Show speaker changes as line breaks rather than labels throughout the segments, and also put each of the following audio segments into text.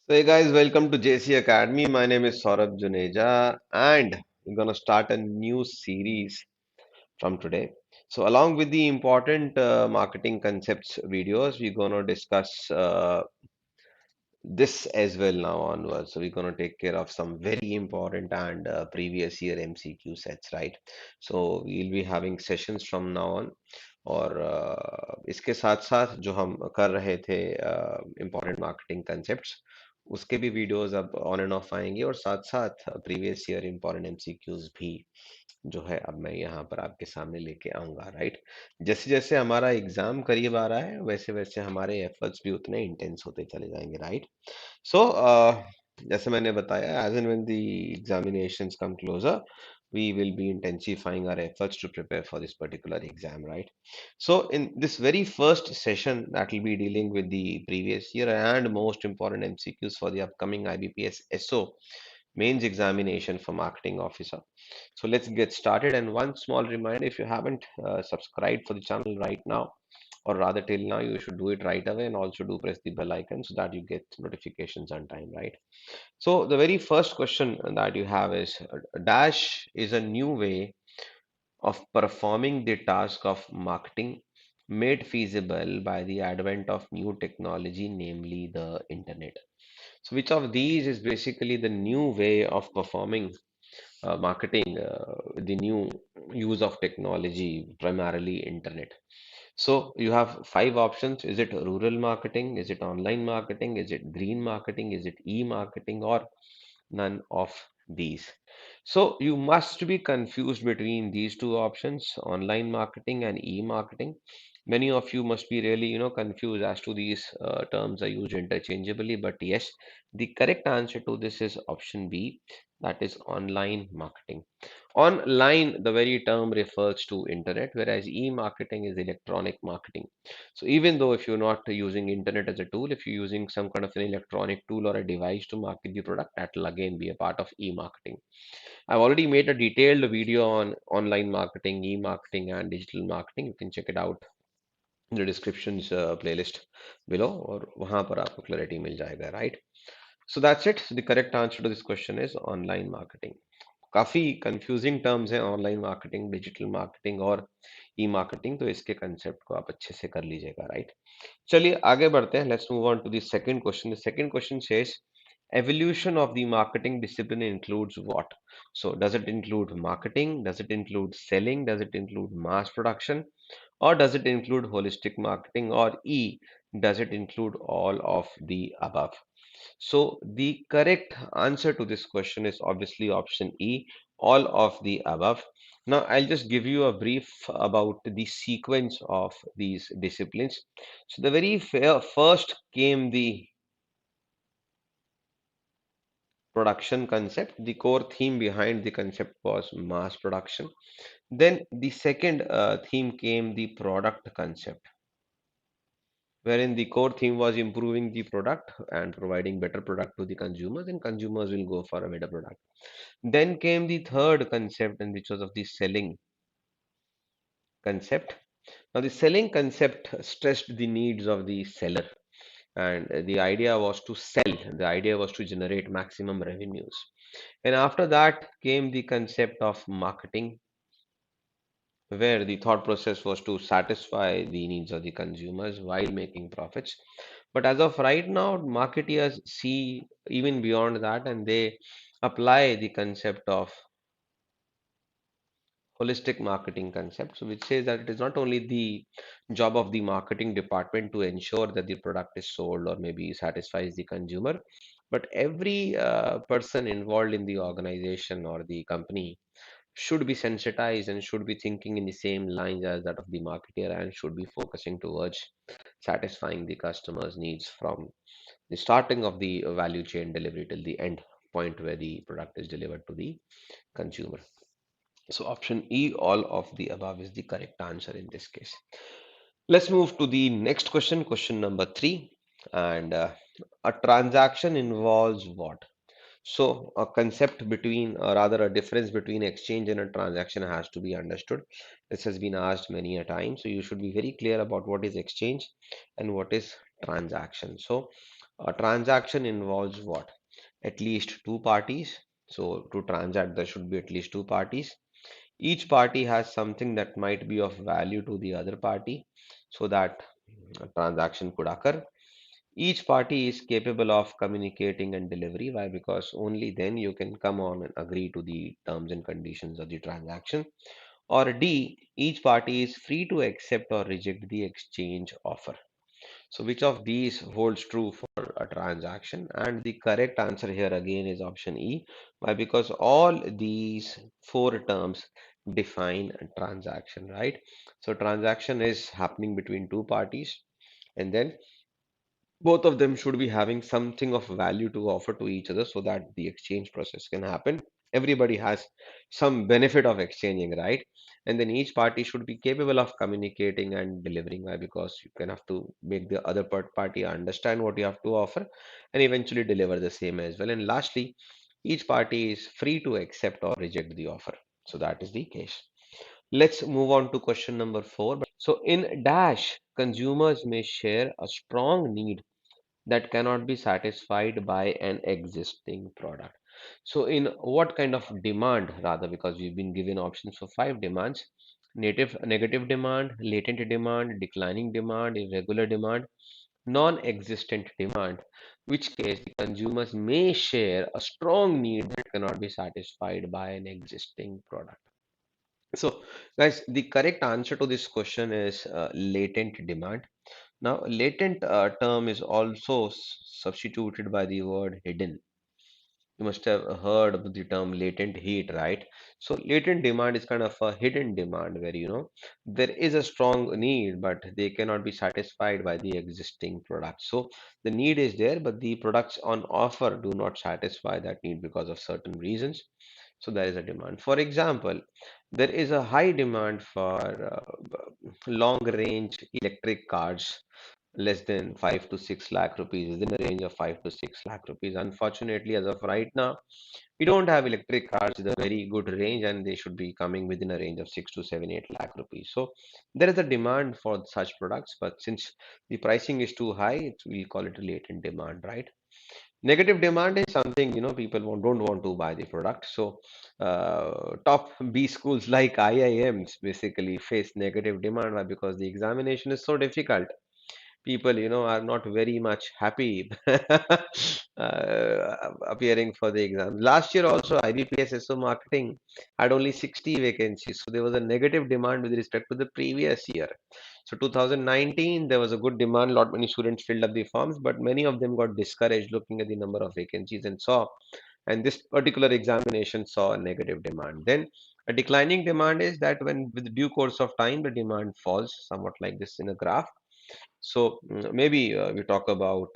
So, hey guys, welcome to JC Academy. My name is Saurabh Juneja, and we're gonna start a new series from today. So, along with the important marketing concepts videos, we're gonna discuss this as well now onwards. So, we're gonna take care of some very important and previous year MCQ sets, right? So, we'll be having sessions from now on. और इसके साथ साथ जो हम कर रहे थे important marketing concepts उसके भी वीडियोस अब ऑन एंड ऑफ आएंगे और साथ साथ प्रीवियस ईयर इम्पोर्टेंट एमसीक्यूज भी जो है अब मैं यहाँ पर आपके सामने लेके आऊँगा राइट। जैसे जैसे हमारा एग्जाम करीब आ रहा है वैसे वैसे हमारे एफर्ट्स भी उतने इंटेंस होते चले जाएंगे राइट। सो जैसे मैंने बताया as and when the examinations come closer we will be intensifying our efforts to prepare for this particular exam, right? So in this very first session that will be dealing with the previous year and most important MCQs for the upcoming IBPS SO mains examination for marketing officer. So let's get started, and one small reminder, if you haven't subscribed for the channel right now, or rather till now, you should do it right away, and also do press the bell icon so that you get notifications on time, right? So the very first question that you have is dash is a new way of performing the task of marketing made feasible by the advent of new technology, namely the internet. So which of these is basically the new way of performing marketing, the new use of technology, primarily internet? So you have five options. Is it rural marketing? Is it online marketing? Is it green marketing? Is it e-marketing or none of these? So you must be confused between these two options, online marketing and e-marketing. Many of you must be really, confused as to these terms are used interchangeably. But yes, the correct answer to this is option B, that is online marketing. Online, the very term refers to internet, whereas e-marketing is electronic marketing. So even though if you're not using internet as a tool, if you're using some kind of an electronic tool or a device to market the product, that will again be a part of e-marketing. I've already made a detailed video on online marketing, e-marketing, and digital marketing. You can check it out in the descriptions playlist below, और वहां पर आपको clarity मिल जाएगा, right? So that's it. So the correct answer to this question is online marketing. काफी confusing terms हैं online marketing, digital marketing और ई marketing, तो इसके कंसेप्ट को आप अच्छे से कर लीजिएगा राइट। चलिए आगे बढ़ते हैं, let's move on to the second question. The second question says evolution of the marketing discipline includes what? So does it include marketing, does it include selling, does it include mass production, or does it include holistic marketing, or e does it include all of the above? So the correct answer to this question is obviously option E, all of the above. Now I'll just give you a brief about the sequence of these disciplines. So the very first came the production concept. The core theme behind the concept was mass production. Then the second theme came the product concept, wherein the core theme was improving the product and providing better product to the consumers, and consumers will go for a better product. Then came the third concept, and which was of the selling concept. Now, the selling concept stressed the needs of the seller, and the idea was to sell. The idea was to generate maximum revenues. And after that came the concept of marketing, where the thought process was to satisfy the needs of the consumers while making profits. But as of right now, marketeers see even beyond that, and they apply the concept of holistic marketing concept, so which says that it is not only the job of the marketing department to ensure that the product is sold or maybe satisfies the consumer, but every person involved in the organization or the company should be sensitized and should be thinking in the same lines as that of the marketer, and should be focusing towards satisfying the customer's needs from the starting of the value chain delivery till the end point where the product is delivered to the consumer. So option E, all of the above is the correct answer in this case. Let's move to the next question, question number three. And a transaction involves what? So a concept between, or rather a difference between exchange and a transaction has to be understood. This has been asked many a time. So you should be very clear about what is exchange and what is transaction. So A transaction involves what? At least two parties. So to transact, there should be at least two parties. Each party has something that might be of value to the other party so that a transaction could occur. Each party is capable of communicating and delivery. Why? Because only then you can come on and agree to the terms and conditions of the transaction. Or D, each party is free to accept or reject the exchange offer. So which of these holds true for a transaction? And the correct answer here again is option E. Why? Because all these four terms define a transaction, right? So transaction is happening between two parties, and then both of them should be having something of value to offer to each other so that the exchange process can happen. Everybody has some benefit of exchanging, right? And then each party should be capable of communicating and delivering. Why? Because you can have to make the other party understand what you have to offer and eventually deliver the same as well. And lastly, each party is free to accept or reject the offer. So that is the case. Let's move on to question number 4. So in Dash, consumers may share a strong need that cannot be satisfied by an existing product. So, in what kind of demand, rather, because we've been given options for five demands: negative demand, latent demand, declining demand, irregular demand, non existent demand, which case the consumers may share a strong need that cannot be satisfied by an existing product. So, guys, the correct answer to this question is latent demand. Now, latent term is also substituted by the word hidden. You must have heard of the term latent heat, right? So, latent demand is kind of a hidden demand where, there is a strong need, but they cannot be satisfied by the existing product. So, the need is there, but the products on offer do not satisfy that need because of certain reasons. So, there is a demand. For example, there is a high demand for long range electric cars less than 5 to 6 lakh rupees, within a range of 5 to 6 lakh rupees. Unfortunately, as of right now, we don't have electric cars with a very good range, and they should be coming within a range of 6 to 7, 8 lakh rupees. So there is a demand for such products, but since the pricing is too high, we'll call it latent demand, right? Negative demand is something, people don't want to buy the product. So top B schools like IIMs basically face negative demand. Why? Because the examination is so difficult. People are not very much happy appearing for the exam. Last year also IBPS SO marketing had only 60 vacancies, so there was a negative demand with respect to the previous year. So 2019 there was a good demand, lot many students filled up the forms, but many of them got discouraged looking at the number of vacancies and saw, and this particular examination saw a negative demand. Then a declining demand is that when with due course of time the demand falls somewhat like this in a graph. So maybe we talk about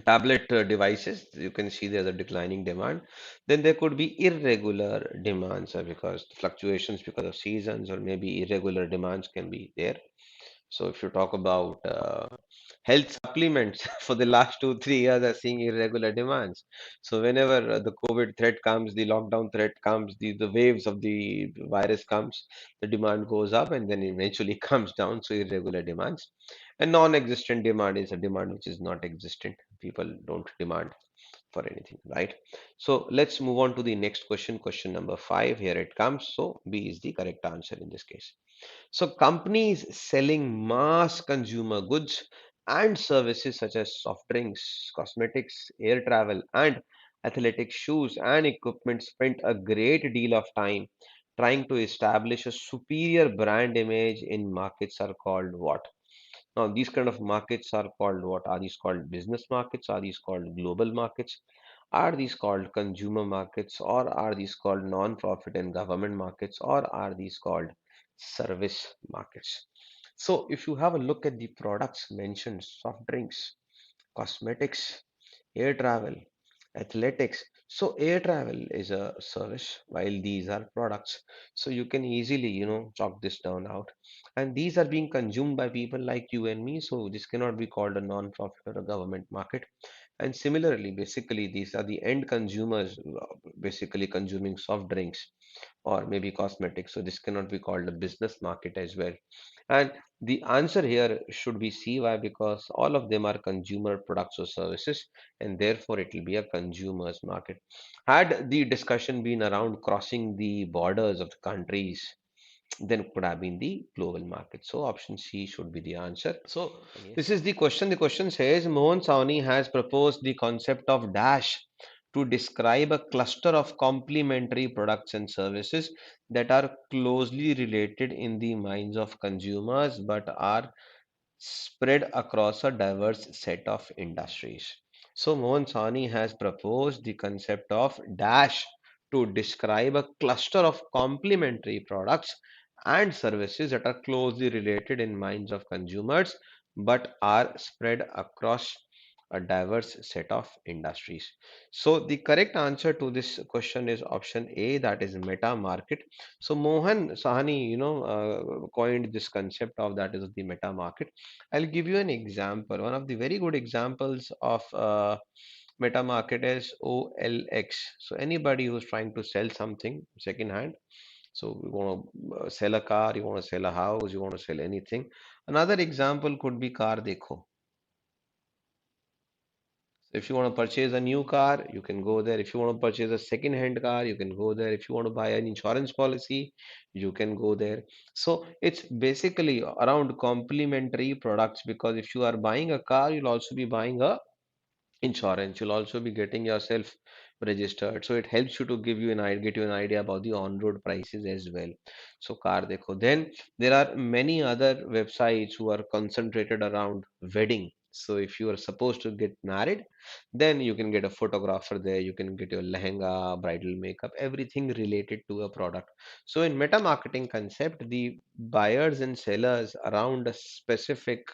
tablet devices. You can see there's a declining demand. Then there could be irregular demands because fluctuations because of seasons, or maybe irregular demands can be there. So if you talk about health supplements for the last 2, 3 years are seeing irregular demands. So whenever the COVID threat comes, the lockdown threat comes, the waves of the virus comes, the demand goes up and then eventually comes down. So irregular demands. And non-existent demand is a demand which is not existent. People don't demand for anything, right? So let's move on to the next question, question number 5. Here it comes. So B is the correct answer in this case. So companies selling mass consumer goods and services such as soft drinks, cosmetics, air travel, and athletic shoes and equipment spent a great deal of time trying to establish a superior brand image in markets are called what? Now, these kind of markets are called what? Are these called business markets? Are these called global markets? Are these called consumer markets? Or are these called non-profit and government markets? Or are these called service markets? So, if you have a look at the products mentioned, soft drinks, cosmetics, air travel, athletics. So air travel is a service while these are products. So you can easily, chalk this down out. And these are being consumed by people like you and me. So this cannot be called a non-profit or a government market. And similarly, basically, these are the end consumers basically consuming soft drinks or maybe cosmetics. So this cannot be called a business market as well. And the answer here should be C. Why? Because all of them are consumer products or services, and therefore it will be a consumer's market. Had the discussion been around crossing the borders of the countries, then it could have been the global market. So option C should be the answer. So this is the question. The question says Mohan Sawhney has proposed the concept of dash to describe a cluster of complementary products and services that are closely related in the minds of consumers but are spread across a diverse set of industries. So Mohan Sawhney has proposed the concept of dash to describe a cluster of complementary products and services that are closely related in minds of consumers but are spread across a diverse set of industries. So the correct answer to this question is option A, that is meta market. So Mohan Sahani, coined this concept of that is the meta market. I'll give you an example. One of the very good examples of meta market is OLX. So anybody who's trying to sell something second hand, so you want to sell a car, you want to sell a house, you want to sell anything. Another example could be Car Dekho. So if you want to purchase a new car, you can go there. If you want to purchase a second-hand car, you can go there. If you want to buy an insurance policy, you can go there. So it's basically around complementary products, because if you are buying a car, you'll also be buying a insurance. You'll also be getting yourself registered. So it helps you to give you an idea, get you an idea about the on-road prices as well. So Car Dekho. Then there are many other websites who are concentrated around wedding. So if you are supposed to get married, then you can get a photographer there. You can get your lehenga, bridal makeup, everything related to a product. So in meta marketing concept, the buyers and sellers around a specific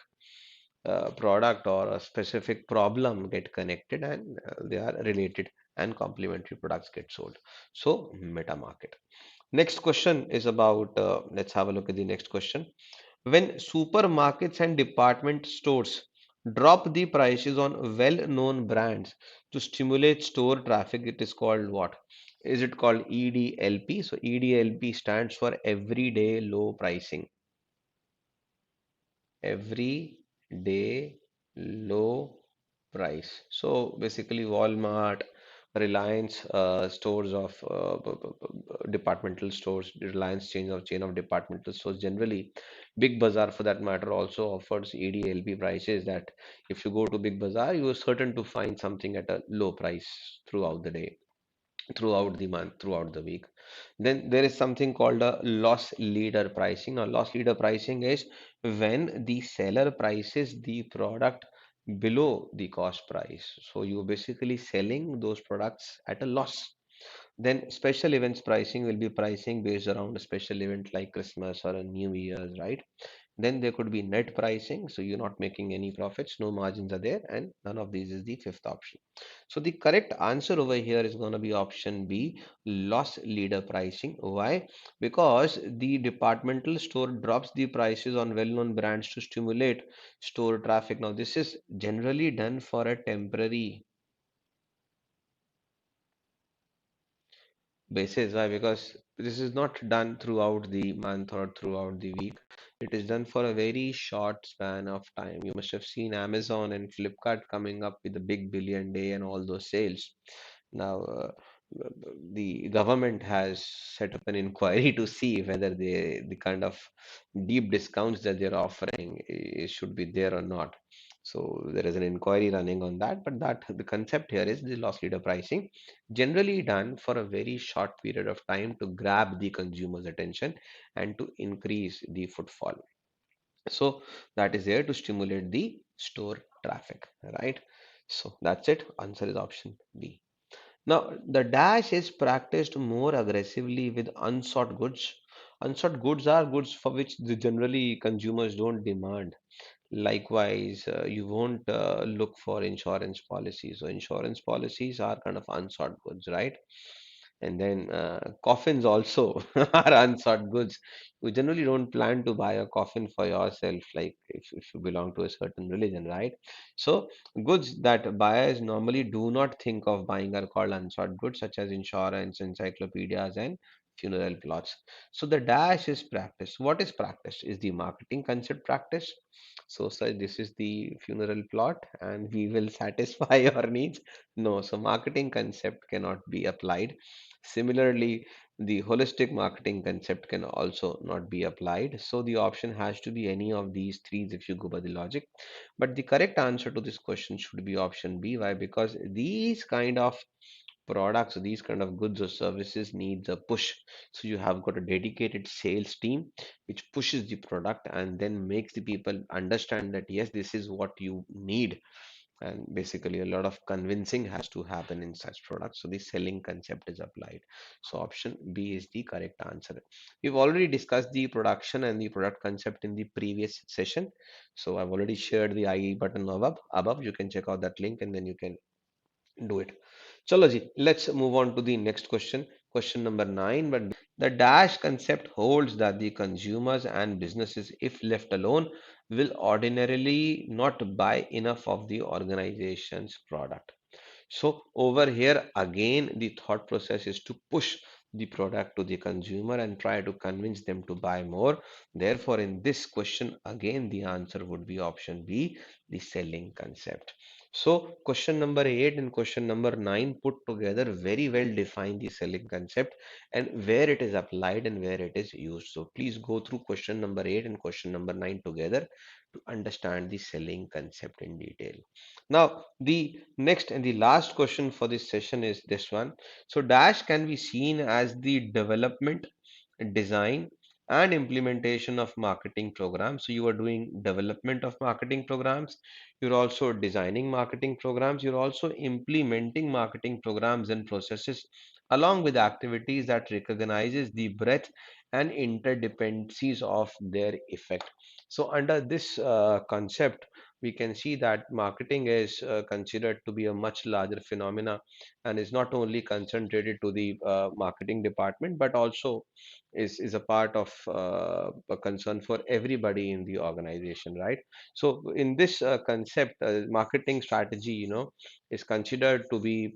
product or a specific problem get connected, and they are related, and complementary products get sold. So meta market. Next question is about, let's have a look at the next question. When supermarkets and department stores drop the prices on well-known brands to stimulate store traffic, it is called what? Is it called EDLP? So EDLP stands for everyday low pricing. Everyday low price. So basically, Walmart, Reliance stores of departmental stores, Reliance chain of departmental stores. Generally, Big Bazaar for that matter also offers EDLP prices. That if you go to Big Bazaar, you are certain to find something at a low price throughout the day, throughout the month, throughout the week. Then there is something called a loss leader pricing. Now, loss leader pricing is when the seller prices the product below the cost price. So you're basically selling those products at a loss. Then special events pricing will be pricing based around a special event like Christmas or a New Year's, right? Then there could be net pricing, so you're not making any profits, no margins are there, and none of these is the fifth option. So the correct answer over here is going to be option B, loss leader pricing. Why? Because the departmental store drops the prices on well-known brands to stimulate store traffic. Now, this is generally done for a temporary basis. Why? Because this is not done throughout the month or throughout the week. It is done for a very short span of time. You must have seen Amazon and Flipkart coming up with the big billion day and all those sales. Now, the government has set up an inquiry to see whether the kind of deep discounts that they're offering should be there or not. So there is an inquiry running on that, but that the concept here is the loss leader pricing, generally done for a very short period of time to grab the consumer's attention and to increase the footfall. So that is there to stimulate the store traffic, right? So that's it. Answer is option B. Now, the dash is practiced more aggressively with unsought goods. Unsought goods are goods for which the generally consumers don't demand. Likewise, you won't look for insurance policies. So insurance policies are kind of unsought goods, right? And then coffins also are unsought goods. You generally don't plan to buy a coffin for yourself, like if you belong to a certain religion, right? So goods that buyers normally do not think of buying are called unsought goods, such as insurance, encyclopedias, and funeral plots. So the dash is practice. What is practice? Is the marketing concept practice? So, sir, this is the funeral plot and we will satisfy your needs. No, so marketing concept cannot be applied. Similarly, the holistic marketing concept can also not be applied. So the option has to be any of these three if you go by the logic. But the correct answer to this question should be option B. Why? Because these kind of products, these kind of goods or services needs a push. So you have got a dedicated sales team which pushes the product and then makes the people understand that yes, this is what you need. And basically a lot of convincing has to happen in such products. So the selling concept is applied. So option B is the correct answer. We've already discussed the production and the product concept in the previous session. So I've already shared the IE button above. You can check out that link and then you can do it. Chalo ji, let's move on to the next question. Question number 9. But the dash concept holds that the consumers and businesses, if left alone, will ordinarily not buy enough of the organization's product. So over here again the thought process is to push the product to the consumer and try to convince them to buy more. Therefore, in this question again the answer would be option B, the selling concept. So question number 8 and question number 9 put together very well define the selling concept and where it is applied and where it is used. So please go through question number 8 and question number 9 together to understand the selling concept in detail. Now, the next and the last question for this session is this one. So, Dash can be seen as the development, design, and implementation of marketing programs. So, you are doing development of marketing programs. You're also designing marketing programs. You're also implementing marketing programs and processes along with activities that recognizes the breadth and interdependencies of their effect. So, under this concept, we can see that marketing is considered to be a much larger phenomena and is not only concentrated to the marketing department but also is a part of a concern for everybody in the organization, right? So in this concept, marketing strategy, is considered to be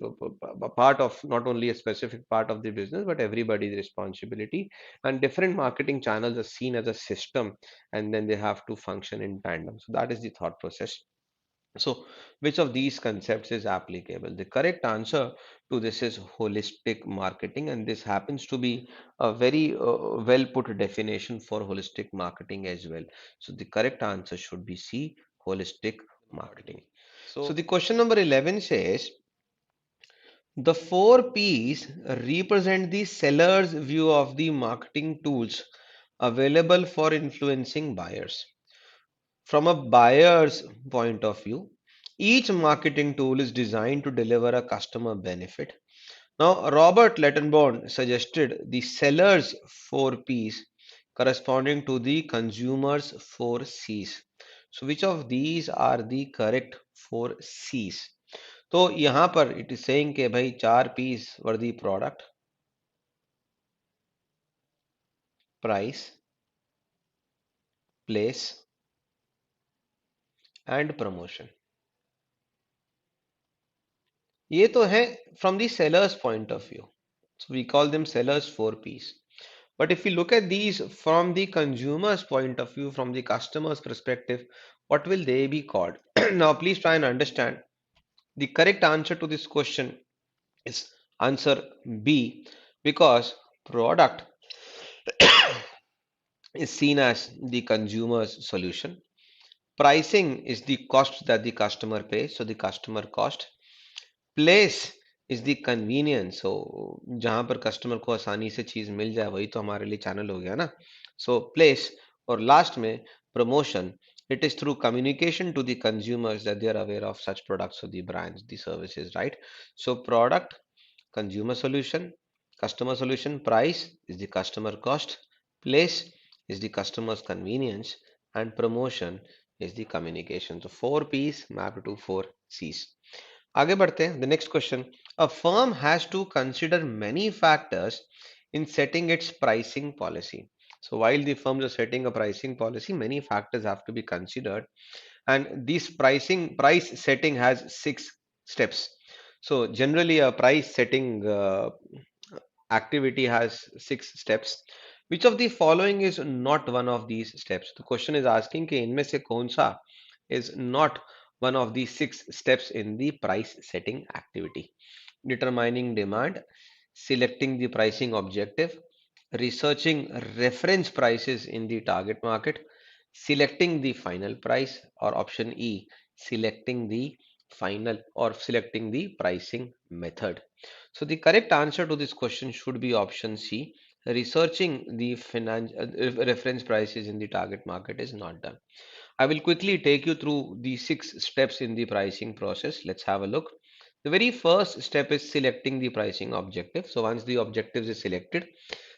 a part of not only a specific part of the business but everybody's responsibility, and different marketing channels are seen as a system and then they have to function in tandem. So that is the thought process. So, which of these concepts is applicable? The correct answer to this is holistic marketing, and this happens to be a very well put definition for holistic marketing as well. So, the correct answer should be C, holistic marketing. So, the question number 11 says the four P's represent the seller's view of the marketing tools available for influencing buyers. From a buyer's point of view, each marketing tool is designed to deliver a customer benefit. Now, Robert Lettenborn suggested the seller's four P's corresponding to the consumer's four C's. So, which of these are the correct four C's? तो यहाँ पर it is saying कि भाई चार P's were the product, price, place and promotion. ये तो है from the seller's point of view. So we call them sellers 4Ps. But if we look at these from the consumer's point of view, from the customer's perspective, what will they be called? Now, please try and understand. The correct answer to this question is answer B, because product is seen as the consumer's solution. Pricing is the cost that the customer pays, so the customer cost. Place is the convenience. So जहां पर customer को आसानी से चीज मिल जाए वही तो हमारे लिए चैनल हो गया ना. So place. और लास्ट में promotion. It is through communication to the consumers that they are aware of such products or the brands, the services, right? So product, consumer solution, customer solution, price is the customer cost, place is the customer's convenience, and promotion is the communication. So four P's mapped to four C's. आगे बढ़ते हैं. The next question. A firm has to consider many factors in setting its pricing policy. So while the firms are setting a pricing policy, many factors have to be considered, and this price setting has 6 steps. So generally, a price setting activity has 6 steps. Which of the following is not one of these steps? The question is asking कि इनमें से कौन सा is not one of the 6 steps in the price setting activity? Determining demand, selecting the pricing objective, researching reference prices in the target market, selecting the final price, or option E, selecting the final or selecting the pricing method. So the correct answer to this question should be option C. Researching the reference prices in the target market is not done. I will quickly take you through the 6 steps in the pricing process. Let's have a look. The very first step is selecting the pricing objective. So once the objectives is selected,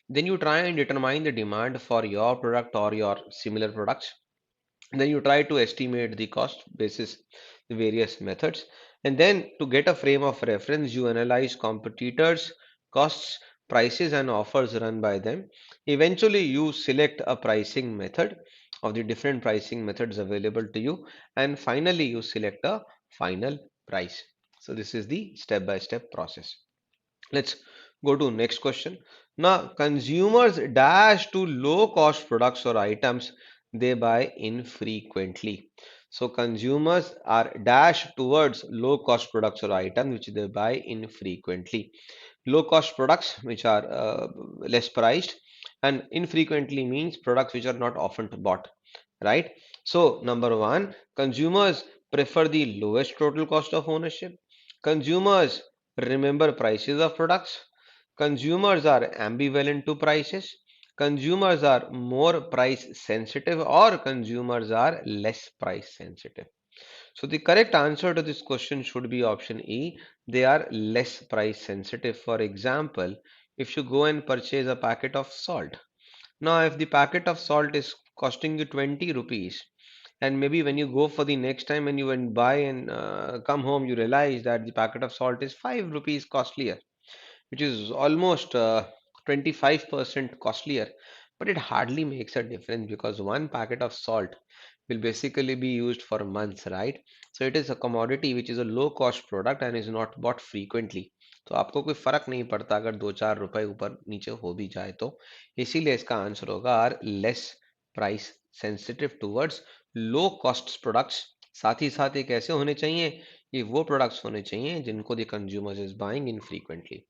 then you try and determine the demand for your product or your similar products. Then you try to estimate the cost basis the various methods. And then to get a frame of reference, you analyze competitors, costs, prices, and offers run by them. Eventually, you select a pricing method of the different pricing methods available to you. And finally, you select a final price. So this is the step-by-step process. Let's go to next question. Now, consumers dash to low cost products or items they buy infrequently. So consumers are dash towards low cost products or items which they buy infrequently. Low cost products which are less priced, and infrequently means products which are not often bought, right? So number one, consumers prefer the lowest total cost of ownership. Consumers remember prices of products. Consumers are ambivalent to prices. Consumers are more price sensitive, or consumers are less price sensitive. So the correct answer to this question should be option E. They are less price sensitive. For example, if you go and purchase a packet of salt. Now, if the packet of salt is costing you 20 rupees, and maybe when you go for the next time when you and buy and come home, you realize that the packet of salt is 5 rupees costlier, which is almost 25% costlier. But it hardly makes a difference because one packet of salt will basically be used for months, right? So it is a commodity which is a low cost product and is not bought frequently. तो आपको कोई फर्क नहीं पड़ता अगर 2-4 रुपए ऊपर नीचे हो भी जाए तो, इसीलिए इसका आंसर होगा are less price sensitive towards low cost products. साथ ही साथ ये कैसे होने चाहिए? ये वो प्रोडक्ट्स होने चाहिए जिनको the consumers is buying infrequently.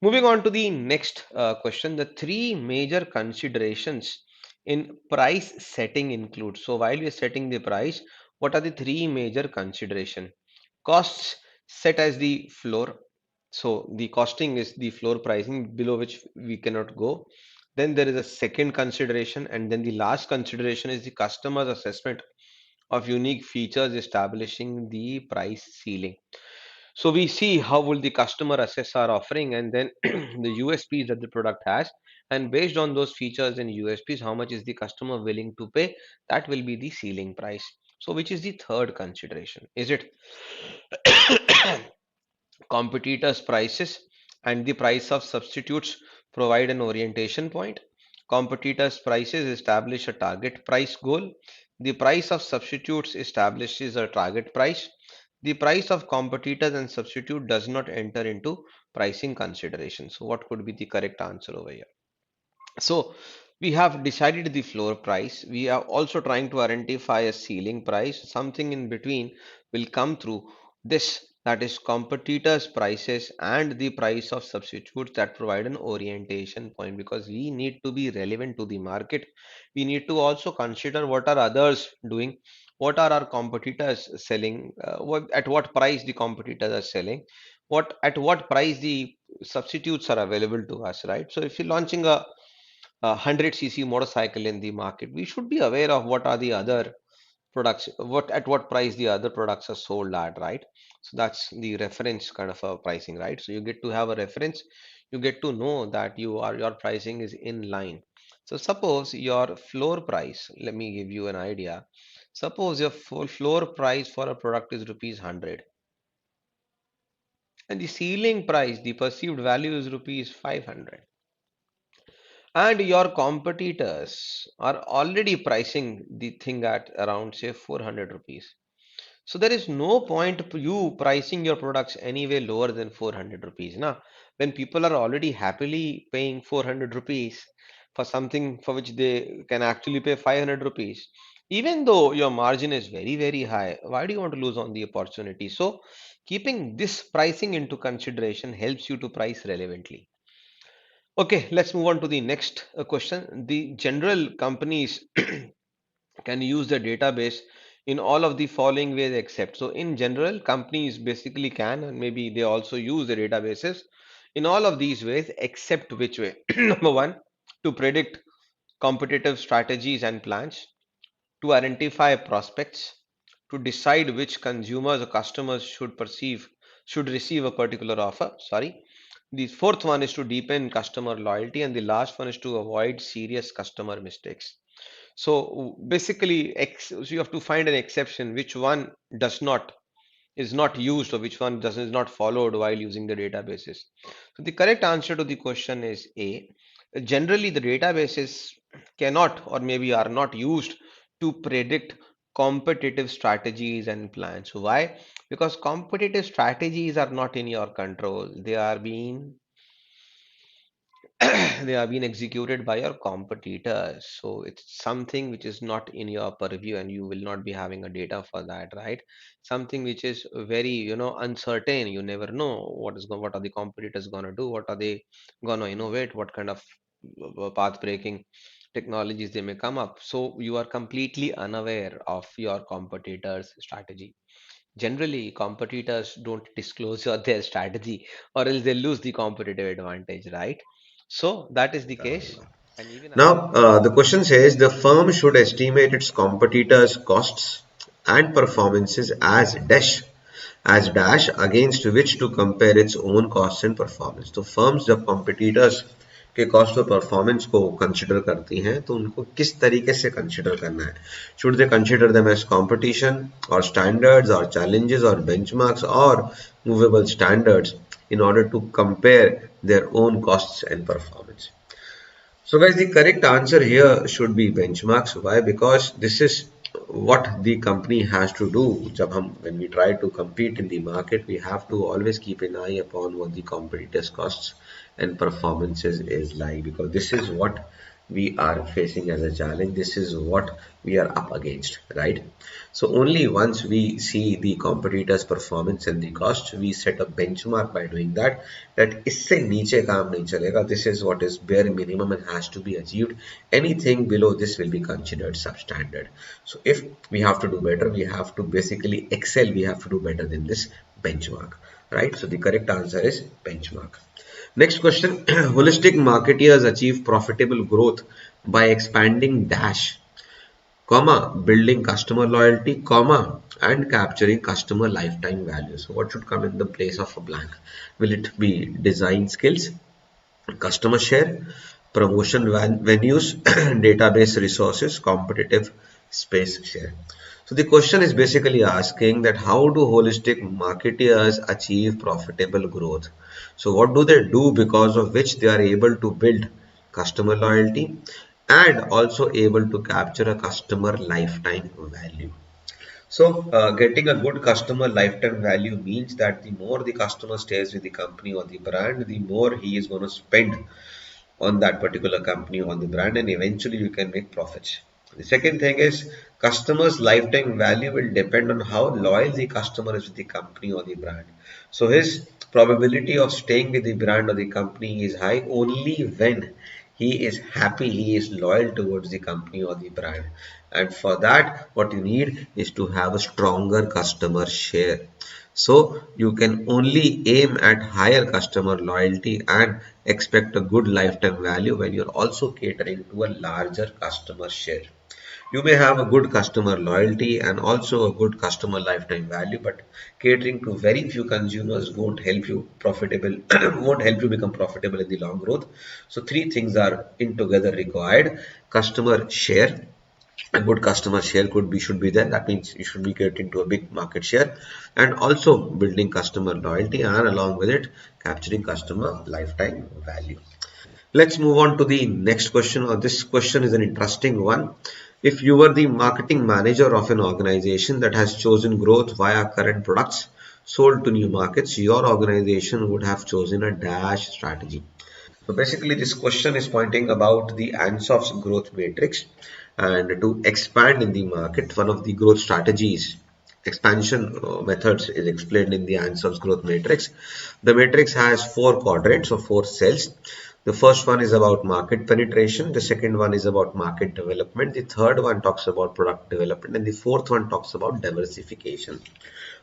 Moving on to the next question, the three major considerations in price setting include. So while we are setting the price, what are the three major consideration? Costs set as the floor. So the costing is the floor pricing below which we cannot go. Then there is a second consideration, and then the last consideration is the customer's assessment of unique features establishing the price ceiling. So we see how will the customer assess our offering and then the USPs that the product has, and based on those features and USPs, how much is the customer willing to pay? That will be the ceiling price. So which is the third consideration? Is it competitors' prices and the price of substitutes provide an orientation point? Competitors' prices establish a target price goal. The price of substitutes establishes a target price. The price of competitors and substitute does not enter into pricing considerations. So what could be the correct answer over here? So we have decided the floor price. We are also trying to identify a ceiling price. Something in between will come through this, that is competitors prices and the price of substitutes that provide an orientation point, because we need to be relevant to the market. We need to also consider what are others doing, what are our competitors selling, at what price the competitors are selling, what at what price the substitutes are available to us, right? So if you're launching a 100 cc motorcycle in the market, we should be aware of what are the other products, what at what price the other products are sold at, right? So that's the reference kind of a pricing, right? So you get to have a reference, you get to know that your pricing is in line. So suppose your floor price, let me give you an idea. Suppose your full floor price for a product is rupees 100, and the ceiling price, the perceived value, is rupees 500, and your competitors are already pricing the thing at around say 400 rupees. So there is no point you pricing your products anyway lower than 400 rupees. Now, when people are already happily paying 400 rupees for something for which they can actually pay 500 rupees, even though your margin is very, very high, why do you want to lose on the opportunity? So, keeping this pricing into consideration helps you to price relevantly. Okay, let's move on to the next question. The general companies can use the database in all of the following ways except. So in general, companies basically can, and maybe they also use the databases in all of these ways except which way? Number one, to predict competitive strategies and plans, to identify prospects, to decide which consumers or customers should receive a particular offer. Sorry. The fourth one is to deepen customer loyalty, and the last one is to avoid serious customer mistakes. So basically, so you have to find an exception which one does not is not used or which one does is not followed while using the databases. So the correct answer to the question is A. Generally, the databases cannot or maybe are not used to predict competitive strategies and plans. Why? Because competitive strategies are not in your control. They are being executed by your competitors. So it's something which is not in your purview, and you will not be having a data for that, right? Something which is very, uncertain. You never know what are the competitors gonna do, what are they gonna innovate, what kind of path breaking technologies they may come up. So you are completely unaware of your competitors' strategy. Generally, competitors don't disclose their strategy, or else they lose the competitive advantage, right? So that is the case. And even
Now, the question says the firm should estimate its competitors' costs and performances as dash against which to compare its own costs and performance. तो firms जब competitors के cost और performance को consider करती हैं तो उनको किस तरीके से consider करना है? Should they consider them as competition or standards or challenges or benchmarks or movable standards in order to compare their own costs and performance? So guys, the correct answer here should be benchmarks. Why? Because this is what the company has to do. When we try to compete in the market, we have to always keep an eye upon what the competitors' costs and performances is like, because this is what we are facing as a challenge. This is what we are up against, right? So only once we see the competitors' performance and the cost, we set a benchmark by doing that. That इससे नीचे काम नहीं चलेगा. This is what is bare minimum and has to be achieved. Anything below this will be considered substandard. So if we have to do better, we have to basically excel. We have to do better than this benchmark, right? So the correct answer is benchmark. Next question. Holistic marketeers achieve profitable growth by expanding dash, comma, building customer loyalty, comma, and capturing customer lifetime value. So what should come in the place of a blank? Will it be design skills, customer share, promotion venues, database resources, competitive space share? So the question is basically asking that how do holistic marketeers achieve profitable growth? So what do they do because of which they are able to build customer loyalty and also able to capture a customer lifetime value? So, getting a good customer lifetime value means that the more the customer stays with the company or the brand, the more he is going to spend on that particular company or the brand, and eventually you can make profits. The second thing is customers' lifetime value will depend on how loyal the customer is with the company or the brand. So his probability of staying with the brand or the company is high only when he is happy, he is loyal towards the company or the brand. And for that, what you need is to have a stronger customer share. So you can only aim at higher customer loyalty and expect a good lifetime value when you're also catering to a larger customer share. You may have a good customer loyalty and also a good customer lifetime value, but catering to very few consumers won't help you profitable, won't help you become profitable in the long growth. So three things are in together required: customer share. A good customer share should be there. That means you should be getting to a big market share, and also building customer loyalty, and along with it capturing customer lifetime value. Let's move on to the next question. This question is an interesting one. If you were the marketing manager of an organization that has chosen growth via current products, sold to new markets, your organization would have chosen a dash strategy. So basically, this question is pointing about the Ansof's growth matrix, and to expand in the market, one of the growth strategies, expansion methods is explained in the Ansof's growth matrix. The matrix has four quadrants or four cells. The first one is about market penetration, the second one is about market development, the third one talks about product development, and the fourth one talks about diversification.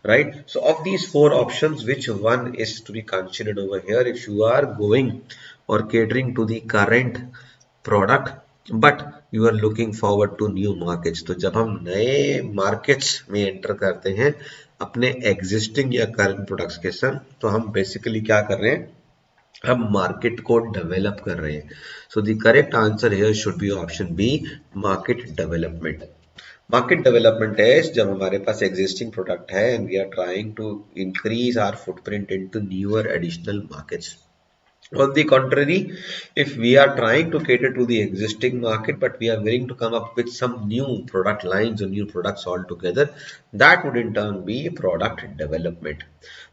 Right? So of these four options, which one is to be considered over here if you are going or catering to the current product but you are looking forward to new markets? तो जब हम नए markets में enter करते हैं अपने existing या current products के संग, तो हम basically क्या कर रहे हैं, हम मार्केट को डेवलप कर रहे हैं. So the correct answer here should be option B, market development. Market development है जब हमारे पास एग्जिस्टिंग प्रोडक्ट है and we are trying to increase our footprint into newer additional markets. On the contrary, if we are trying to cater to the existing market but we are willing to come up with some new product lines or new products altogether, that would in turn be product development.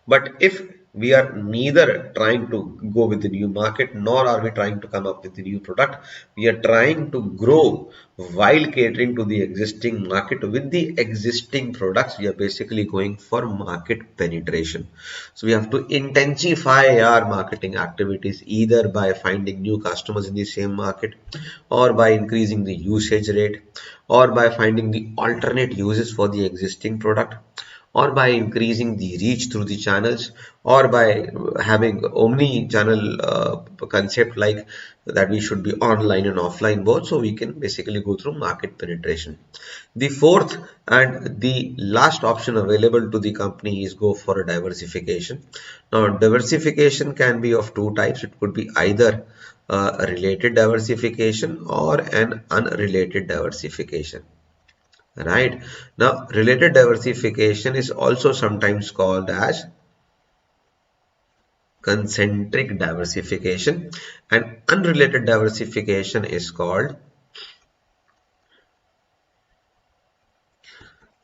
But if we are neither trying to go with the new market nor are we trying to come up with the new product, we are trying to grow while catering to the existing market with the existing products. We are basically going for market penetration. So we have to intensify our marketing activities either by finding new customers in the same market, or by increasing the usage rate, or by finding the alternate uses for the existing product, or by increasing the reach through the channels, or by having omni-channel concept, like that we should be online and offline both, so we can basically go through market penetration. The fourth and the last option available to the company is go for a diversification. Now diversification can be of two types. It could be either a related diversification or an unrelated diversification. Right? Now, related diversification is also sometimes called as concentric diversification, and unrelated diversification is called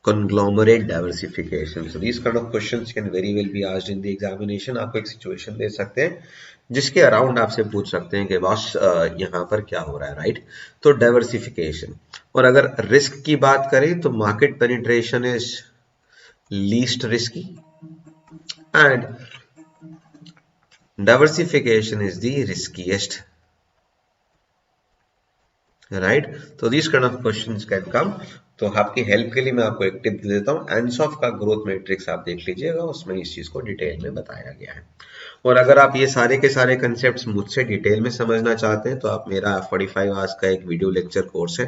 conglomerate diversification. So these kind of questions can very well be asked in the examination. आपको एक situation दे सकते हैं जिसके around आपसे पूछ सकते हैं कि बॉस यहाँ पर क्या हो रहा है, राइट? तो डाइवर्सिफिकेशन. और अगर रिस्क की बात करें तो market penetration is least risky and diversification is the riskiest, right? तो this kind of questions can come. तो आपकी हेल्प के लिए मैं आपको एक टिप दे देता हूँ. एंसॉफ का ग्रोथ मैट्रिक्स आप देख लीजिएगा, उसमें इस चीज को डिटेल में बताया गया है. और अगर आप ये सारे के सारे कंसेप्ट्स मुझसे डिटेल में समझना चाहते हैं तो आप मेरा 45 आवर्स का एक वीडियो लेक्चर कोर्स है,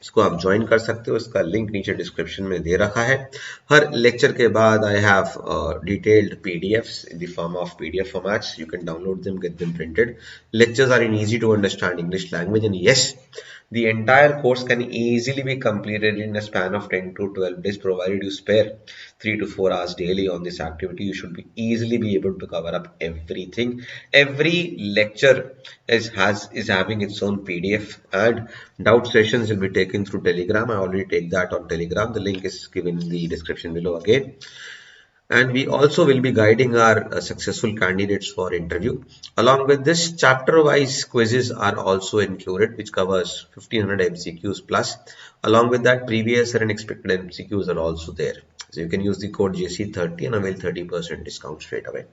इसको आप ज्वाइन कर सकते हो. इसका लिंक नीचे डिस्क्रिप्शन में दे रखा है. हर लेक्चर के बाद I have detailed PDFs in the form of PDF formats. You can download them, get them printed. Lectures are in easy to understand English language, and yes, the entire course can easily be completed in a span of 10 to 12 days, provided you spare 3 to 4 hours daily on this activity. You should be easily be able to cover up everything. Every lecture is having its own PDF, and doubt sessions will be taken through Telegram. I already take that on Telegram. The link is given in the description below again. And we also will be guiding our successful candidates for interview. Along with this, chapter wise quizzes are also included, which covers 1500 MCQs plus. Along with that, previous and expected MCQs are also there. So you can use the code JC30 and avail 30% discount straight away.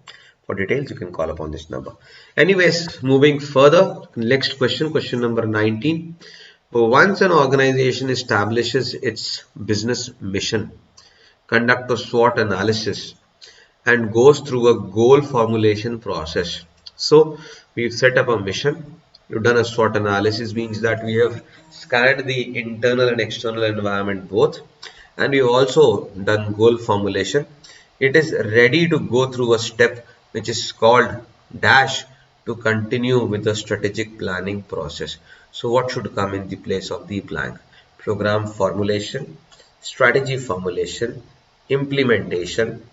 For details, you can call upon this number. Anyways, moving further, next question, question number 19. Once an organization establishes its business mission, conduct a SWOT analysis, and goes through a goal formulation process. So we've set up a mission, we've done a SWOT analysis, means that we have scanned the internal and external environment both, and we've also done goal formulation. It is ready to go through a step which is called dash to continue with the strategic planning process. So what should come in the place of the blank? Program formulation, strategy formulation, implementation,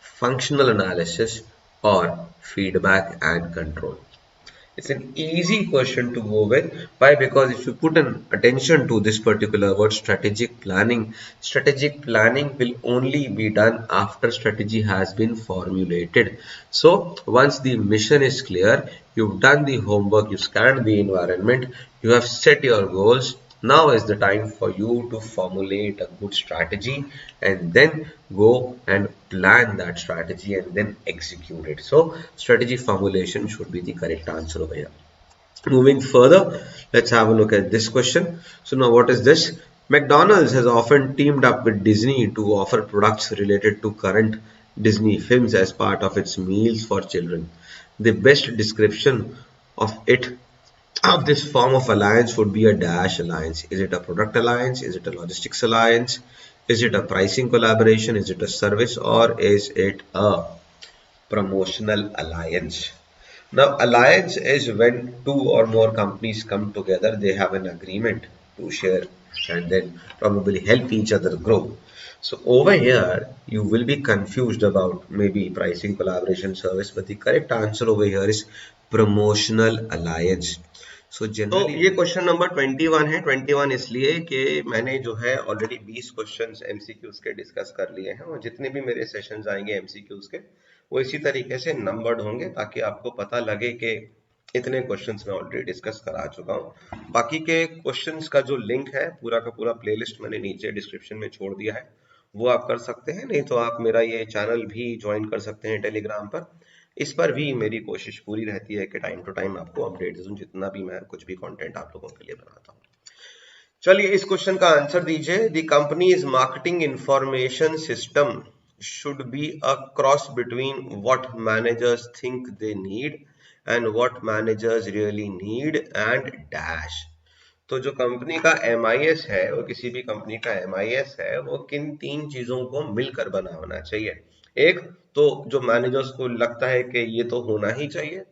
functional analysis, or feedback and control. It's an easy question to go with. Why? Because if you put an attention to this particular word, strategic planning will only be done after strategy has been formulated. So once the mission is clear, you've done the homework, you scanned the environment, you have set your goals. Now is the time for you to formulate a good strategy and then go and plan that strategy and then execute it. So strategy formulation should be the correct answer over here. Moving further, let's have a look at this question. So now what is this? McDonald's has often teamed up with Disney to offer products related to current Disney films as part of its meals for children. The best description of it of this form of alliance would be a dash alliance. Is it a product alliance? Is it a logistics alliance? Is it a pricing collaboration? Is it a service, or is it a promotional alliance? Now, alliance is when two or more companies come together, they have an agreement to share and then probably help each other grow. So over here, you will be confused about maybe pricing, collaboration, service, but the correct answer over here is promotional alliance. So generally ये question number 21 है। 21 इसलिए कि मैंने जो है already 20 questions MCQs के discuss कर लिए हैं और जितने भी मेरे सेशंस आएंगे एमसीक्यूज के वो इसी तरीके से नंबर्ड होंगे ताकि आपको पता लगे कि इतने क्वेश्चंस मैं ऑलरेडी डिस्कस करा चुका हूँ। बाकी के क्वेश्चंस का जो लिंक है पूरा का पूरा प्लेलिस्ट मैंने नीचे डिस्क्रिप्शन में छोड़ दिया है, वो आप कर सकते हैं। नहीं तो आप मेरा ये चैनल भी ज्वाइन कर सकते हैं टेलीग्राम पर। इस पर भी मेरी कोशिश पूरी रहती है कि टाइम टू टाइम आपको अपडेट दूं, जितना भी मैं कुछ भी कंटेंट आप लोगों के लिए बनाता हूं। चलिए इस क्वेश्चन का आंसर दीजिए। The company is marketing information system should be a cross between what managers think they need and what managers really need and dash। तो जो कंपनी का MIS है, वो किसी भी कंपनी का MIS है, वो किन तीन चीजों को मिलकर बना होना चाहिए। एक तो जो मैनेजर्स को लगता है कि ये तो होना ही चाहिए,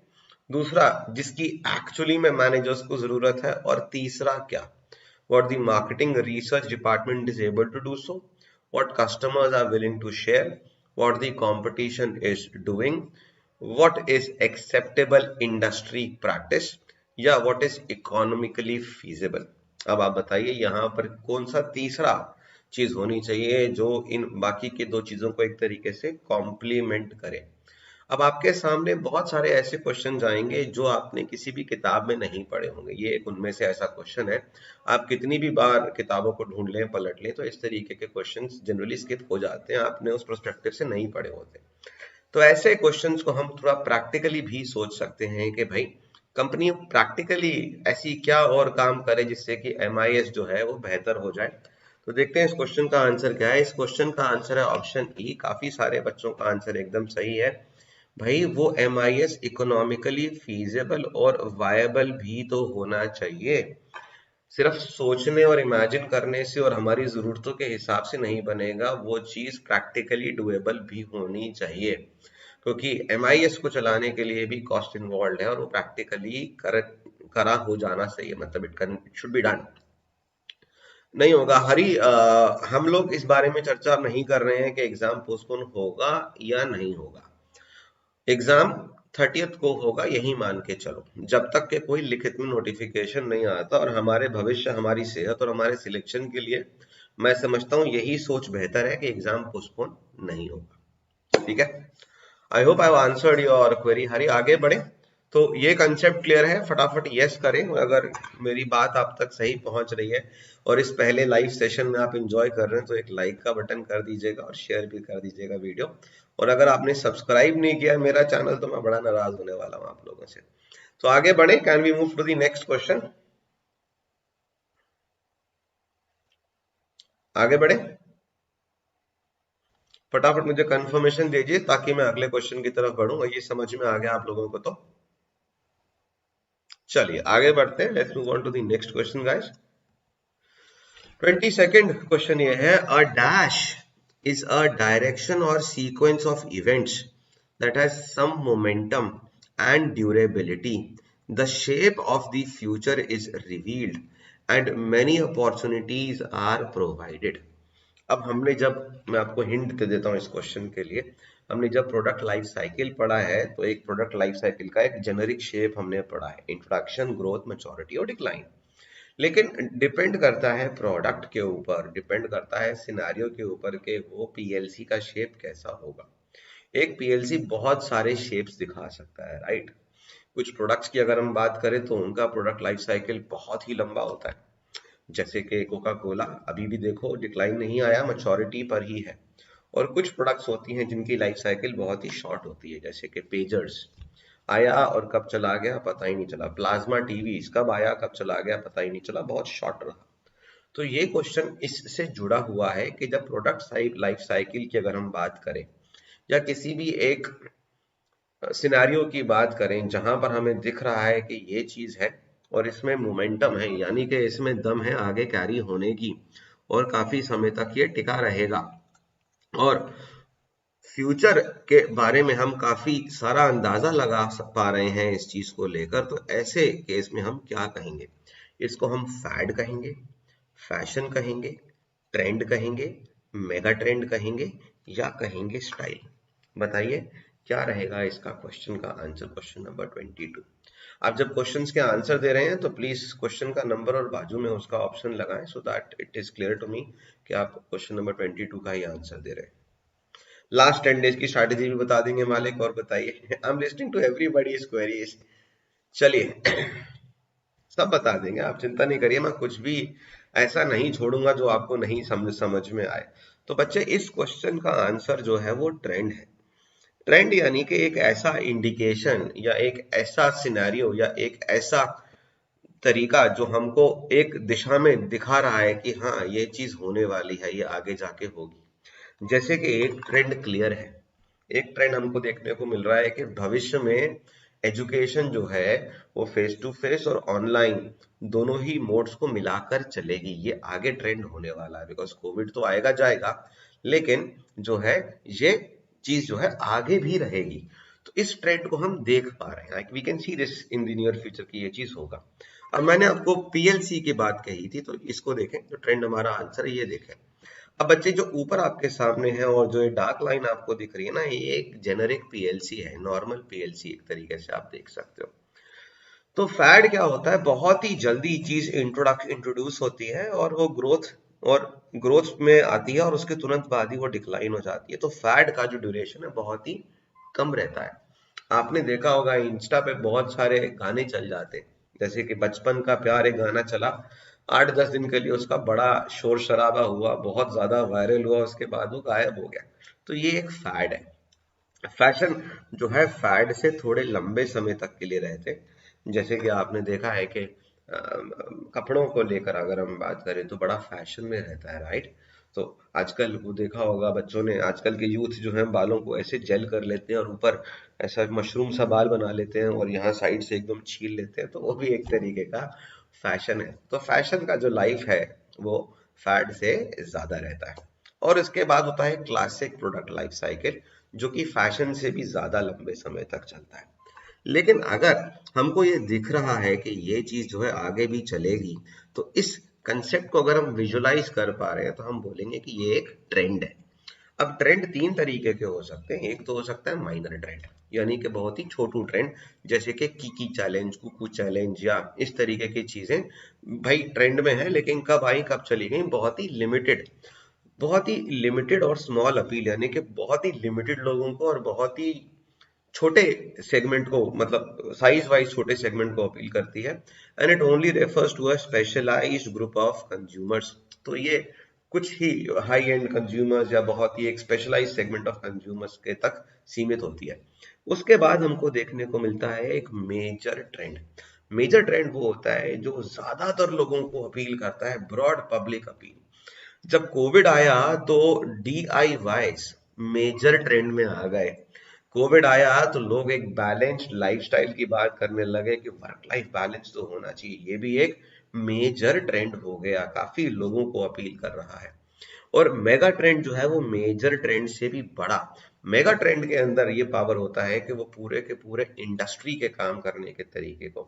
दूसरा जिसकी एक्चुअली में मैनेजर्स को जरूरत है, और तीसरा क्या, what the marketing research department is able to do so, what customers are willing to share, what the competition is doing, what is acceptable industry practice, या what is economically feasible। अब आप बताइए यहाँ पर कौन सा तीसरा चीज होनी चाहिए जो इन बाकी के दो चीजों को एक तरीके से कॉम्प्लीमेंट करे। अब आपके सामने बहुत सारे ऐसे क्वेश्चन आएंगे जो आपने किसी भी किताब में नहीं पढ़े होंगे। ये एक उनमें से ऐसा क्वेश्चन है। आप कितनी भी बार किताबों को ढूंढ लें, पलट लें, तो इस तरीके के क्वेश्चंस जनरली स्किप हो जाते हैं, आपने उस पर्सपेक्टिव से नहीं पढ़े होते। तो ऐसे क्वेश्चंस को हम थोड़ा प्रैक्टिकली भी सोच सकते हैं कि भाई कंपनी प्रैक्टिकली ऐसी क्या और काम करे जिससे कि MIS जो है वो बेहतर हो जाए। तो देखते हैं इस क्वेश्चन का आंसर क्या है। इस क्वेश्चन का आंसर है ऑप्शन ई। काफी सारे बच्चों का आंसर एकदम सही है। भाई वो MIS इकोनॉमिकली फीजेबल और वायबल भी तो होना चाहिए। सिर्फ सोचने और इमेजिन करने से और हमारी जरूरतों के हिसाब से नहीं बनेगा, वो चीज प्रैक्टिकली डुएबल भी होनी चाहिए, क्योंकि MIS को चलाने के लिए भी कॉस्ट इन्वॉल्व है और वो प्रैक्टिकली करा हो जाना चाहिए, मतलब इट शुड बी डन। नहीं होगा हरी, हम लोग इस बारे में चर्चा नहीं कर रहे हैं कि एग्जाम पोस्टपोन होगा या नहीं होगा। एग्जाम 30th को होगा, यही मान के चलो, जब तक के कोई लिखित में नोटिफिकेशन नहीं आता। और हमारे भविष्य, हमारी सेहत और हमारे सिलेक्शन के लिए मैं समझता हूं यही सोच बेहतर है कि एग्जाम पोस्टपोन नहीं होगा। ठीक है, I hope I have answered your query. हरी आगे बढ़े। तो ये कंसेप्ट क्लियर है, फटाफट यस करें अगर मेरी बात आप तक सही पहुंच रही है और इस पहले लाइव सेशन में आप एंजॉय कर रहे हैं तो एक लाइक का बटन कर दीजिएगा और शेयर भी कर दीजिएगा वीडियो। और अगर आपने सब्सक्राइब नहीं किया मेरा चैनल तो मैं बड़ा नाराज होने वाला हूं आप लोगों से। तो आगे बढ़े, can we move to the next question. आगे बढ़े, फटाफट मुझे कंफर्मेशन दीजिए ताकि मैं अगले क्वेश्चन की तरफ बढ़ूं। ये समझ में आ गया आप लोगों को तो चलिए आगे बढ़ते हैं। Let's move on to the next question guys. 22nd question ये है, a dash is a direction or sequence of events that has some momentum and durability. The shape of the future is revealed and many opportunities are provided. अब हमने जब, मैं आपको hint दे देता हूँ इस क्वेश्चन के लिए, हमने जब प्रोडक्ट लाइफ साइकिल पढ़ा है तो एक प्रोडक्ट लाइफ साइकिल का एक जेनरिक शेप हमने पढ़ा है, इंट्रोडक्शन, ग्रोथ, मैच्योरिटी और डिक्लाइन। लेकिन डिपेंड करता है प्रोडक्ट के ऊपर, डिपेंड करता है सिनारियो के ऊपर कि वो पीएलसी का शेप कैसा होगा। एक पीएलसी बहुत सारे शेप्स दिखा सकता है, राइट। कुछ प्रोडक्ट्स की अगर हम बात करें तो उनका प्रोडक्ट लाइफ साइकिल बहुत ही लंबा होता है, जैसे कि कोका कोला अभी भी देखो डिक्लाइन नहीं आया, मैच्योरिटी पर ही है। और कुछ प्रोडक्ट्स होती हैं जिनकी लाइफ साइकिल बहुत ही शॉर्ट होती है, जैसे कि पेजर्स, आया और कब चला गया पता ही नहीं चला। प्लाज्मा टीवी कब आया कब चला गया पता ही नहीं चला, बहुत शॉर्ट रहा। तो ये क्वेश्चन इससे जुड़ा हुआ है कि जब प्रोडक्ट लाइफ साइकिल की अगर हम बात करें या किसी भी एक सिनेरियो की बात करें जहां पर हमें दिख रहा है कि ये चीज है और इसमें मोमेंटम है, यानी कि इसमें दम है आगे कैरी होने की और काफी समय तक ये टिका रहेगा, और फ्यूचर के बारे में हम काफी सारा अंदाजा लगा पा रहे हैं इस चीज को लेकर, तो ऐसे केस में हम क्या कहेंगे? इसको हम फैड कहेंगे, फैशन कहेंगे, ट्रेंड कहेंगे, मेगा ट्रेंड कहेंगे, या कहेंगे स्टाइल? बताइए क्या रहेगा इसका क्वेश्चन का आंसर, क्वेश्चन नंबर 22। आप जब क्वेश्चंस के आंसर दे रहे हैं तो प्लीज क्वेश्चन का नंबर और बाजू में उसका ऑप्शन लगाएं, so that it is clear to me कि आप क्वेश्चन नंबर 22 का ही आंसर दे रहे हैं। लास्ट 10 डेज की स्ट्रैटेजी भी बता देंगे मालिक, और बताइए। I am listening to everybody's queries. चलिए सब बता देंगे, आप चिंता नहीं करिए, मैं कुछ भी ऐसा नहीं छोड़ूंगा जो आपको नहीं समझ में आए। तो बच्चे इस क्वेश्चन का आंसर जो है वो ट्रेंड है। ट्रेंड यानी कि एक ऐसा इंडिकेशन या एक ऐसा सिनेरियो या एक ऐसा तरीका जो हमको एक दिशा में दिखा रहा है कि हाँ ये चीज होने वाली है, ये आगे जाके होगी। जैसे कि एक ट्रेंड क्लियर है, एक ट्रेंड हमको देखने को मिल रहा है कि भविष्य में एजुकेशन जो है वो फेस टू फेस और ऑनलाइन दोनों ही मोड्स को मिलाकर चलेगी। ये आगे ट्रेंड होने वाला है, बिकॉज कोविड तो आएगा जाएगा, लेकिन जो है ये चीज जो है आगे भी रहेगी। तो इस ट्रेंड को हम देख पा रहे हैं, we can see this in the near future की ये चीज होगा। अब मैंने आपको पीएलसी की बात कही थी, तो इसको देखें, जो ट्रेंड हमारा आंसर है ये देखें। अब बच्चे जो ऊपर आपके सामने है और जो ये डार्क लाइन आपको दिख रही है ना, ये एक जेनरिक पीएलसी है, नॉर्मल पीएलसी एक तरीके से आप देख सकते हो। तो फैड क्या होता है, बहुत ही जल्दी चीज इंट्रोड्यूस होती है और वो ग्रोथ में आती है और उसके तुरंत बाद ही वो डिक्लाइन हो जाती है। तो फैड का जो ड्यूरेशन है बहुत ही कम रहता है। आपने देखा होगा इंस्टा पे बहुत सारे गाने चल जाते हैं, जैसे कि बचपन का प्यार एक गाना चला, 8-10 दिन के लिए उसका बड़ा शोर शराबा हुआ, बहुत ज्यादा वायरल हुआ, उसके बाद वो गायब हो गया। तो ये एक फैड है। फैशन जो है फैड से थोड़े लंबे समय तक के लिए रहते हैं। जैसे कि आपने देखा है कि कपड़ों को लेकर अगर हम बात करें तो बड़ा फैशन में रहता है, राइट। तो आजकल वो देखा होगा बच्चों ने, आजकल के यूथ जो है बालों को ऐसे जेल कर लेते हैं और ऊपर ऐसा मशरूम सा बाल बना लेते हैं और यहाँ साइड से एकदम छील लेते हैं, तो वो भी एक तरीके का फैशन है। तो फैशन का जो लाइफ है वो फैड से ज्यादा रहता है। और इसके बाद होता है क्लासिक प्रोडक्ट लाइफ साइकिल, जो कि फैशन से भी ज्यादा लंबे समय तक चलता है। लेकिन अगर हमको ये दिख रहा है कि ये चीज जो है आगे भी चलेगी, तो इस कंसेप्ट को अगर हम विजुलाइज कर पा रहे हैं तो हम बोलेंगे कि ये एक ट्रेंड है। अब ट्रेंड तीन तरीके के हो सकते हैं। एक तो हो सकता है माइनर ट्रेंड, यानी कि बहुत ही छोटू ट्रेंड, जैसे कि कीकी चैलेंज, कुकू चैलेंज या इस तरीके की चीजें भाई ट्रेंड में है, लेकिन कब आई कब चली गई, बहुत ही लिमिटेड और स्मॉल अपील, यानी कि बहुत ही लिमिटेड लोगों को और बहुत ही छोटे सेगमेंट को, मतलब साइज वाइज छोटे सेगमेंट को अपील करती है। And it only refers to a specialised group of consumers. तो ये कुछ ही हाई एंड कंज्यूमर्स या बहुत ही एक स्पेशलाइज्ड सेगमेंट ऑफ कंज्यूमर्स के तक सीमित होती है। उसके बाद हमको देखने को मिलता है एक मेजर ट्रेंड। मेजर ट्रेंड वो होता है जो ज्यादातर लोगों को अपील करता है, ब्रॉड पब्लिक अपील। जब कोविड आया तो DIYs मेजर ट्रेंड में आ गए। कोविड आया तो लोग एक बैलेंस्ड लाइफस्टाइल की बात करने लगे कि वर्क लाइफ बैलेंस तो होना चाहिए, ये भी एक मेजर ट्रेंड हो गया, काफी लोगों को अपील कर रहा है। और मेगा ट्रेंड जो है वो मेजर ट्रेंड से भी बड़ा। मेगा ट्रेंड के अंदर ये पावर होता है कि वो पूरे के पूरे इंडस्ट्री के काम करने के तरीके को,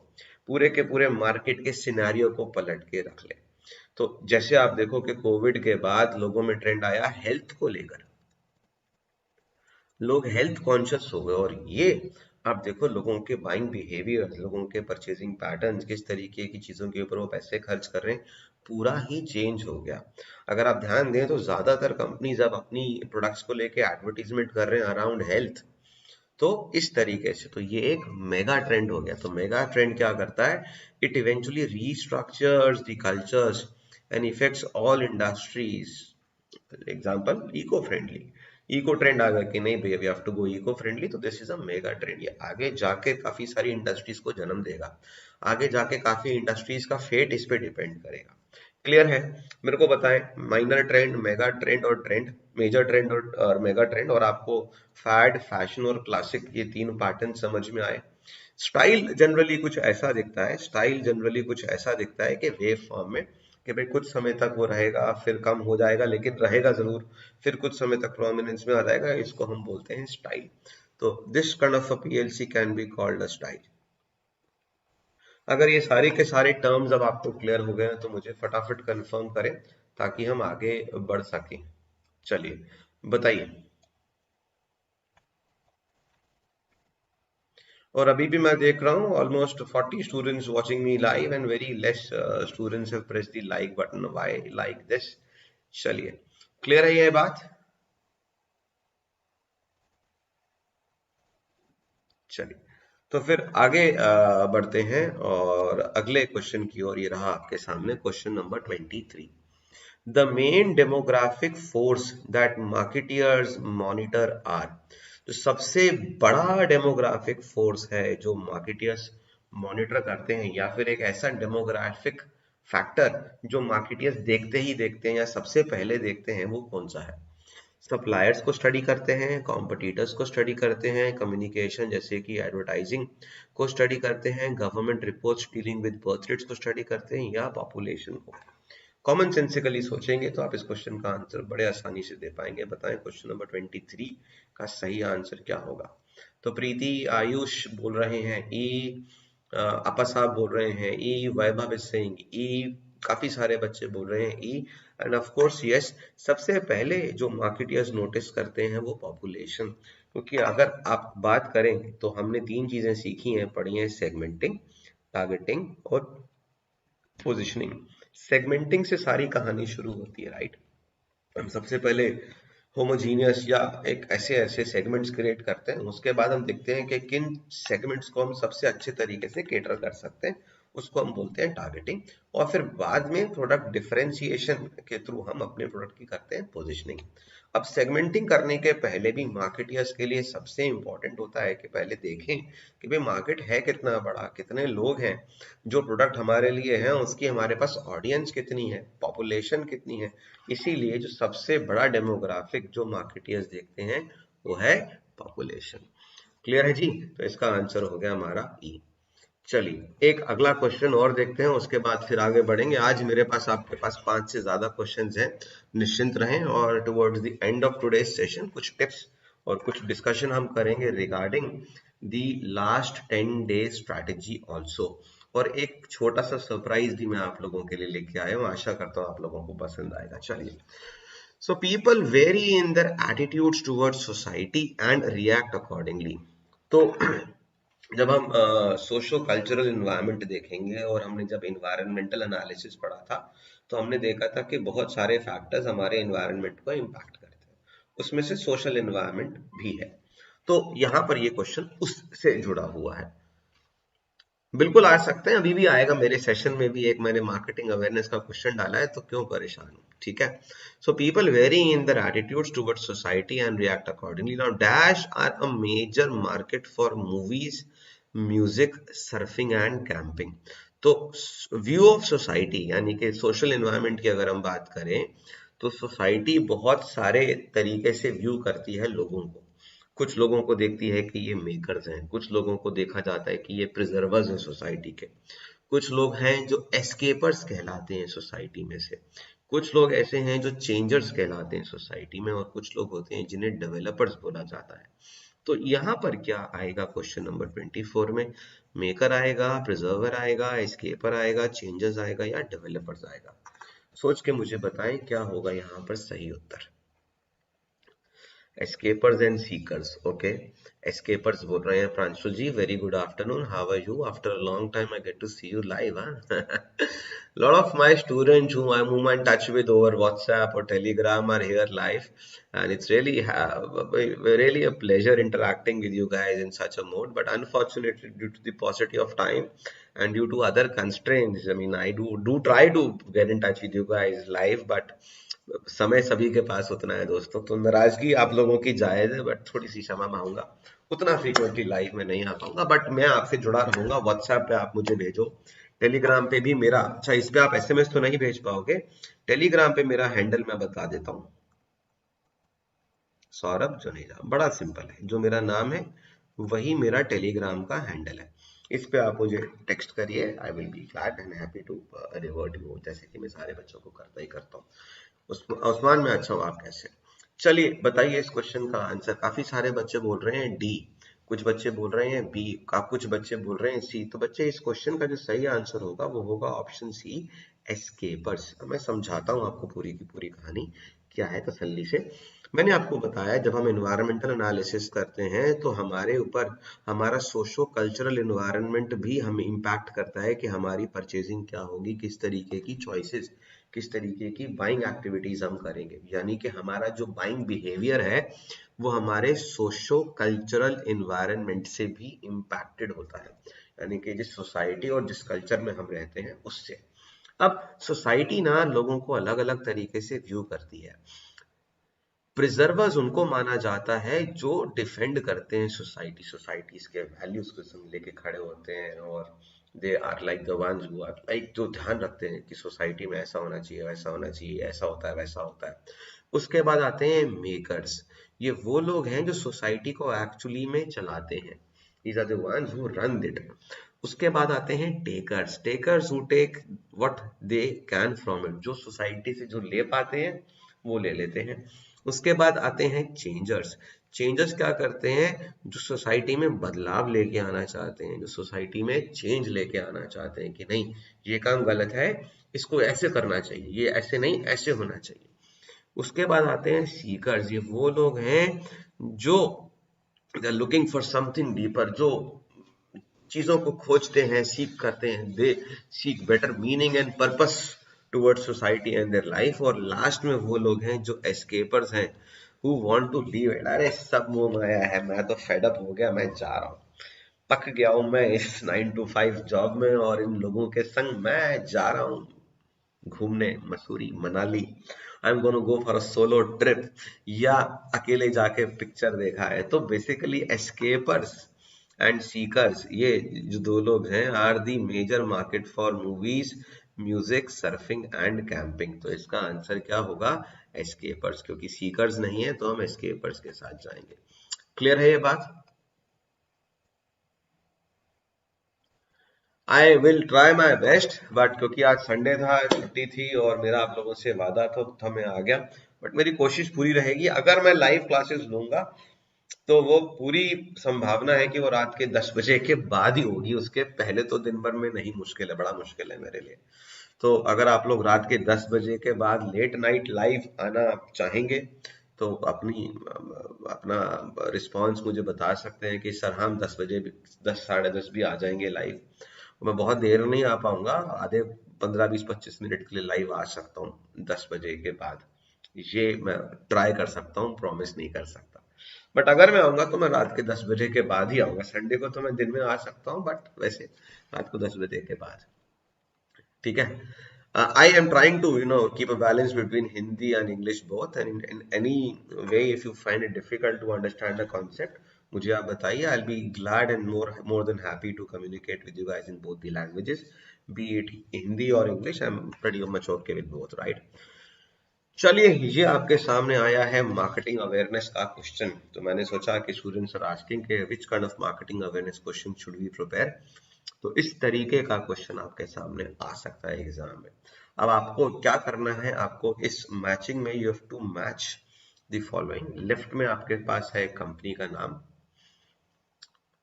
पूरे के पूरे मार्केट के सिनेरियो को पलट के रख ले। तो जैसे आप देखो कि कोविड के बाद लोगों में ट्रेंड आया हेल्थ को लेकर, लोग हेल्थ कॉन्शियस हो गए, और ये आप देखो लोगों के बाइंग बिहेवियर, लोगों के परचेजिंग पैटर्न्स, किस तरीके की चीजों के ऊपर वो पैसे खर्च कर रहे हैं, पूरा ही चेंज हो गया। अगर आप ध्यान दें तो ज्यादातर कंपनीज अब अपनी प्रोडक्ट्स को लेके एडवर्टीजमेंट कर रहे हैं अराउंड हेल्थ। तो इस तरीके से तो ये एक मेगा ट्रेंड हो गया। तो मेगा ट्रेंड क्या करता है, it eventually restructures the cultures and affects all industries. Example eco friendly, eco trend आ गया कि नहीं भैया we have to go eco friendly, तो this is a mega trend. ये आगे जाके काफी सारी इंडस्ट्रीज को जन्म देगा, आगे जाके काफी इंडस्ट्रीज का फेट इस पे डिपेंड करेगा। क्लियर है? मेरे को बताएं माइनर ट्रेंड, मेगा ट्रेंड और ट्रेंड, मेजर ट्रेंड और मेगा ट्रेंड, और आपको फैड, फैशन और क्लासिक ये तीन पैटर्न समझ में आए। स्टाइल जनरली कुछ ऐसा दिखता है, स्टाइल जनरली कुछ ऐसा दिखता है कि वेव फॉर्म में, कि भाई कुछ समय तक वो रहेगा फिर कम हो जाएगा लेकिन रहेगा जरूर, फिर कुछ समय तक प्रोमिनेंस में आ जाएगा, इसको हम बोलते हैं स्टाइल। तो this kind of a PLC can be called a style. अगर ये सारे के सारे टर्म्स अब आपको क्लियर हो गए हैं तो मुझे फटाफट कंफर्म करें ताकि हम आगे बढ़ सकें। चलिए बताइए। और अभी भी मैं देख रहा हूँ almost 40 students watching me live and very less students have pressed the like button. Why like this? चलिए क्लियर है ये बात? चलिए तो फिर आगे बढ़ते हैं और अगले क्वेश्चन की ओर। ये रहा आपके सामने question number 23। The main demographic force that marketers monitor are. तो सबसे बड़ा डेमोग्राफिक फोर्स है जो मार्केटियर्स मॉनिटर करते हैं, या फिर एक ऐसा डेमोग्राफिक फैक्टर जो मार्केटियर्स देखते ही देखते हैं या सबसे पहले देखते हैं, वो कौन सा है? सप्लायर्स को स्टडी करते हैं, कॉम्पिटिटर्स को स्टडी करते हैं, कम्युनिकेशन जैसे कि एडवर्टाइजिंग को स्टडी करते हैं, government reports dealing with birth rates को स्टडी करते हैं, या पॉपुलेशन को? कॉमन सेंसिकली सोचेंगे तो आप इस क्वेश्चन का आंसर बड़े आसानी से दे पाएंगे। बताएं क्वेश्चन नंबर 23 का सही आंसर क्या होगा? तो प्रीति, आयुष बोल रहे हैं ई, अपा साहब बोल रहे हैं ई, वैभव इज सेइंग ई, काफी सारे बच्चे बोल रहे हैं ई, एंड ऑफ कोर्स यस। सबसे पहले जो मार्केटियर्स नोटिस करते हैं वो पॉपुलेशन, क्योंकि अगर आप बात करें तो हमने तीन चीजें सीखी हैं, पढ़ी हैं, सेगमेंटिंग, टारगेटिंग और पोजिशनिंग। सेगमेंटिंग से सारी कहानी शुरू होती है, राइट? हम सबसे पहले होमोजीनियस या एक ऐसे ऐसे सेगमेंट्स क्रिएट करते हैं, उसके बाद हम देखते हैं कि किन सेगमेंट्स को हम सबसे अच्छे तरीके से केटर कर सकते हैं, उसको हम बोलते हैं टारगेटिंग। और फिर बाद में प्रोडक्ट डिफरेंशिएशन के थ्रू हम अपने प्रोडक्ट की करते हैं पोजीशनिंग। अब सेगमेंटिंग करने के पहले भी मार्केटियर्स के लिए सबसे इंपॉर्टेंट होता है कि पहले देखें कि भाई मार्केट है कितना बड़ा, कितने लोग हैं जो प्रोडक्ट हमारे लिए हैं, उसकी हमारे पास ऑडियंस कितनी है, पॉपुलेशन कितनी है। इसीलिए जो सबसे बड़ा डेमोग्राफिक जो मार्केटियर्स देखते हैं वो है पॉपुलेशन। क्लियर है जी? तो इसका आंसर हो गया हमारा ई। चलिए एक अगला क्वेश्चन और देखते हैं, उसके बाद फिर आगे बढ़ेंगे। आज मेरे पास आपके पास 5 से ज्यादा क्वेश्चंस हैं, निश्चिंत रहें। और towards the end of today's session कुछ टिप्स और कुछ डिस्कशन हम करेंगे regarding the last 10 days strategy also. और एक छोटा सा सरप्राइज भी मैं आप लोगों के लिए लेके आया हूँ, आशा करता हूँ आप लोगों को पसंद आएगा। चलिए, सो people vary in their attitudes towards society and react accordingly. तो जब हम सोशो कल्चरल इन्वायरमेंट देखेंगे, और हमने जब इन्वायरमेंटल एनालिसिस पढ़ा था तो हमने देखा था कि बहुत सारे फैक्टर्स हमारे इन्वायरमेंट को इम्पैक्ट करते हैं, उसमें से सोशल इन्वायरमेंट भी है। तो यहाँ पर ये क्वेश्चन उससे जुड़ा हुआ है, बिल्कुल आ सकते हैं, अभी भी आएगा। मेरे सेशन में भी एक मैंने मार्केटिंग अवेयरनेस का क्वेश्चन डाला है, तो क्यों परेशान हूँ, ठीक है? So people vary in their attitudes towards society and react accordingly. Now dash are a major market for movies, music, surfing and camping. तो व्यू ऑफ सोसाइटी यानी कि सोशल एनवायरनमेंट की अगर हम बात करें तो सोसाइटी बहुत सारे तरीके से व्यू करती है लोगों को। कुछ लोगों को देखती है कि ये मेकर्स हैं, कुछ लोगों को देखा जाता है कि ये प्रिजर्वर्स हैं सोसाइटी के, कुछ लोग हैं जो एस्केपर्स कहलाते हैं सोसाइटी में से, कुछ लोग ऐसे हैं जो चेंजर्स कहलाते हैं सोसाइटी में, और कुछ लोग होते हैं जिन्हें डेवलपर्स बोला जाता है। तो यहाँ पर क्या आएगा क्वेश्चन नंबर 24 में? मेकर आएगा, प्रिजर्वर आएगा, एस्केपर आएगा, चेंजर्स आएगा, या डेवलपर्स आएगा? सोच के मुझे बताएं क्या होगा यहाँ पर सही उत्तर। Escapers and seekers, okay. Escapers बोल रहे हैं Pranshu ji, very good afternoon, how are you, after a long time I get to see you live. lot of my students whom I'm in touch with over WhatsApp or Telegram are here live, and it's really a pleasure interacting with you guys in such a mode. But unfortunately, due to the paucity of time and due to other constraints, I mean, I do try to get in touch with you guys live, but समय सभी के पास उतना है दोस्तों, तो नाराजगी आप लोगों की जायज है, बट थोड़ी सी क्षमा मांगूंगा। उतना फ्रीक्वेंटली लाइव में नहीं आ पाऊंगा, बट मैं आपसे जुड़ा रहूंगा। व्हाट्सएप पे आप मुझे भेजो, टेलीग्राम पे भी मेरा, अच्छा इस पे आप एसएमएस तो नहीं भेज पाओगे, टेलीग्राम पे मेरा हैंडल मैं बता देता हूँ, सौरभ जुनेजा, बड़ा सिंपल है, जो मेरा नाम है वही मेरा टेलीग्राम का हैंडल है। इस पे आप मुझे टेक्स्ट करिए, I will be glad and happy to revert you, जैसे कि मैं सारे बच्चों को करता ही करता हूँ। उस्मान मैं अच्छा हूँ, आप कैसे? चलिए बताइए इस क्वेश्चन का आंसर। काफी सारे बच्चे बोल रहे हैं डी, कुछ बच्चे बोल रहे हैं बी, कुछ बच्चे बोल रहे हैं सी। तो बच्चे इस क्वेश्चन का जो सही आंसर होगा वो होगा ऑप्शन सी, एस्केपर्स। मैं समझाता हूँ आपको पूरी की पूरी कहानी क्या है तसल्ली से। मैंने आपको बताया जब हम एनवायरमेंटल एनालिसिस करते हैं तो हमारे ऊपर हमारा सोशो कल्चरल एनवायरनमेंट भी हम इम्पैक्ट करता है कि हमारी परचेजिंग क्या होगी, किस तरीके की चॉइसेस, किस तरीके की बाइंग एक्टिविटीज हम करेंगे। यानी कि हमारा जो बाइंग बिहेवियर है वो हमारे सोशो कल्चरल एनवायरनमेंट से भी इम्पैक्टेड होता है, यानी कि जिस सोसाइटी और जिस कल्चर में हम रहते हैं उससे। अब सोसाइटी ना लोगों को अलग अलग तरीके से व्यू करती है। प्रिजर्वर्स उनको माना जाता है जो डिफेंड करते हैं सोसाइटीज के वैल्यूज को लेके खड़े होते हैं, और they are like the ones who are like, जो ध्यान रखते हैं कि सोसाइटी में ऐसा होना चाहिए, वैसा होना चाहिए, ऐसा होता है, वैसा होता है। उसके बाद आते हैं मेकर्स, ये वो लोग हैं जो सोसाइटी को एक्चुअली में चलाते हैं, these are the ones who run it। उसके बाद आते हैं takers, takers who take what they can from it, जो सोसाइटी से जो ले पाते हैं वो ले लेते हैं। उसके बाद आते हैं चेंजर्स, चेंजर्स क्या करते हैं, जो सोसाइटी में बदलाव लेके आना चाहते हैं, जो सोसाइटी में चेंज लेके आना चाहते हैं कि नहीं ये काम गलत है, इसको ऐसे करना चाहिए, ये ऐसे नहीं ऐसे होना चाहिए। उसके बाद आते हैं सीकर्स, ये वो लोग हैं जो लुकिंग फॉर समथिंग डीपर, जो चीजों को खोजते हैं, सीख करते हैं, they seek better meaning and purpose towards society and their life. और लास्ट में वो लोग हैं जो एस्केपर्स हैं, who want to leave it, अरे सब मोह माया है, मैं तो फेड अप हो गया, मैं जा रहा हूँ, पक गया हूं मैं इस 9 to 5 जॉब में, और इन लोगों के संग मैं जा रहा हूँ घूमने Mussoorie Manali, I am gonna go for a solo trip, या अकेले जाके पिक्चर देखा है। तो बेसिकली एस्केपर्स एंड सीकर्स, ये जो दो लोग हैं, are the major market for movies, music, surfing and camping. तो इसका आंसर क्या होगा, एस्केपर्स, क्योंकि सीकर्स नहीं है तो हम एस्केपर्स के साथ जाएंगे। क्लियर है ये बात? आई will try my best, but क्योंकि आज संडे था, छुट्टी थी, और मेरा आप लोगों से वादा था मैं आ गया। बट मेरी कोशिश पूरी रहेगी, अगर मैं लाइव क्लासेस लूंगा तो वो पूरी संभावना है कि वो रात के 10 बजे के बाद ही होगी, उसके पहले तो दिन भर में नहीं, मुश्किल है, बड़ा मुश्किल है मेरे लिए। तो अगर आप लोग रात के 10 बजे के बाद लेट नाइट लाइव आना चाहेंगे तो अपना रिस्पांस मुझे बता सकते हैं कि सर हम 10 बजे भी, 10 साढ़े 10 भी आ जाएंगे लाइव। मैं बहुत देर नहीं आ पाऊंगा, आधे 15 20 25 मिनट के लिए लाइव आ सकता हूँ 10 बजे के बाद, ये मैं ट्राई कर सकता हूँ, प्रॉमिस नहीं कर सकता। बट अगर मैं आऊंगा तो मैं रात के 10 बजे के बाद ही आऊंगा। संडे को तो मैं दिन में आ सकता हूँ, बट वैसे रात को 10 बजे के बाद, ठीक है। I am trying to keep a balance between Hindi and English both, and in any way if you find it difficult to understand the concept, मुझे आप बताइए, I'll be glad and more than happy to communicate with you guys in both the languages, be it Hindi or English, I'm pretty much okay with both, right? चलिए, ये आपके सामने आया है marketing awareness का क्वेश्चन। तो मैंने सोचा कि स्टूडेंट्स आर आस्किंग के which kind of marketing awareness question should we prepare, तो इस तरीके का क्वेश्चन आपके सामने आ सकता है एग्जाम में। अब आपको क्या करना है, आपको इस मैचिंग में you have to match the following. Left में आपके पास है कंपनी का नाम,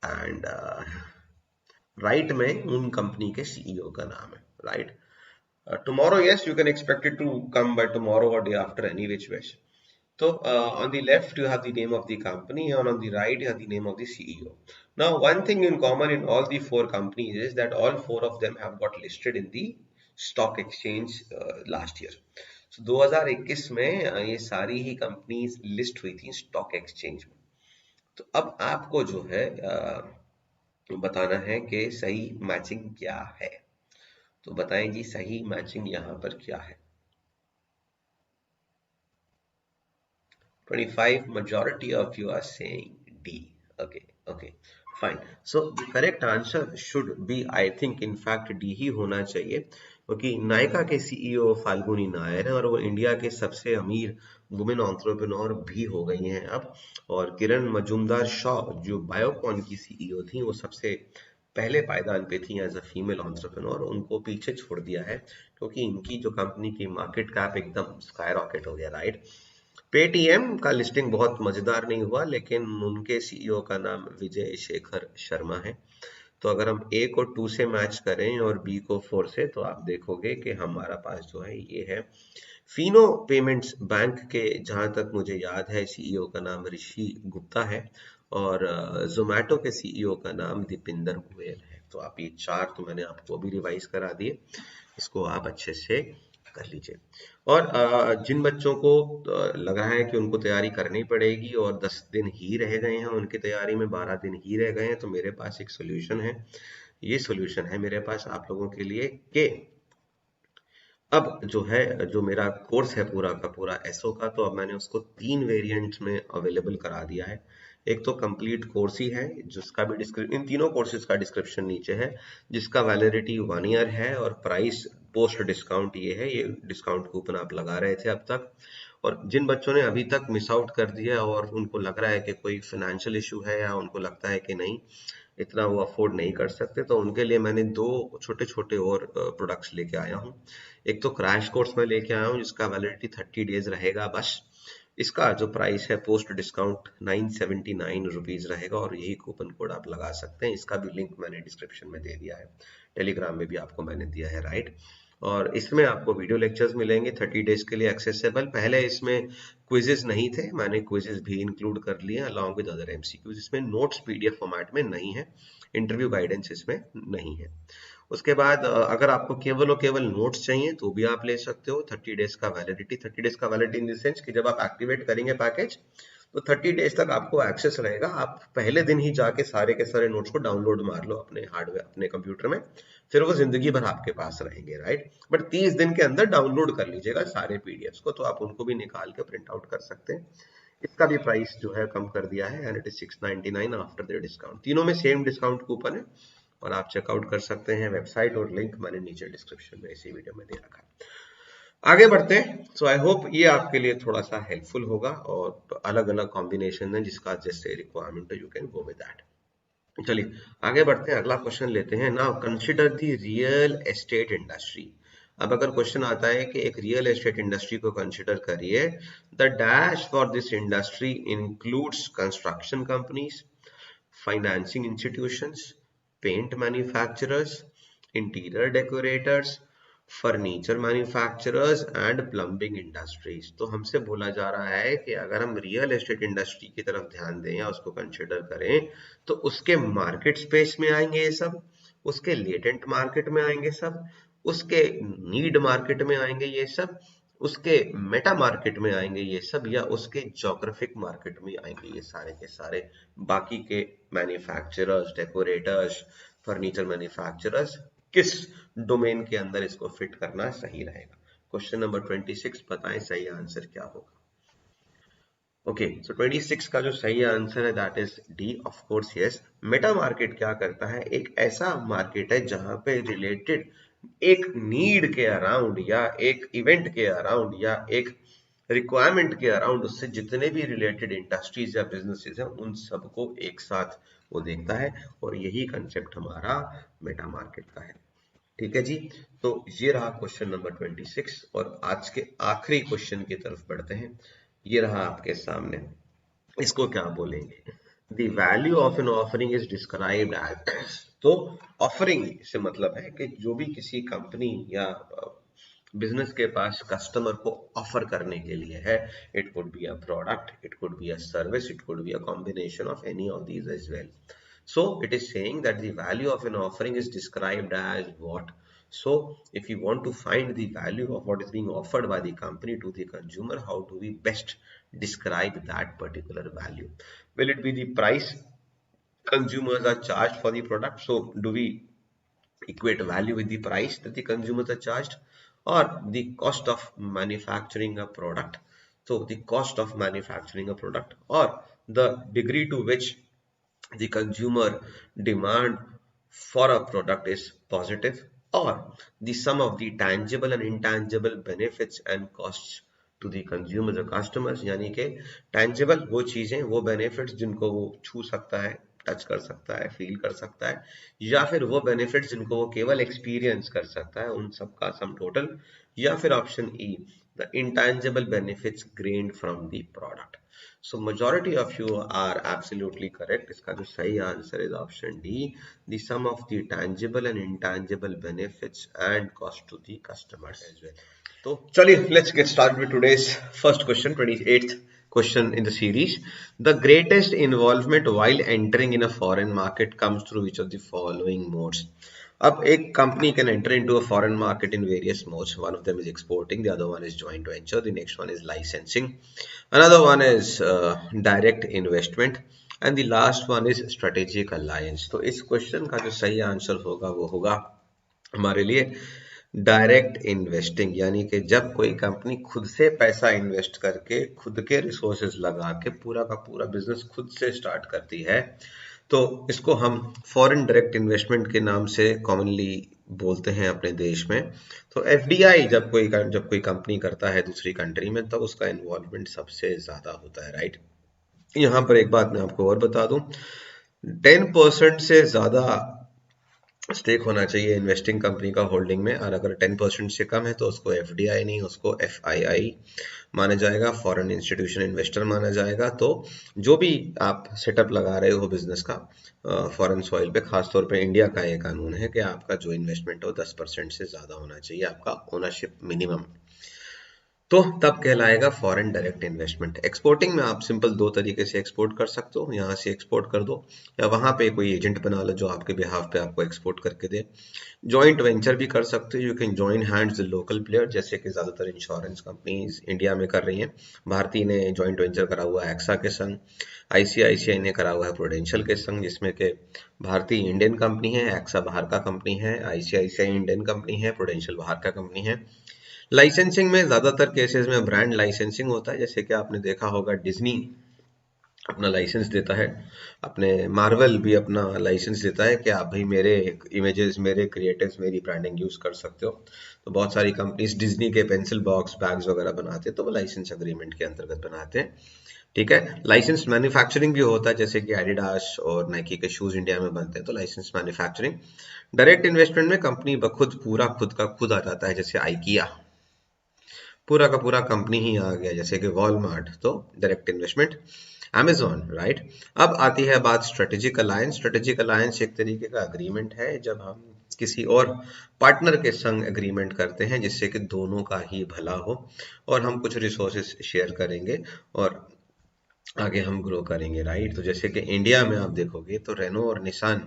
एंड राइट में उन कंपनी के सीईओ का नाम है, right. tomorrow, yes, you can expect it to come by tomorrow or day after, any which wish. So on the left you have the name of the company, and on the right you have the name of the CEO. Now, one thing in common in all the four companies is that all four of them have got listed in the stock exchange last year. So 2021 में ये सारी ही companies list हुई थी stock exchange में. तो अब आपको जो है बताना है कि सही मैचिंग क्या है. तो बताएं जी, सही मैचिंग यहाँ पर क्या है. 25, majority of you are saying D. Okay, okay, fine. So the correct answer should be, I think, in fact, D ही होना चाहिए, क्योंकि नायका के सीईओ फाल्गुनी नायर है और वो इंडिया के सबसे अमीर वुमेन एंटरप्रेन्योर भी हो गई हैं अब. और किरण मजूमदार शॉ जो बायोकॉन की सीईओ थी, वो सबसे पहले पायदान पे थी एज अ फीमेल एंटरप्रेन्योर. उनको पीछे छोड़ दिया है क्योंकि इनकी जो कंपनी की मार्केट कैप एकदम स्काई रॉकेट हो गया, राइट. पेटीएम का लिस्टिंग बहुत मजेदार नहीं हुआ, लेकिन उनके सीईओ का नाम विजय शेखर शर्मा है. तो अगर हम ए को 2 से मैच करें और बी को 4 से, तो आप देखोगे कि हमारा पास जो है ये है फिनो पेमेंट्स बैंक के. जहां तक मुझे याद है सीईओ का नाम ऋषि गुप्ता है और जोमैटो के सीईओ का नाम दीपिंदर गोयल है. तो आप ये चार तो मैंने आपको भी रिवाइज करा दिए, इसको आप अच्छे से कर लीजिए. और जिन बच्चों को लग रहा है कि उनको तैयारी करनी पड़ेगी और 10 दिन ही रह गए हैं उनकी तैयारी में, 12 दिन ही रह गए हैं, तो मेरे पास एक सोल्यूशन है. ये सोल्यूशन है मेरे पास आप लोगों के लिए कि अब जो है, जो मेरा कोर्स है पूरा का पूरा एसओ का, तो अब मैंने उसको 3 वेरिएंट्स में अवेलेबल करा दिया है. एक तो कंप्लीट कोर्स ही है, जिसका भी इन तीनों कोर्सेज का डिस्क्रिप्शन नीचे है, जिसका वैलिडिटी 1 ईयर है और प्राइस पोस्ट डिस्काउंट ये है. ये डिस्काउंट कूपन आप लगा रहे थे अब तक. और जिन बच्चों ने अभी तक मिस आउट कर दिया और उनको लग रहा है कि कोई फाइनेंशियल इशू है या उनको लगता है कि नहीं इतना वो अफोर्ड नहीं कर सकते, तो उनके लिए मैंने 2 छोटे छोटे और प्रोडक्ट्स लेके आया हूँ. एक तो क्रैश कोर्स में लेके आया हूँ जिसका वैलिडिटी 30 डेज रहेगा बस. इसका जो प्राइस है पोस्ट डिस्काउंट 979 रुपीज रहेगा और यही कूपन कोड आप लगा सकते हैं. इसका भी लिंक मैंने डिस्क्रिप्शन में दे दिया है, टेलीग्राम में भी आपको मैंने दिया है, राइट. और इसमें आपको वीडियो लेक्चर्स मिलेंगे 30 डेज के लिए एक्सेसिबल. पहले इसमें क्विजेस नहीं थे, मैंने क्विजेस भी इंक्लूड कर लिए अलॉन्ग विद अदर एमसीक्यूज. इसमें नोट्स पीडीएफ फॉर्मेट में नहीं है, इंटरव्यू गाइडेंस इसमें नहीं है. उसके बाद अगर आपको केवल और केवल नोट्स चाहिए तो भी आप ले सकते हो. 30 डेज का वैलिडिटी, 30 डेज का वैलिडिटी इन द सेंस कि जब आप एक्टिवेट करेंगे पैकेज तो 30 डेज तक आपको एक्सेस रहेगा. आप पहले दिन ही जाके सारे के सारे नोट्स को डाउनलोड मार लो अपने हार्डवेयर, अपने कंप्यूटर में, फिर वो जिंदगी भर आपके पास रहेंगे, राइट. बट 30 दिन के अंदर डाउनलोड कर लीजिएगा सारे पीडीएफ्स को, तो आप उनको भी निकाल के प्रिंट आउट कर सकते हैं. इसका भी प्राइस जो है कम कर दिया है and it is 699 after the discount. तीनों में सेम डिस्काउंट कूपन है और आप चेकआउट कर सकते हैं. वेबसाइट और लिंक मैंने नीचे डिस्क्रिप्शन में इसी वीडियो में दे रखा है. आगे बढ़ते हैं. सो आई होप ये आपके लिए थोड़ा सा हेल्पफुल होगा और अलग अलग कॉम्बिनेशन है जिसका जैसे रिक्वायरमेंट है, you can go with that. चलिए आगे बढ़ते हैं, अगला क्वेश्चन लेते हैं. Now consider the real estate industry. अब अगर क्वेश्चन आता है कि एक रियल एस्टेट इंडस्ट्री को कंसिडर करिए, the dash for this industry includes construction companies, financing institutions, paint manufacturers, interior decorators, furniture manufacturers and plumbing industries. तो हमसे बोला जा रहा है कि अगर हम रियल एस्टेट इंडस्ट्री की तरफ ध्यान दें या उसको कंसिडर करें तो उसके मार्केट स्पेस में आएंगे ये सब, उसके लेटेंट मार्केट में आएंगे सब, उसके नीड मार्केट में आएंगे ये सब, उसके मेटा मार्केट में आएंगे ये सब, या उसके जोग्राफिक मार्केट में आएंगे ये सारे के सारे बाकी के मैन्युफैक्चरर्स, डेकोरेटर्स, फर्नीचर मैन्युफैक्चरर्स. किस डोमेन के अंदर इसको फिट करना सही रहेगा. क्वेश्चन नंबर 26, बताएं सही आंसर क्या होगा. ओके, सो 26 का जो सही आंसर है that is D, of course yes. Meta market क्या करता है, एक ऐसा मार्केट है जहां पे रिलेटेड एक नीड के अराउंड या एक इवेंट के अराउंड या एक रिक्वायरमेंट के अराउंड उससे जितने भी रिलेटेड इंडस्ट्रीज या बिजनेसेस हैं उन सबको एक साथ वो देखता है, और यही कंसेप्ट हमारा मेटा मार्केट का है. ठीक है जी. तो ये रहा क्वेश्चन नंबर 26 और आज के आखिरी क्वेश्चन की तरफ बढ़ते हैं. ये रहा आपके सामने. इसको क्या बोलेंगे, the value of an offering is described as. तो ऑफरिंग से मतलब है कि जो भी किसी कंपनी या बिजनेस के पास कस्टमर को ऑफर करने के लिए है. It could be a product, it could be a service, it could be a combination of any of these as well. So it is saying that the value of an offering is described as what? So if you want to find the value of what is being offered by the company to the consumer, how do we best describe that particular value? Will it be the price consumers are charged for the product? So do we equate value with the price that the consumers are charged, or the cost of manufacturing a product? So the cost of manufacturing a product, or the degree to which the consumer demand for a product is positive, or the sum of the tangible and intangible benefits and costs to the consumers or customers. यानी कि tangible वो चीजें, वो benefits जिनको वो छू सकता है, टच कर सकता है, फील कर सकता है, या फिर वो benefits जिनको वो केवल एक्सपीरियंस कर सकता है, उन सब का सम टोटल, या फिर option E, the intangible benefits gained from the product. So majority of you are absolutely correct. इसका जो सही answer is option D, the sum of the tangible and intangible benefits and cost to the customers as well. तो चलिए let's get started with today's first question, 28th question in the series. The greatest involvement while entering in a foreign market comes through which of the following modes? अब एक company can enter into a foreign market in various modes. One of them is exporting, the other one is joint venture, the next one is licensing, another one is direct investment, and the last one is strategic alliance. तो इस question का जो सही answer होगा वो होगा हमारे लिए डायरेक्ट इन्वेस्टिंग, यानी कि जब कोई कंपनी खुद से पैसा इन्वेस्ट करके खुद के रिसोर्सेज लगा के पूरा का पूरा बिजनेस खुद से स्टार्ट करती है, तो इसको हम फॉरेन डायरेक्ट इन्वेस्टमेंट के नाम से कॉमनली बोलते हैं अपने देश में. तो एफडीआई जब कोई कंपनी करता है दूसरी कंट्री में, तब उसका इन्वॉल्वमेंट सबसे ज्यादा होता है, राइट. यहाँ पर एक बात मैं आपको और बता दूं, 10% से ज्यादा स्टेक होना चाहिए इन्वेस्टिंग कंपनी का होल्डिंग में, और अगर 10% से कम है तो उसको एफडीआई नहीं, उसको एफआईआई माना जाएगा, फॉरेन इंस्टीट्यूशन इन्वेस्टर माना जाएगा. तो जो भी आप सेटअप लगा रहे हो बिजनेस का फॉरेन सॉइल पे, खासतौर पे इंडिया का ये कानून है कि आपका जो इन्वेस्टमेंट हो 10% से ज्यादा होना चाहिए, आपका ओनरशिप मिनिमम, तो तब कहलाएगा फॉरेन डायरेक्ट इन्वेस्टमेंट. एक्सपोर्टिंग में आप सिंपल दो तरीके से एक्सपोर्ट कर सकते हो, यहाँ से एक्सपोर्ट कर दो या वहां पे कोई एजेंट बना लो जो आपके बिहाफ पे आपको एक्सपोर्ट करके दे. जॉइंट वेंचर भी कर सकते हो, you can join hands local player, जैसे कि ज्यादातर इंश्योरेंस कंपनीज इंडिया में कर रही हैं. भारती ने जॉइंट वेंचर करा हुआ है एक्सा के संग, आईसीआईसीआई ने करा हुआ है प्रूडेंशियल के संग, जिसमें कि भारती इंडियन कंपनी है, एक्सा बाहर का कंपनी है, आईसीआईसीआई इंडियन कंपनी है, प्रूडेंशियल बाहर का कंपनी है. लाइसेंसिंग में ज्यादातर केसेस में ब्रांड लाइसेंसिंग होता है, जैसे कि आपने देखा होगा डिज्नी अपना लाइसेंस देता है, अपने मार्वल भी अपना लाइसेंस देता है कि आप भाई मेरे इमेजेस, मेरे क्रिएटिव्स, मेरी ब्रांडिंग यूज कर सकते हो. तो बहुत सारी कंपनीज डिज्नी के पेंसिल बॉक्स, बैग्स वगैरह बनाते हैं, तो वो लाइसेंस अग्रीमेंट के अंतर्गत बनाते हैं, ठीक है. लाइसेंस मैन्युफैक्चरिंग भी होता है, जैसे कि एडिडास और नाइकी के शूज इंडिया में बनते हैं, तो लाइसेंस मैन्युफैक्चरिंग. डायरेक्ट इन्वेस्टमेंट में कंपनी बखुद पूरा खुद का खुद आ जाता है, जैसे आइकिया पूरा का पूरा कंपनी ही आ गया, जैसे कि वॉलमार्ट, तो डायरेक्ट इन्वेस्टमेंट. Amazon, right. अब आती है बात स्ट्रेटेजिक अलायंस. स्ट्रेटेजिक अलायंस एक तरीके का अग्रीमेंट है जब हम किसी और पार्टनर के संग एग्रीमेंट करते हैं जिससे कि दोनों का ही भला हो और हम कुछ रिसोर्सेज शेयर करेंगे और आगे हम ग्रो करेंगे, राइट. तो जैसे कि इंडिया में आप देखोगे तो रेनो और निसान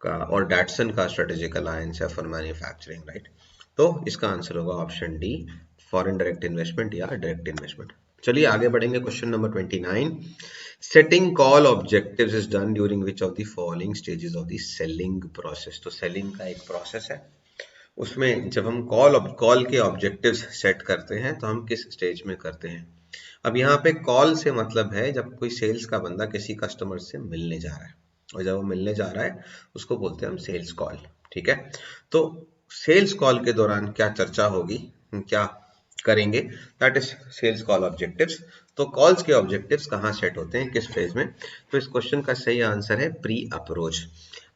का और डैटसन का स्ट्रेटेजिक अलायंस है फॉर मैन्युफैक्चरिंग, राइट. तो इसका आंसर होगा option D, foreign direct investment या डायरेक्ट इन्वेस्टमेंट. चलिए आगे बढ़ेंगे. Question number 29. Setting call objectives is done during which of the following stages of the selling process. तो सेलिंग का एक प्रोसेस है, उसमें जब हम कॉल के ऑब्जेक्टिव्स सेट करते हैं तो हम किस स्टेज में करते हैं. अब यहाँ पे कॉल से मतलब है जब कोई सेल्स का बंदा किसी कस्टमर से मिलने जा रहा है, और जब वो मिलने जा रहा है उसको बोलते हैं हम सेल्स कॉल, ठीक है. तो सेल्स कॉल के दौरान क्या चर्चा होगी, क्या करेंगे, that is sales call objectives. तो कॉल्स के ऑब्जेक्टिव्स कहाँ सेट होते हैं, किस फेज में. तो इस क्वेश्चन का सही आंसर है प्री अप्रोच.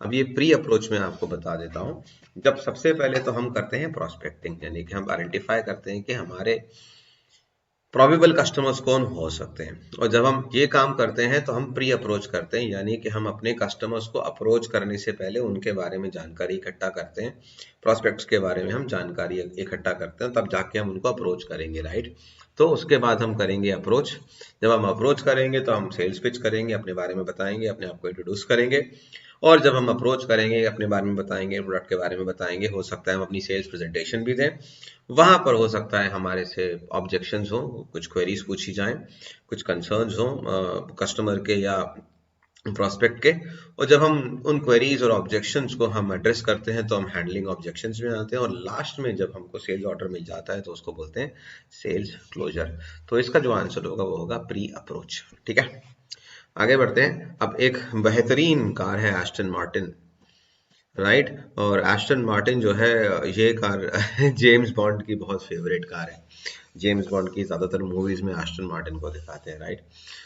अब ये प्री अप्रोच में आपको बता देता हूं. जब सबसे पहले तो हम करते हैं प्रोस्पेक्टिंग, यानी कि हम आइडेंटिफाई करते हैं कि हमारे प्रोबेबल कस्टमर्स कौन हो सकते हैं, और जब हम ये काम करते हैं तो हम प्री अप्रोच करते हैं, यानी कि हम अपने कस्टमर्स को अप्रोच करने से पहले उनके बारे में जानकारी इकट्ठा करते हैं, प्रोस्पेक्ट्स के बारे में हम जानकारी इकट्ठा करते हैं, तब जाके हम उनको अप्रोच करेंगे, राइट। तो उसके बाद हम करेंगे अप्रोच। जब हम अप्रोच करेंगे तो हम सेल्स पिच करेंगे, अपने बारे में बताएंगे, अपने आप को इंट्रोड्यूस करेंगे, और जब हम अप्रोच करेंगे अपने बारे में बताएंगे, प्रोडक्ट के बारे में बताएंगे, हो सकता है हम अपनी सेल्स प्रेजेंटेशन भी दें, वहां पर हो सकता है हमारे से ऑब्जेक्शंस हो, कुछ क्वेरीज पूछी जाएं, कुछ कंसर्न्स हो कस्टमर के या प्रोस्पेक्ट के, और जब हम उन क्वेरीज और ऑब्जेक्शंस को हम एड्रेस करते हैं तो हम हैंडलिंग ऑब्जेक्शंस में आते हैं, और लास्ट में जब हमको सेल्स ऑर्डर मिल जाता है तो उसको बोलते हैं सेल्स क्लोजर। तो इसका जो आंसर होगा वो होगा प्री अप्रोच, ठीक है। आगे बढ़ते हैं। अब एक बेहतरीन कार है एस्टन मार्टिन, राइट। और एस्टन मार्टिन जो है ये कार जेम्स बॉन्ड की बहुत फेवरेट कार है। जेम्स बॉन्ड की ज्यादातर मूवीज में एस्टन मार्टिन को दिखाते हैं, right.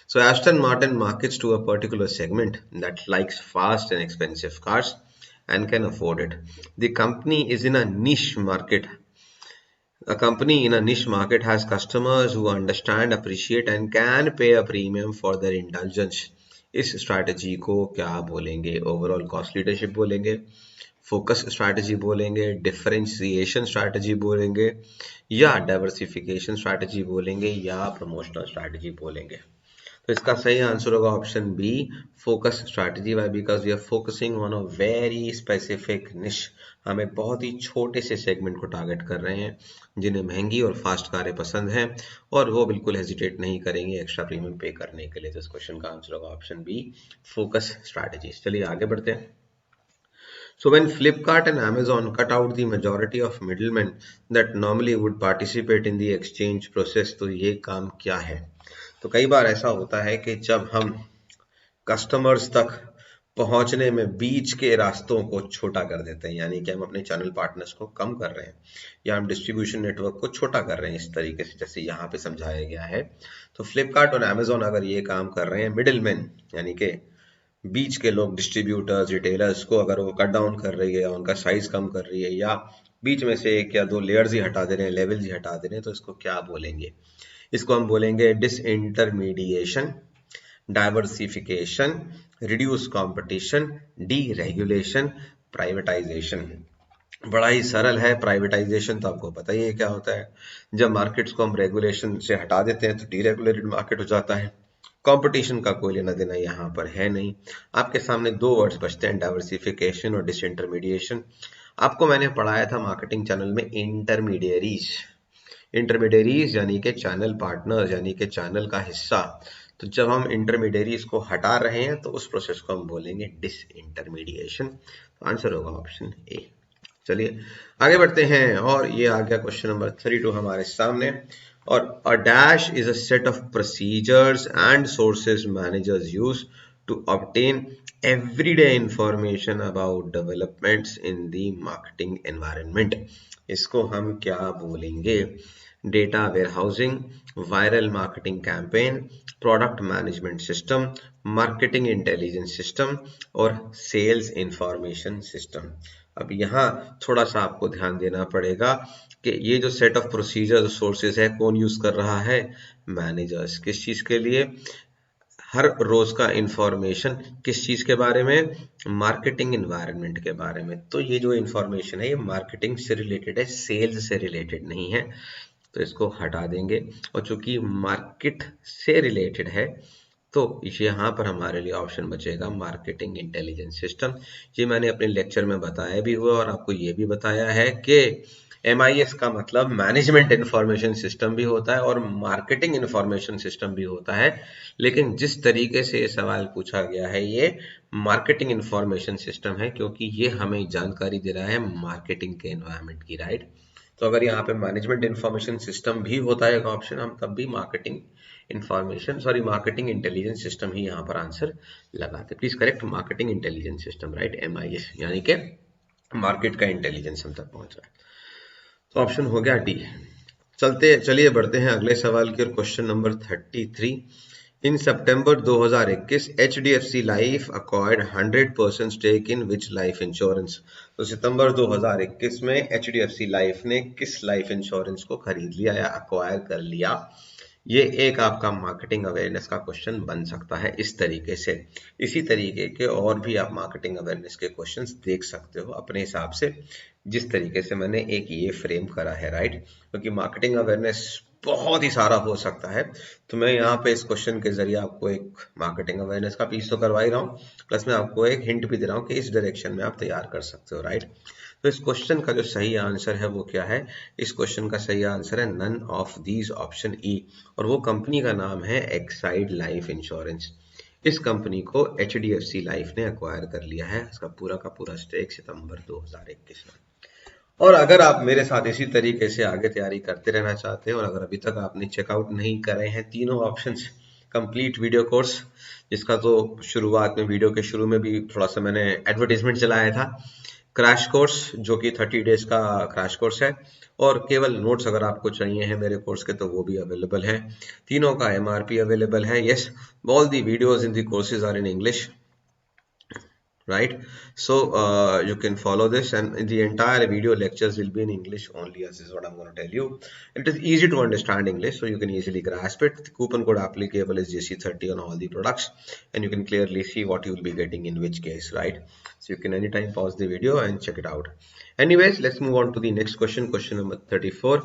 So Aston Martin markets to a particular segment that likes fast and expensive cars and can afford it. The company is in a niche market. A company in a niche market has customers who understand, appreciate and can pay a premium for their indulgence. इस strategy को क्या बोलेंगे? Overall cost leadership बोलेंगे, focus strategy बोलेंगे, differentiation strategy बोलेंगे, या diversification strategy बोलेंगे, या प्रमोशनल स्ट्रैटेजी बोलेंगे? तो इसका सही आंसर होगा option B, focus strategy. Why? Because we are focusing on a very specific niche. हम एक बहुत ही छोटे से सेगमेंट को टारगेट कर रहे हैं जिन्हें महंगी और फास्ट कारें पसंद हैं, और वो बिल्कुल हेजिटेट नहीं करेंगे एक्स्ट्रा प्रीमियम पे करने के लिए। तो इस क्वेश्चन का आंसर होगा ऑप्शन बी, फोकस स्ट्रैटेजी। चलिए आगे बढ़ते हैं। So when Flipkart and Amazon cut out the majority of middlemen that normally would participate in the exchange process, तो ये काम क्या है? तो कई बार ऐसा होता है कि जब हम कस्टमर्स तक पहुंचने में बीच के रास्तों को छोटा कर देते हैं, यानी कि हम अपने चैनल पार्टनर्स को कम कर रहे हैं, या हम डिस्ट्रीब्यूशन नेटवर्क को छोटा कर रहे हैं इस तरीके से जैसे यहाँ पे समझाया गया है। तो फ्लिपकार्ट और अमेजोन अगर ये काम कर रहे हैं, मिडिलमैन यानी कि बीच के लोग, डिस्ट्रीब्यूटर्स, रिटेलर्स को अगर वो कट डाउन कर रही है, उनका साइज कम कर रही है, या बीच में से एक या दो लेयर्स ही हटा दे रहे हैं, लेवल्स ही हटा दे रहे हैं, तो इसको क्या बोलेंगे? इसको हम बोलेंगे disintermediation, diversification, reduce competition, deregulation, privatisation. बड़ा ही सरल है। प्राइवेटाइजेशन तो आपको पता ही है क्या होता है। जब मार्केट्स को हम रेगुलेशन से हटा देते हैं तो डीरेगुलेटेड मार्केट हो जाता है। कंपटीशन का कोई लेना देना यहाँ पर है नहीं। आपके सामने दो वर्ड्स बचते हैं, डाइवर्सिफिकेशन और डिसइंटरमीडिएशन। आपको मैंने पढ़ाया था मार्केटिंग चैनल में इंटरमीडियरीज। इंटरमीडियरीज यानी कि चैनल पार्टनर्स, यानी कि चैनल का हिस्सा। तो जब हम इंटरमीडियरीज को हटा रहे हैं तो उस प्रोसेस को हम बोलेंगे डिसइंटरमीडिएशन। आंसर होगा ऑप्शन ए। चलिए आगे बढ़ते हैं, और ये आ गया क्वेश्चन नंबर 32 हमारे सामने। और a dash is a set of procedures and sources managers use to obtain everyday information about developments in the marketing environment. इसको हम क्या बोलेंगे? Data warehousing, viral marketing campaign, product management system, marketing intelligence system, और sales information system. अब यहाँ थोड़ा सा आपको ध्यान देना पड़ेगा कि ये जो सेट ऑफ प्रोसीजर सोर्सेज है कौन यूज कर रहा है? मैनेजर्स। किस चीज के लिए? हर रोज का इंफॉर्मेशन किस चीज के बारे में? मार्केटिंग एनवायरनमेंट के बारे में। तो ये जो इंफॉर्मेशन है ये मार्केटिंग से रिलेटेड है, सेल्स से रिलेटेड नहीं है, तो इसको हटा देंगे। और चूंकि मार्केट से रिलेटेड है तो यहाँ पर हमारे लिए ऑप्शन बचेगा मार्केटिंग इंटेलिजेंस सिस्टम। ये मैंने अपने लेक्चर में बताया भी हुआ, और आपको ये भी बताया है कि MIS का मतलब मैनेजमेंट इंफॉर्मेशन सिस्टम भी होता है और मार्केटिंग इंफॉर्मेशन सिस्टम भी होता है। लेकिन जिस तरीके से ये सवाल पूछा गया है ये मार्केटिंग इंफॉर्मेशन सिस्टम है, क्योंकि ये हमें जानकारी दे रहा है मार्केटिंग के एनवायरनमेंट की, राइट। तो अगर यहाँ पे मैनेजमेंट इंफॉर्मेशन सिस्टम भी होता है ऑप्शन, हम तब भी मार्केटिंग मार्केटिंग इंटेलिजेंस सिस्टम ही यहाँ पर आंसर लगाते। Please correct, marketing intelligence system, right, MIS, यानी कि मार्केट का इंटेलिजेंस हम तक पहुंच रहा है। तो ऑप्शन हो गया डी। चलिए बढ़ते हैं अगले सवाल की ओर। Question number 33। In September 2021 HDFC life acquired 100% stake in which life insurance? तो सितंबर 2021 में HDFC लाइफ ने किस लाइफ इंश्योरेंस को खरीद लिया या अक्वायर कर लिया? ये एक आपका मार्केटिंग अवेयरनेस का क्वेश्चन बन सकता है इस तरीके से। इसी तरीके के और भी आप मार्केटिंग अवेयरनेस के क्वेश्चंस देख सकते हो अपने हिसाब से, जिस तरीके से मैंने एक ये फ्रेम करा है, राइट। क्योंकि मार्केटिंग अवेयरनेस बहुत ही सारा हो सकता है, तो मैं यहाँ पे इस क्वेश्चन के जरिए आपको एक मार्केटिंग अवेयरनेस का पीस तो करवा ही रहा हूँ, प्लस मैं आपको एक हिंट भी दे रहा हूँ कि इस डायरेक्शन में आप तैयार कर सकते हो, राइट। तो इस क्वेश्चन का जो सही आंसर है वो क्या है? इस क्वेश्चन का सही आंसर है none of these, option E. और वो कंपनी का नाम है एक्साइड लाइफ इंश्योरेंस। इस कंपनी को HDFC लाइफ ने अक्वायर कर लिया है, इसका पूरा का पूरा स्टेक सितंबर 2021 में। और अगर आप मेरे साथ इसी तरीके से आगे तैयारी करते रहना चाहते हैं, और अगर अभी तक आपने चेकआउट नहीं करे हैं तीनों ऑप्शंस, कंप्लीट वीडियो कोर्स, जिसका तो शुरुआत में वीडियो के शुरू में भी थोड़ा सा मैंने एडवर्टीजमेंट चलाया था, क्रैश कोर्स जो कि 30 डेज का क्रैश कोर्स है, और केवल नोट्स अगर आपको चाहिए हैं मेरे कोर्स के तो वो भी अवेलेबल है। तीनों का MRP अवेलेबल है। Yes, all the videos in the courses are in English, right? So you can follow this, and the entire video lectures will be in English only, as is what I'm going to tell you. It is easy to understand English, so you can easily grasp it. The coupon code applicable is JC30 on all the products, and you can clearly see what you will be getting in which case, right? So you can anytime pause the video and check it out. Anyways, let's move on to the next question. Question number 34.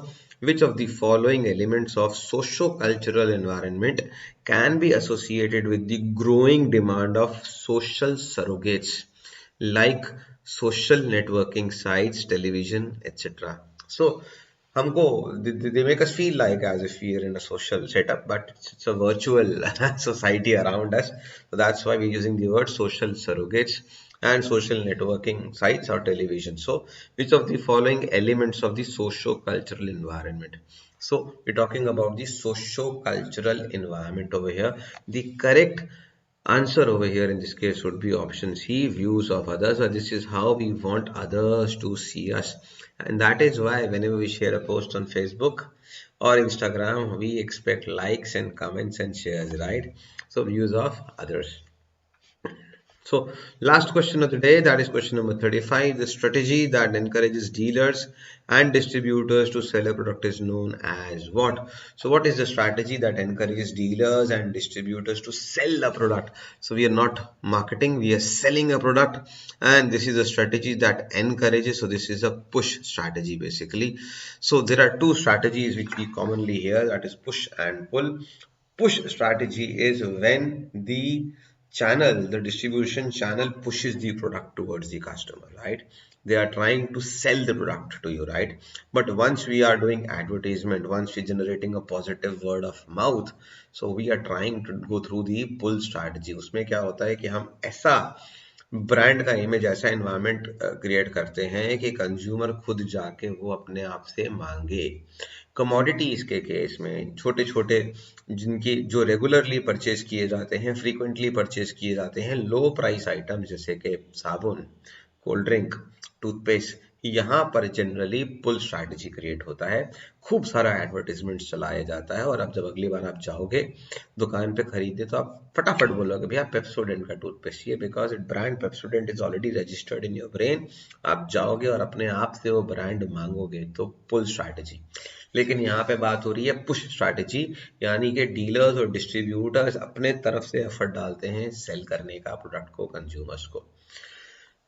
Which of the following elements of socio-cultural environment can be associated with the growing demand of social surrogates like social networking sites, television, etc.? So, they make us feel like as if we are in a social setup, but it's a virtual society around us. So that's why we're using the word social surrogates and social networking sites or television. So, which of the following elements of the socio-cultural environment? So, we're talking about the socio-cultural environment over here. The correct answer over here in this case would be option C, views of others, or this is how we want others to see us. And that is why whenever we share a post on Facebook or Instagram, we expect likes and comments and shares, right? So, views of others. So, last question of the day, that is question number 35. The strategy that encourages dealers and distributors to sell a product is known as what? So, what is the strategy that encourages dealers and distributors to sell a product? So, we are not marketing, we are selling a product, and this is a strategy that encourages. So, this is a push strategy basically. So, there are two strategies which we commonly hear, that is push and pull. Push strategy is when the distribution channel pushes the product towards the customer, right? They are trying to sell the product to you, right? But once we are doing advertisement, once we're generating a positive word of mouth, so we are trying to go through the pull strategy. उसमें क्या होता है कि हम ऐसा brand का image, ऐसा environment create करते हैं कि कंज्यूमर खुद जाके वो अपने आप से मांगे। कमोडिटीज के केस में छोटे छोटे जिनकी जो रेगुलरली परचेज किए जाते हैं, फ्रीक्वेंटली परचेज किए जाते हैं, लो प्राइस आइटम जैसे कि साबुन, कोल्ड ड्रिंक, टूथपेस्ट, यहाँ पर जनरली पुल स्ट्रैटेजी क्रिएट होता है। खूब सारा एडवर्टीजमेंट चलाया जाता है, और अब जब अगली बार आप जाओगे दुकान पे खरीदे तो आप फटाफट बोलोगे भैया पेप्सोडेंट का टूथपेस्ट चाहिए, because it brand Pepsodent is already registered in your brain. आप जाओगे और अपने आप से वो ब्रांड मांगोगे, तो पुल स्ट्रैटेजी। लेकिन यहाँ पे बात हो रही है पुश स्ट्रैटेजी, यानी कि डीलर्स और डिस्ट्रीब्यूटर्स अपने तरफ से एफर्ट डालते हैं सेल करने का प्रोडक्ट को कंज्यूमर्स को,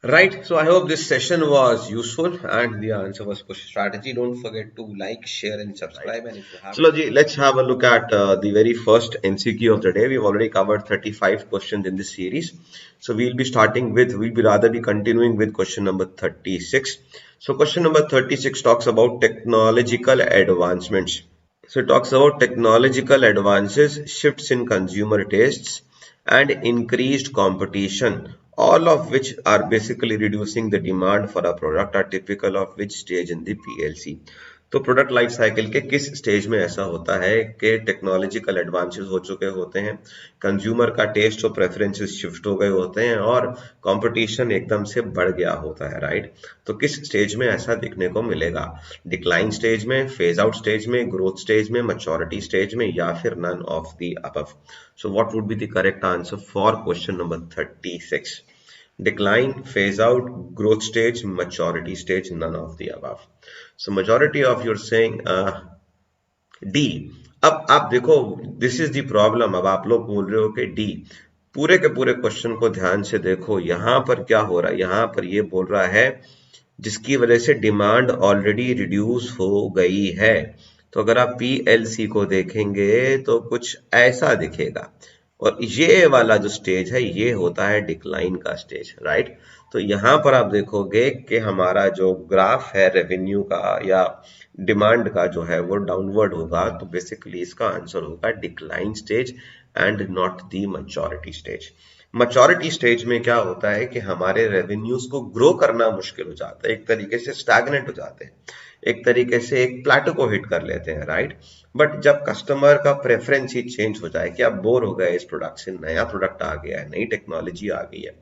right? So I hope this session was useful and the answer was push strategy. Don't forget to like, share and subscribe. And if you have, so let's have a look at the very first MCQ of the day. We've already covered 35 questions in this series, so we'll be rather be continuing with question number 36. So question number 36 talks about technological advancements. So it talks about technological advances, shifts in consumer tastes, and increased competition, all of which are basically reducing the demand for a product, are typical of which stage in the PLC. तो product life cycle के किस stage में ऐसा होता है कि technological advances हो चुके होते हैं, कंज्यूमर का टेस्ट और प्रेफरेंसेस शिफ्ट हो गए होते हैं, और कंपटीशन एकदम से बढ़ गया होता है, राइट? तो किस स्टेज में ऐसा दिखने को मिलेगा? डिक्लाइन स्टेज में, फेज आउट स्टेज में, ग्रोथ स्टेज में, मैच्योरिटी स्टेज में, या फिर none of the above? So what would be the correct answer for question number 36? Decline, phase out, growth stage, maturity stage, none of the above. So majority of you're saying D, अब आप देखो, this is the problem. अब आप लोग बोल रहे हो कि डी, पूरे के पूरे क्वेश्चन को ध्यान से देखो, यहां पर क्या हो रहा है, यहां पर ये बोल रहा है जिसकी वजह से डिमांड ऑलरेडी रिड्यूस हो गई है। तो अगर आप पीएलसी को देखेंगे तो कुछ ऐसा दिखेगा, और ये वाला जो स्टेज है ये होता है डिक्लाइन का स्टेज, राइट। तो यहां पर आप देखोगे कि हमारा जो ग्राफ है रेवेन्यू का या डिमांड का जो है वो डाउनवर्ड होगा, तो बेसिकली इसका आंसर होगा decline stage and not the maturity stage. Maturity stage में क्या होता है कि हमारे रेवेन्यूज को ग्रो करना मुश्किल हो जाता है, एक तरीके से स्टैग्नेंट हो जाते हैं, एक तरीके से एक प्लेटो को हिट कर लेते हैं, राइट। बट जब कस्टमर का प्रेफरेंस ही चेंज हो जाए कि आप बोर हो गए इस प्रोडक्ट से, नया प्रोडक्ट आ गया है, नई टेक्नोलॉजी आ गई है,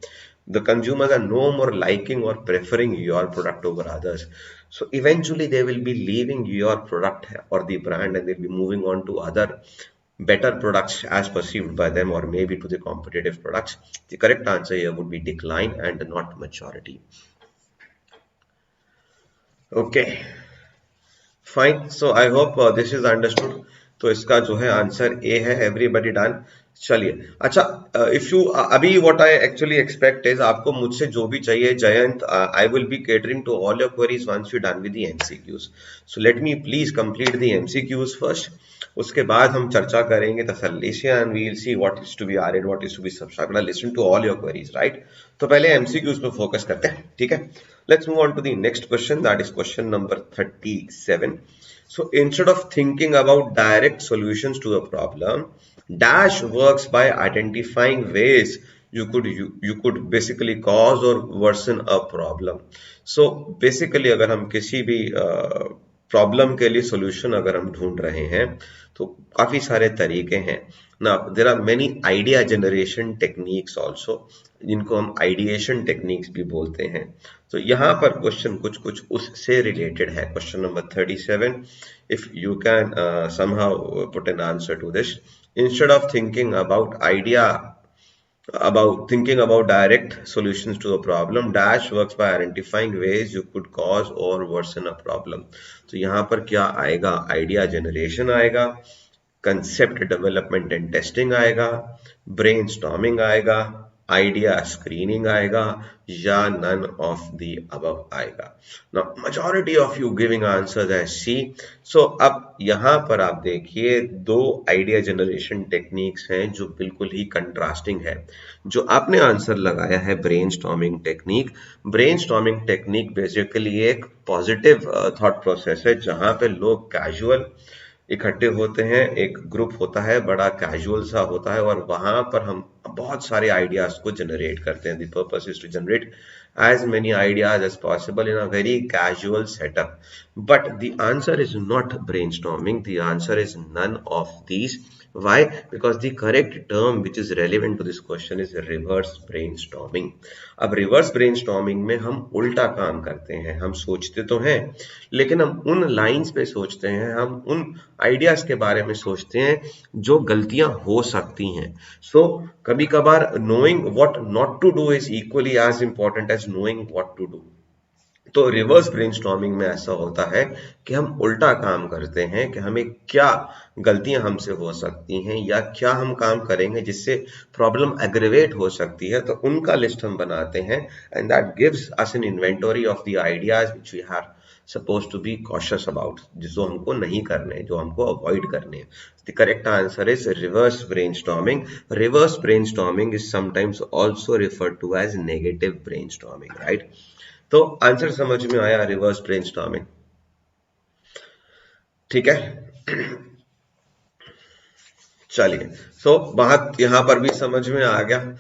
the consumers are no more liking or preferring your product over others, so eventually they will be leaving your product or the brand and they'll be moving on to other better products as perceived by them, or maybe to the competitive products. The correct answer here would be decline and not maturity. Okay, fine, so I hope this is understood. तो इसका जो है answer A है, everybody done. चलिए, अच्छा, if you अभी what I actually expect is, आपको मुझसे जो भी चाहिए Jayant, I will be catering to all your queries once you done with the MCQs. So let me please complete the MCQs first, उसके बाद हम चर्चा करेंगे तसल्ली से and we will see what is to be added, what is to be subtracted, I listen to all your queries, right. तो पहले MCQs पे फोकस करते हैं, ठीक है। Let's move on to the next question, that is question number 37. So instead of thinking about direct solutions to a problem, Dash works by identifying ways you could basically cause or worsen a problem. So basically अगर हम किसी भी problem के लिए solution अगर हम ढूंढ रहे हैं तो काफी सारे तरीके हैं ना। There are many idea generation techniques also, जिनको हम आइडिएशन टेक्निक्स भी बोलते हैं। तो यहाँ पर क्वेश्चन कुछ कुछ उससे रिलेटेड है। Question number 37, if you can somehow put an answer to this. Instead of thinking about direct solutions to a problem, Dash works by identifying ways you could cause or worsen a problem. तो यहाँ पर क्या आएगा, idea generation आएगा, concept development and testing आएगा, brainstorming आएगा, idea screening आएगा, या नन ऑफ द अबव आएगा। Now majority of you giving answers as C. So अब यहां पर आप देखिए दो आइडिया जनरेशन टेक्निक्स हैं जो बिल्कुल ही कंट्रास्टिंग है। जो आपने आंसर लगाया है brainstorming technique, brainstorming technique basically एक पॉजिटिव थॉट प्रोसेस है जहां पे लोग कैजुअल इकट्ठे होते हैं, एक ग्रुप होता है, बड़ा कैजुअल सा होता है, और वहां पर हम बहुत सारे आइडियाज को जनरेट करते हैं। The purpose is to generate as many ideas as possible in a very casual setup. But the answer is not brainstorming, the answer is none of these. Why? Because the correct term which is relevant to this question is reverse brainstorming. अब reverse brainstorming में हम उल्टा काम करते हैं, हम सोचते तो हैं लेकिन हम उन लाइंस पे सोचते हैं, हम उन आइडियाज के बारे में सोचते हैं जो गलतियां हो सकती हैं। सो कभी कभार knowing what not to do is equally as important as knowing what to do. तो रिवर्स ब्रेनस्टॉर्मिंग में ऐसा होता है कि हम उल्टा काम करते हैं कि हमें क्या गलतियां हमसे हो सकती हैं या क्या हम काम करेंगे जिससे प्रॉब्लम एग्रेवेट हो सकती है, तो उनका लिस्ट हम बनाते हैं and that gives us an inventory of the ideas which we are supposed to be cautious about, जिसको हमको नहीं करने, जो हमको अवॉइड करने हैं। The correct answer is reverse brainstorming. Reverse brainstorming is sometimes also referred to as negative brainstorming, right? तो answer समझ में आया, रिवर्स ब्रेनस्टॉर्मिंग, ठीक है। चलिए, सो बात यहां पर भी समझ में आ गया।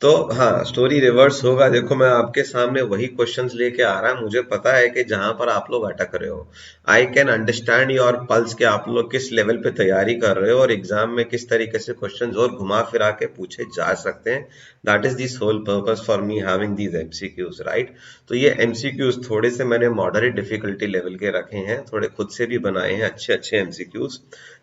तो हाँ, स्टोरी रिवर्स होगा। देखो मैं आपके सामने वही क्वेश्चंस लेके आ रहा हूं, मुझे पता है कि जहां पर आप लोग अटक रहे हो, I can understand your pulse के आप लोग किस लेवल पे तैयारी कर रहे हो और एग्जाम में किस तरीके से क्वेश्चंस और घुमा फिरा के पूछे जा सकते हैं। That is the sole purpose for me having these MCQs, right. तो ये एमसीक्यूज थोड़े से मैंने मॉडरेट डिफिकल्टी लेवल के रखे हैं, थोड़े खुद से भी बनाए हैं अच्छे अच्छे एमसीक्यूज,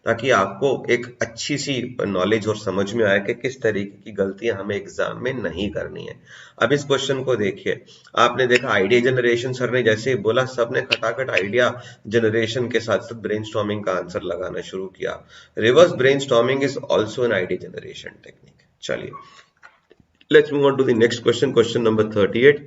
ताकि आपको एक अच्छी सी नॉलेज और समझ में आए कि किस तरीके की गलतियां हमें एग्जाम में नहीं करनी है। अब इस क्वेश्चन को देखिए, आपने देखा आइडिया जनरेशन, सर ने जैसे ही बोला सबने खटाखट आइडिया जनरेशन के साथ साथ ब्रेनस्टॉर्मिंग का आंसर लगाना शुरू किया। Reverse brainstorming is also an idea generation technique. चलिए let's move on to the next question, question number 38।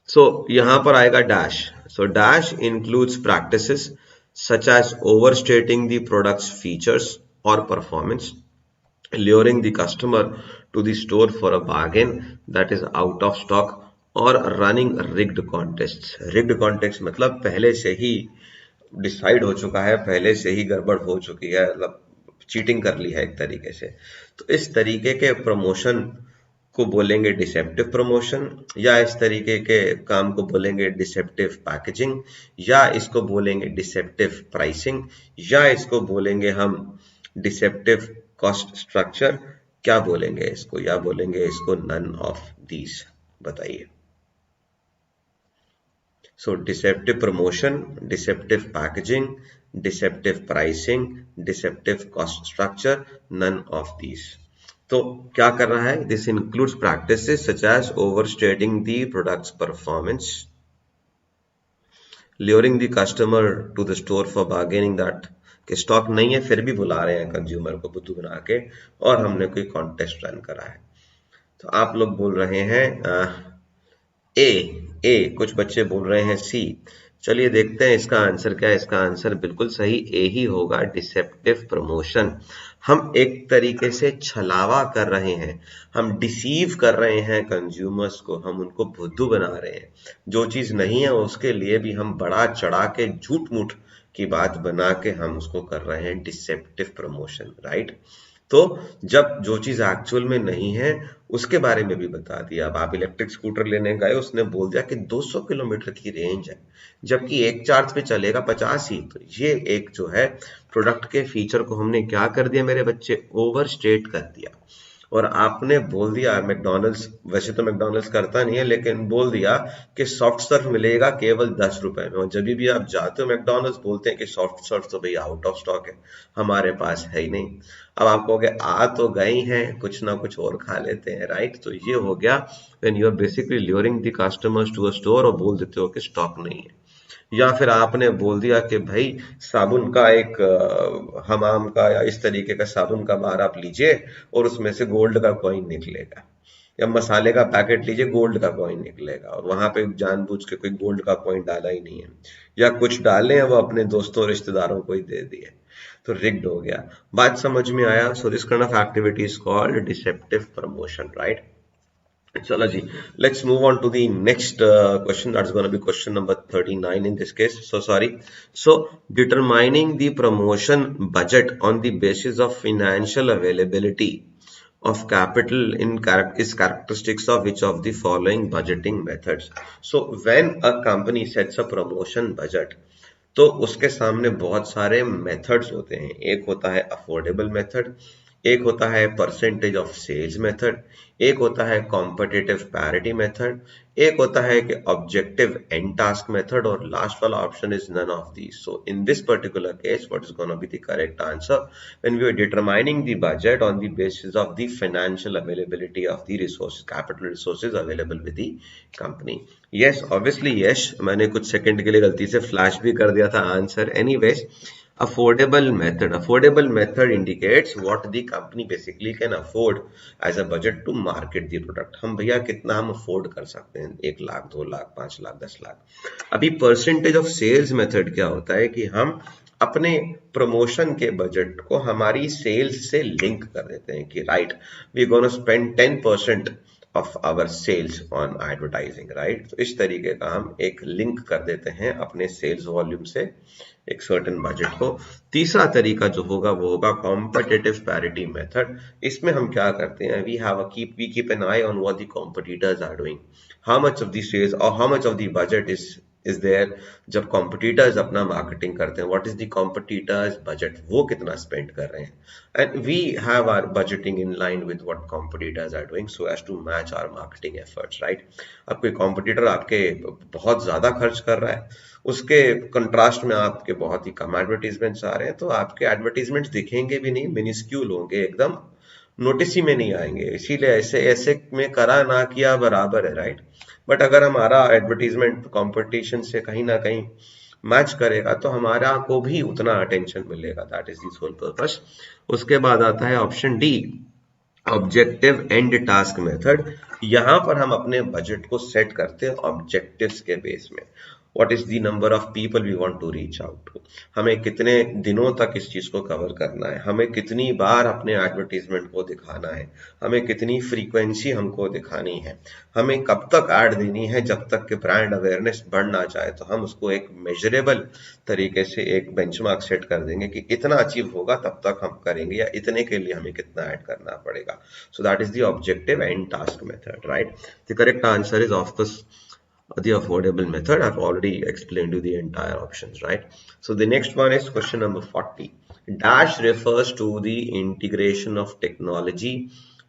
So यहां पर आएगा dash. So dash includes practices such as overstating the product's features or performance, luring the customer to the store for a bargain that is out of stock, or running rigged contests। rigged contests मतलब पहले से ही decide हो चुका है, पहले से ही गड़बड़ हो चुकी है, मतलब चीटिंग कर ली है एक तरीके से। तो इस तरीके के प्रमोशन को बोलेंगे डिसेप्टिव प्रमोशन, या इस तरीके के काम को बोलेंगे डिसेप्टिव पैकेजिंग, या इसको बोलेंगे डिसेप्टिव प्राइसिंग, या इसको बोलेंगे हम डिसेप्टिव कॉस्ट स्ट्रक्चर। क्या बोलेंगे इसको, या बोलेंगे इसको नन ऑफ दीज? बताइए। So deceptive promotion, deceptive packaging, deceptive pricing, deceptive cost structure, none of these. तो क्या कर रहा है? This includes practices such as overstating the products performance, luring the customer to the store for bargaining that कि stock नहीं है फिर भी बुला रहे हैं कंज्यूमर को बुद्धू बना के, और हमने कोई कॉन्टेस्ट रन करा है। तो आप लोग बोल रहे हैं ए, कुछ बच्चे बोल रहे हैं सी। चलिए देखते हैं इसका आंसर क्या है। इसका आंसर बिल्कुल सही ए ही होगा, डिसेप्टिव प्रमोशन। हम एक तरीके से छलावा कर रहे हैं, हम डिसीव कर रहे हैं कंज्यूमर्स को, हम उनको बुद्धू बना रहे हैं। जो चीज नहीं है उसके लिए भी हम बड़ा चढ़ा के झूठ मूठ की बात बना के हम उसको कर रहे हैं डिसेप्टिव प्रमोशन, राइट। तो जब जो चीज एक्चुअल में नहीं है उसके बारे में भी बता दिया। अब आप इलेक्ट्रिक स्कूटर लेने गए, उसने बोल दिया कि 200 किलोमीटर की रेंज है, जबकि एक चार्ज पे चलेगा 50 ही। तो ये एक जो है प्रोडक्ट के फीचर को हमने क्या कर दिया मेरे बच्चे, ओवरस्टेट कर दिया। और आपने बोल दिया मैकडॉनल्ड्स, वैसे तो मैकडॉनल्ड्स करता नहीं है, लेकिन बोल दिया कि सॉफ्ट सर्व मिलेगा केवल 10 रुपए में। और जब भी आप जाते हो मैकडॉनल्ड्स बोलते हैं कि सॉफ्ट सर्व तो भैया आउट ऑफ स्टॉक है, हमारे पास है ही नहीं। अब आप कहोगे आ तो गए हैं, कुछ ना कुछ और खा लेते हैं, राइट। तो ये हो गया when you are basically luring the customers to a store, और बोल देते हो कि स्टॉक नहीं है। या फिर आपने बोल दिया कि भाई साबुन का एक हमाम का या इस तरीके का साबुन का बार आप लीजिए और उसमें से गोल्ड का कॉइन निकलेगा, या मसाले का पैकेट लीजिए गोल्ड का कॉइन निकलेगा, और वहां पे जानबूझ के कोई गोल्ड का कॉइन डाला ही नहीं है, या कुछ डाले हैं वो अपने दोस्तों रिश्तेदारों को ही दे दिए। तो रिग्ड हो गया। बात समझ में आया? So this kind of activity is called deceptive promotion, right. चलो जी, let's move on to the next question. That's going to be question number 39 in this case. So sorry. So determining the promotion budget on the basis of financial availability of capital is characteristics of which of the following budgeting methods? So when a company sets a promotion budget, तो उसके सामने बहुत सारे methods होते हैं। एक होता है अफोर्डेबल मेथड, एक होता है परसेंटेज ऑफ सेल्स मेथड, एक होता है कॉम्पिटिटिव पैरिटी मेथड, एक होता है कि ऑब्जेक्टिव एंड टास्क मेथड, और लास्ट वाला option is none of these. So in this particular case what is gonna be the correct answer when we are determining the budget on the basis of the financial availability of the resources, capital resources available with the company. Yes, obviously yes, मैंने कुछ second के लिए गलती से flash भी कर दिया था answer. Anyways, affordable method indicates what the company basically can afford as a budget to market the product। हम भैया कितना हम अफोर्ड कर सकते हैं, 1 लाख 2 लाख 5 लाख 10 लाख। अभी परसेंटेज ऑफ सेल्स मेथड क्या होता है कि हम अपने प्रमोशन के बजट को हमारी सेल्स से लिंक कर देते हैं कि right we gonna spend 10% of our sales on advertising, right. तो इस तरीके का हम एक लिंक कर देते हैं अपने सेल्स वॉल्यूम से एक सर्टेन बजट को। तीसरा तरीका जो होगा वो होगा कॉम्पिटिटिव पैरिटी मेथड। इसमें हम क्या करते हैं, we keep an eye on what the competitors are doing, how much of the sales और how much of the budget is is there जब कॉम्पिटिटर्स अपना मार्केटिंग करते हैं, what is the competitors budget, वो कितना स्पेंड कर रहे हैं, and we have our budgeting in line with what competitors are doing so as to match our marketing efforts, right. अब कोई कॉम्पिटिटर आपके बहुत ज्यादा खर्च कर रहा है, उसके कंट्रास्ट में आपके बहुत ही कम एडवर्टीजमेंट्स आ रहे हैं, तो आपके एडवर्टीजमेंट्स दिखेंगे भी नहीं, मिनिस्क्यूल होंगे, एकदम नोटिस ही में नहीं आएंगे। इसीलिए ऐसे ऐसे में करा ना किया बराबर है, राइट। बट अगर हमारा एडवर्टीजमेंट कंपटीशन से कहीं ना कहीं मैच करेगा तो हमारा को भी उतना अटेंशन मिलेगा, that is the sole purpose. उसके बाद आता है option D, objective and task method. यहां पर हम अपने बजट को सेट करते हैं ऑब्जेक्टिव्स के बेस में। What is the number of people we want to reach out to, हमें कितने दिनों तक इस चीज को कवर करना है, हमें कितनी बार अपने एडवर्टीजमेंट को दिखाना है, हमें कितनी फ्रीक्वेंसी हमको दिखानी है, हमें कब तक ऐड देनी है जब तक कि ब्रांड अवेयरनेस बढ़ ना जाए। तो हम उसको एक मेजरेबल तरीके से एक बेंचमार्क सेट कर देंगे कि इतना अचीव होगा तब तक हम करेंगे, या इतने के लिए हमें कितना ऐड करना पड़ेगा। So that is the objective and task method, right. The correct answer is of the affordable method. I've already explained you the entire options, right? So the next one is question number 40. Dash refers to the integration of technology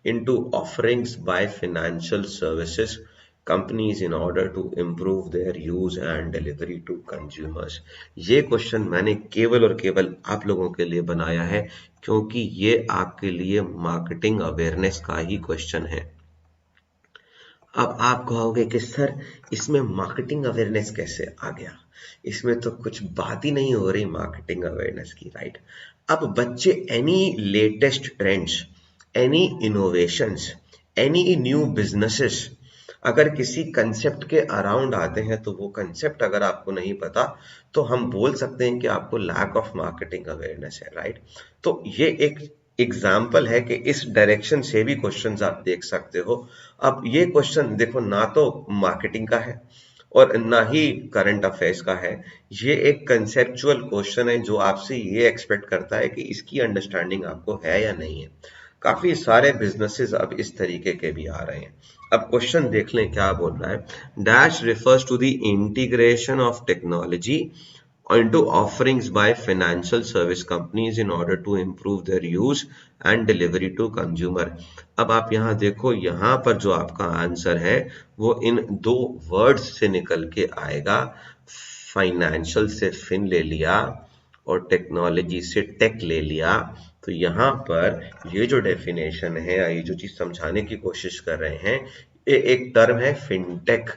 into offerings by financial services companies in order to improve their use and delivery to consumers. ये question मैंने केवल और केवल आप लोगों के लिए बनाया है क्योंकि ये आपके लिए मार्केटिंग अवेयरनेस का ही क्वेश्चन है। अब आप कहोगे कि सर इसमें मार्केटिंग अवेयरनेस कैसे आ गया, इसमें तो कुछ बात ही नहीं हो रही मार्केटिंग अवेयरनेस की, राइट। अब बच्चे any latest trends, any innovations, any new businesses अगर किसी कंसेप्ट के अराउंड आते हैं तो वो कंसेप्ट अगर आपको नहीं पता तो हम बोल सकते हैं कि आपको लैक ऑफ मार्केटिंग अवेयरनेस है, राइट। तो ये एक एग्जाम्पल है कि इस डायरेक्शन से भी क्वेश्चंस आप देख सकते हो। अब ये क्वेश्चन देखो ना तो मार्केटिंग का है और ना ही करंट अफेयर्स का है, ये एक कंसेप्चुअल क्वेश्चन है जो आपसे ये एक्सपेक्ट करता है कि इसकी अंडरस्टैंडिंग आपको है या नहीं है। काफी सारे बिजनेसेस अब इस तरीके के भी आ रहे हैं। अब क्वेश्चन देख लें क्या बोल रहा है। Dash refers to the integration of technology into offerings by financial service companies in order to improve their use and delivery to consumer। अब आप यहां देखो, यहां पर जो आपका आंसर है वो इन दो वर्ड्स से निकल के आएगा। फाइनेंशियल से फिन ले लिया और टेक्नोलॉजी से टेक ले लिया। तो यहां पर ये जो डेफिनेशन है, ये जो चीज समझाने की कोशिश कर रहे हैं, ये एक टर्म है फिनटेक,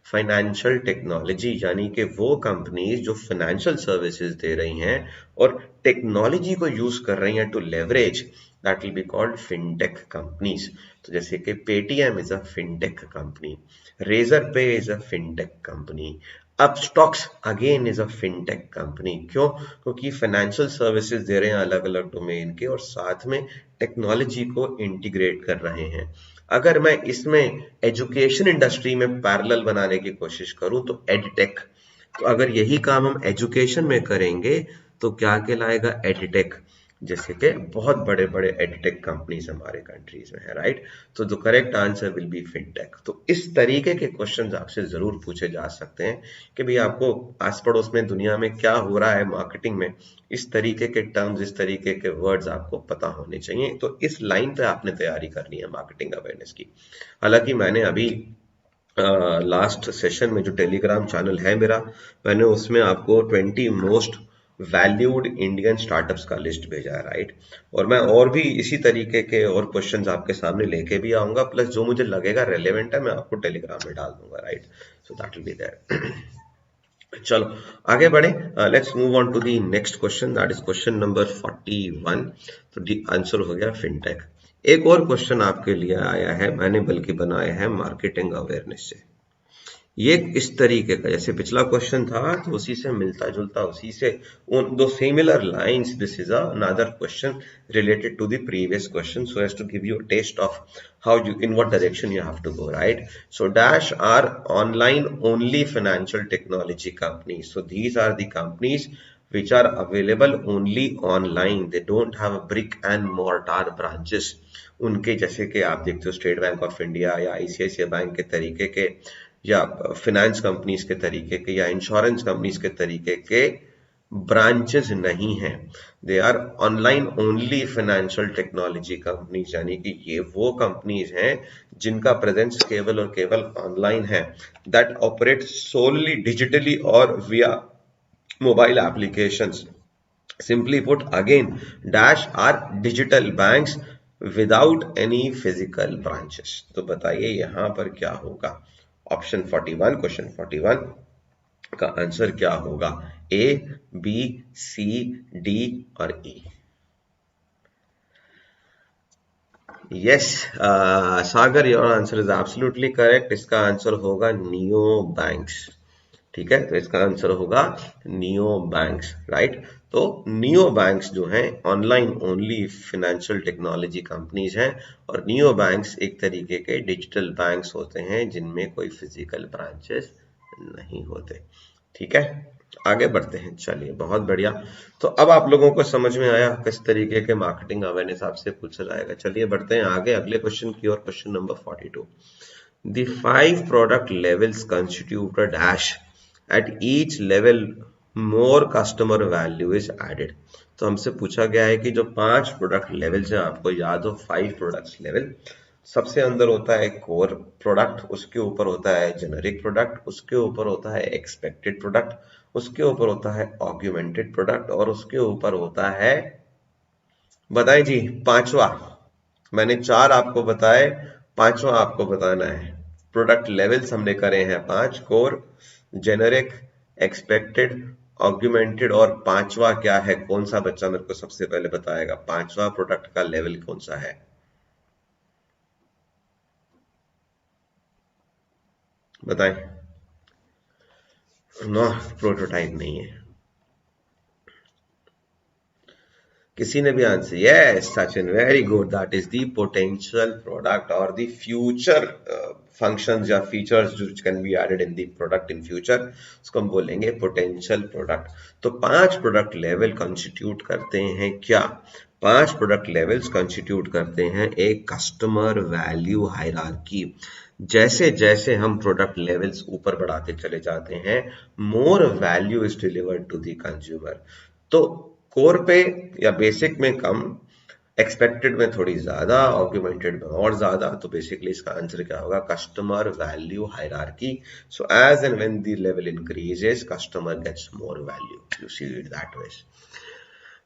फाइनेंशियल टेक्नोलॉजी, यानी कि वो कंपनीज जो फाइनेंशियल सर्विसेज दे रही हैं और टेक्नोलॉजी को यूज कर रही हैं to leverage, that will be called fintech companies. तो जैसे कि Paytm is a fintech company, Razorpay is a fintech company, Upstox again is a fintech company. क्यों? क्योंकि फाइनेंशियल सर्विसेज दे रहे हैं अलग अलग डोमेन के और साथ में टेक्नोलॉजी को इंटीग्रेट कर रहे हैं। अगर मैं इसमें एजुकेशन इंडस्ट्री में पैरेलल बनाने की कोशिश करूं तो एडटेक, तो अगर यही काम हम एजुकेशन में करेंगे तो क्या कहलाएगा, एडटेक। जैसे कि बहुत बड़े बड़े एडटेक कंपनीज हमारे कंट्रीज में है, राइट। तो the correct answer will be fintech. तो इस तरीके के क्वेश्चंस आपसे जरूर पूछे जा सकते हैं कि भाई आपको आस पड़ोस में दुनिया में क्या हो रहा है मार्केटिंग में, इस तरीके के टर्म्स, इस तरीके के वर्ड्स आपको पता होने चाहिए। तो इस लाइन पे आपने तैयारी करनी है मार्केटिंग अवेयरनेस की। हालांकि मैंने अभी लास्ट सेशन में जो टेलीग्राम चैनल है मेरा, मैंने उसमें आपको 20 मोस्ट वैल्यूड इंडियन स्टार्टअप्स का लिस्ट भेजा है, राइट। और मैं और भी इसी तरीके के और क्वेश्चंस आपके सामने लेके भी आऊंगा, प्लस जो मुझे लगेगा रेलेवेंट है मैं आपको टेलीग्राम में डाल दूंगा, right. So that will be there. चलो आगे बढ़े, let's move on to the next question, that is question number 41। तो दी आंसर हो गया फिनटेक। एक और क्वेश्चन आपके लिए आया है, मैंने बल्कि बनाया है मार्केटिंग अवेयरनेस से। ये इस तरीके का, जैसे पिछला क्वेश्चन था तो उसी से मिलता जुलता, उसी से उन दो similar lines, this is another question related to the previous question, so as to give you a taste of how you, in what direction you have to go, right. So dash are online only financial technology companies. So these are the companies which are available only online, they don't have a brick and mortar branches। उनके जैसे कि आप देखते हो state bank of India या ICICI bank के तरीके के या फिनेंस कंपनीज के तरीके के या इंश्योरेंस कंपनीज के तरीके के ब्रांचेस नहीं हैं। They are online only financial technology companies, यानी कि ये वो कंपनीज हैं जिनका प्रेजेंस केवल और केवल ऑनलाइन है, दैट ऑपरेट सोलली डिजिटली और विया mobile applications. Simply put, again, Dash are digital banks without any physical branches. तो बताइए यहां पर क्या होगा? ऑप्शन 41, क्वेश्चन 41 का आंसर क्या होगा? ए, बी, सी, डी और E. Yes Sagar, your answer is absolutely correct. इसका आंसर होगा नियो बैंक्स। ठीक है, तो इसका आंसर होगा नियो बैंक्स, राइट। तो नियो बैंक्स जो हैं online only financial technology companies हैं, और नियो बैंक्स एक तरीके के डिजिटल बैंक्स होते हैं जिनमें कोई फिजिकल ब्रांचेस नहीं होते। ठीक है, आगे बढ़ते हैं। चलिए, बहुत बढ़िया। तो अब आप लोगों को समझ में आया किस तरीके के मार्केटिंग अवेयरनेस आपसे पूछा जाएगा। चलिए बढ़ते हैं आगे अगले क्वेश्चन की ओर। Question number 42, the 5 product levels constitute a dash, at each level more customer value is added। तो हमसे पूछा गया है कि जो 5 प्रोडक्ट लेवल्स हैं, आपको याद हो 5 प्रोडक्ट लेवल, सबसे अंदर होता है कोर प्रोडक्ट, उसके ऊपर होता है जेनरिक प्रोडक्ट, उसके ऊपर होता है एक्सपेक्टेड प्रोडक्ट, उसके ऊपर होता है ऑग्यूमेंटेड प्रोडक्ट, और उसके ऊपर होता है, बताएं जी, पांचवा। मैंने 4 आपको बताए, पांचवा आपको बताना है। प्रोडक्ट लेवल्स हमने करे हैं 5, कोर, जेनरिक, एक्सपेक्टेड, ऑग्यूमेंटेड, और पांचवा क्या है? कौन सा बच्चा मेरे को सबसे पहले बताएगा पांचवा प्रोडक्ट का लेवल कौन सा है? बताएं। नो, प्रोटोटाइप नहीं है। किसी ने भी answer? Yes Sachin, very good. That is the potential product और द फ्यूचर फंक्शंस या फीचर्स जो can be added in the product in future, उसको हम बोलेंगे पोटेंशियल प्रोडक्ट। तो 5 प्रोडक्ट लेवल कंस्टिट्यूट करते हैं क्या? 5 प्रोडक्ट लेवल्स कंस्टिट्यूट करते हैं एक कस्टमर वैल्यू हायरार्की। जैसे जैसे हम प्रोडक्ट लेवल्स ऊपर बढ़ाते चले जाते हैं, more value is delivered to the consumer. तो कोर पे या बेसिक में कम, एक्सपेक्टेड में थोड़ी ज्यादा, ऑग्यूमेंटेड में और ज्यादा। तो बेसिकली इसका आंसर क्या होगा? Customer value hierarchy. So as and when the level increases, customer gets more value. You see it that way.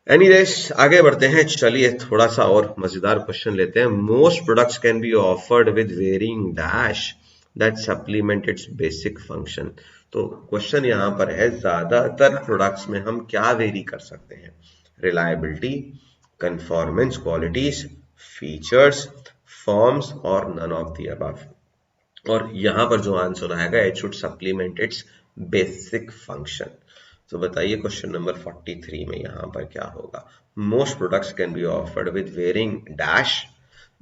Anyways, आगे बढ़ते हैं। चलिए थोड़ा सा और मजेदार क्वेश्चन लेते हैं। Most products can be offered with varying dash that supplement its basic function. तो क्वेश्चन यहाँ पर है, ज्यादातर प्रोडक्ट्स में हम क्या वेरी कर सकते हैं? Reliability, conformance, qualities, features, forms, और नन ऑफ द अबव। और यहां पर जो आंसर आएगा, it should supplement its basic function. तो बताइए क्वेश्चन नंबर 43 में यहां पर क्या होगा? Most products can be offered with varying dash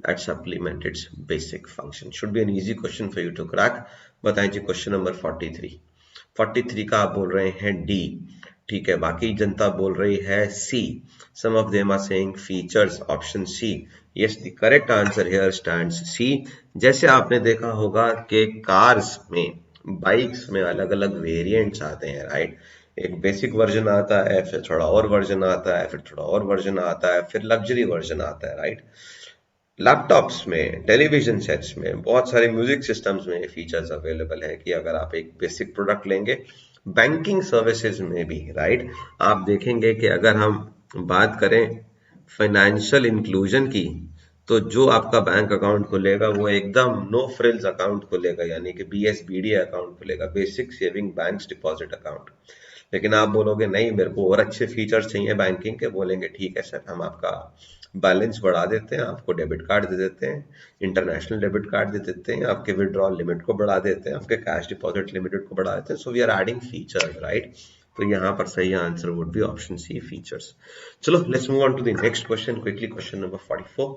that supplement its basic function. Should be an easy question for you to crack. बताएं जी क्वेश्चन नंबर 43 का आप बोल रहे हैं डी, ठीक है, बाकी जनता बोल रही है C. Some of them are saying features, option C. Yes, the correct answer here stands C. जैसे आपने देखा होगा कि कार्स में, बाइक्स में अलग अलग वेरिएंट्स आते हैं, राइट। एक बेसिक वर्जन आता है, फिर थोड़ा और वर्जन आता है, फिर थोड़ा और वर्जन आता है, फिर लग्जरी वर्जन आता है, राइट। लैपटॉप्स में, टेलीविजन सेट्स में, बहुत सारे म्यूजिक सिस्टम्स में फीचर्स अवेलेबल है कि अगर आप एक बेसिक प्रोडक्ट लेंगे। बैंकिंग सर्विसेज में भी, राइट, आप देखेंगे कि अगर हम बात करें फाइनेंशियल इंक्लूजन की, तो जो आपका बैंक अकाउंट खुलेगा वो एकदम नो फ्रिल्स अकाउंट खुलेगा, यानी कि BSBD अकाउंट खुलेगा, basic saving banks deposit account. लेकिन आप बोलोगे नहीं, मेरे को और अच्छे फीचर्स चाहिए बैंकिंग के, बोलेंगे ठीक है सर, हम आपका बैलेंस बढ़ा देते हैं, आपको डेबिट कार्ड दे देते हैं, इंटरनेशनल डेबिट कार्ड दे देते हैं, आपके विड्रॉल लिमिट को बढ़ा देते हैं, आपके कैश डिपॉजिट लिमिट को बढ़ा देते हैं। So we are adding features, right. तो यहाँ पर सही answer would be option C, features. चलो let's move on to the next question quickly. Question number 44।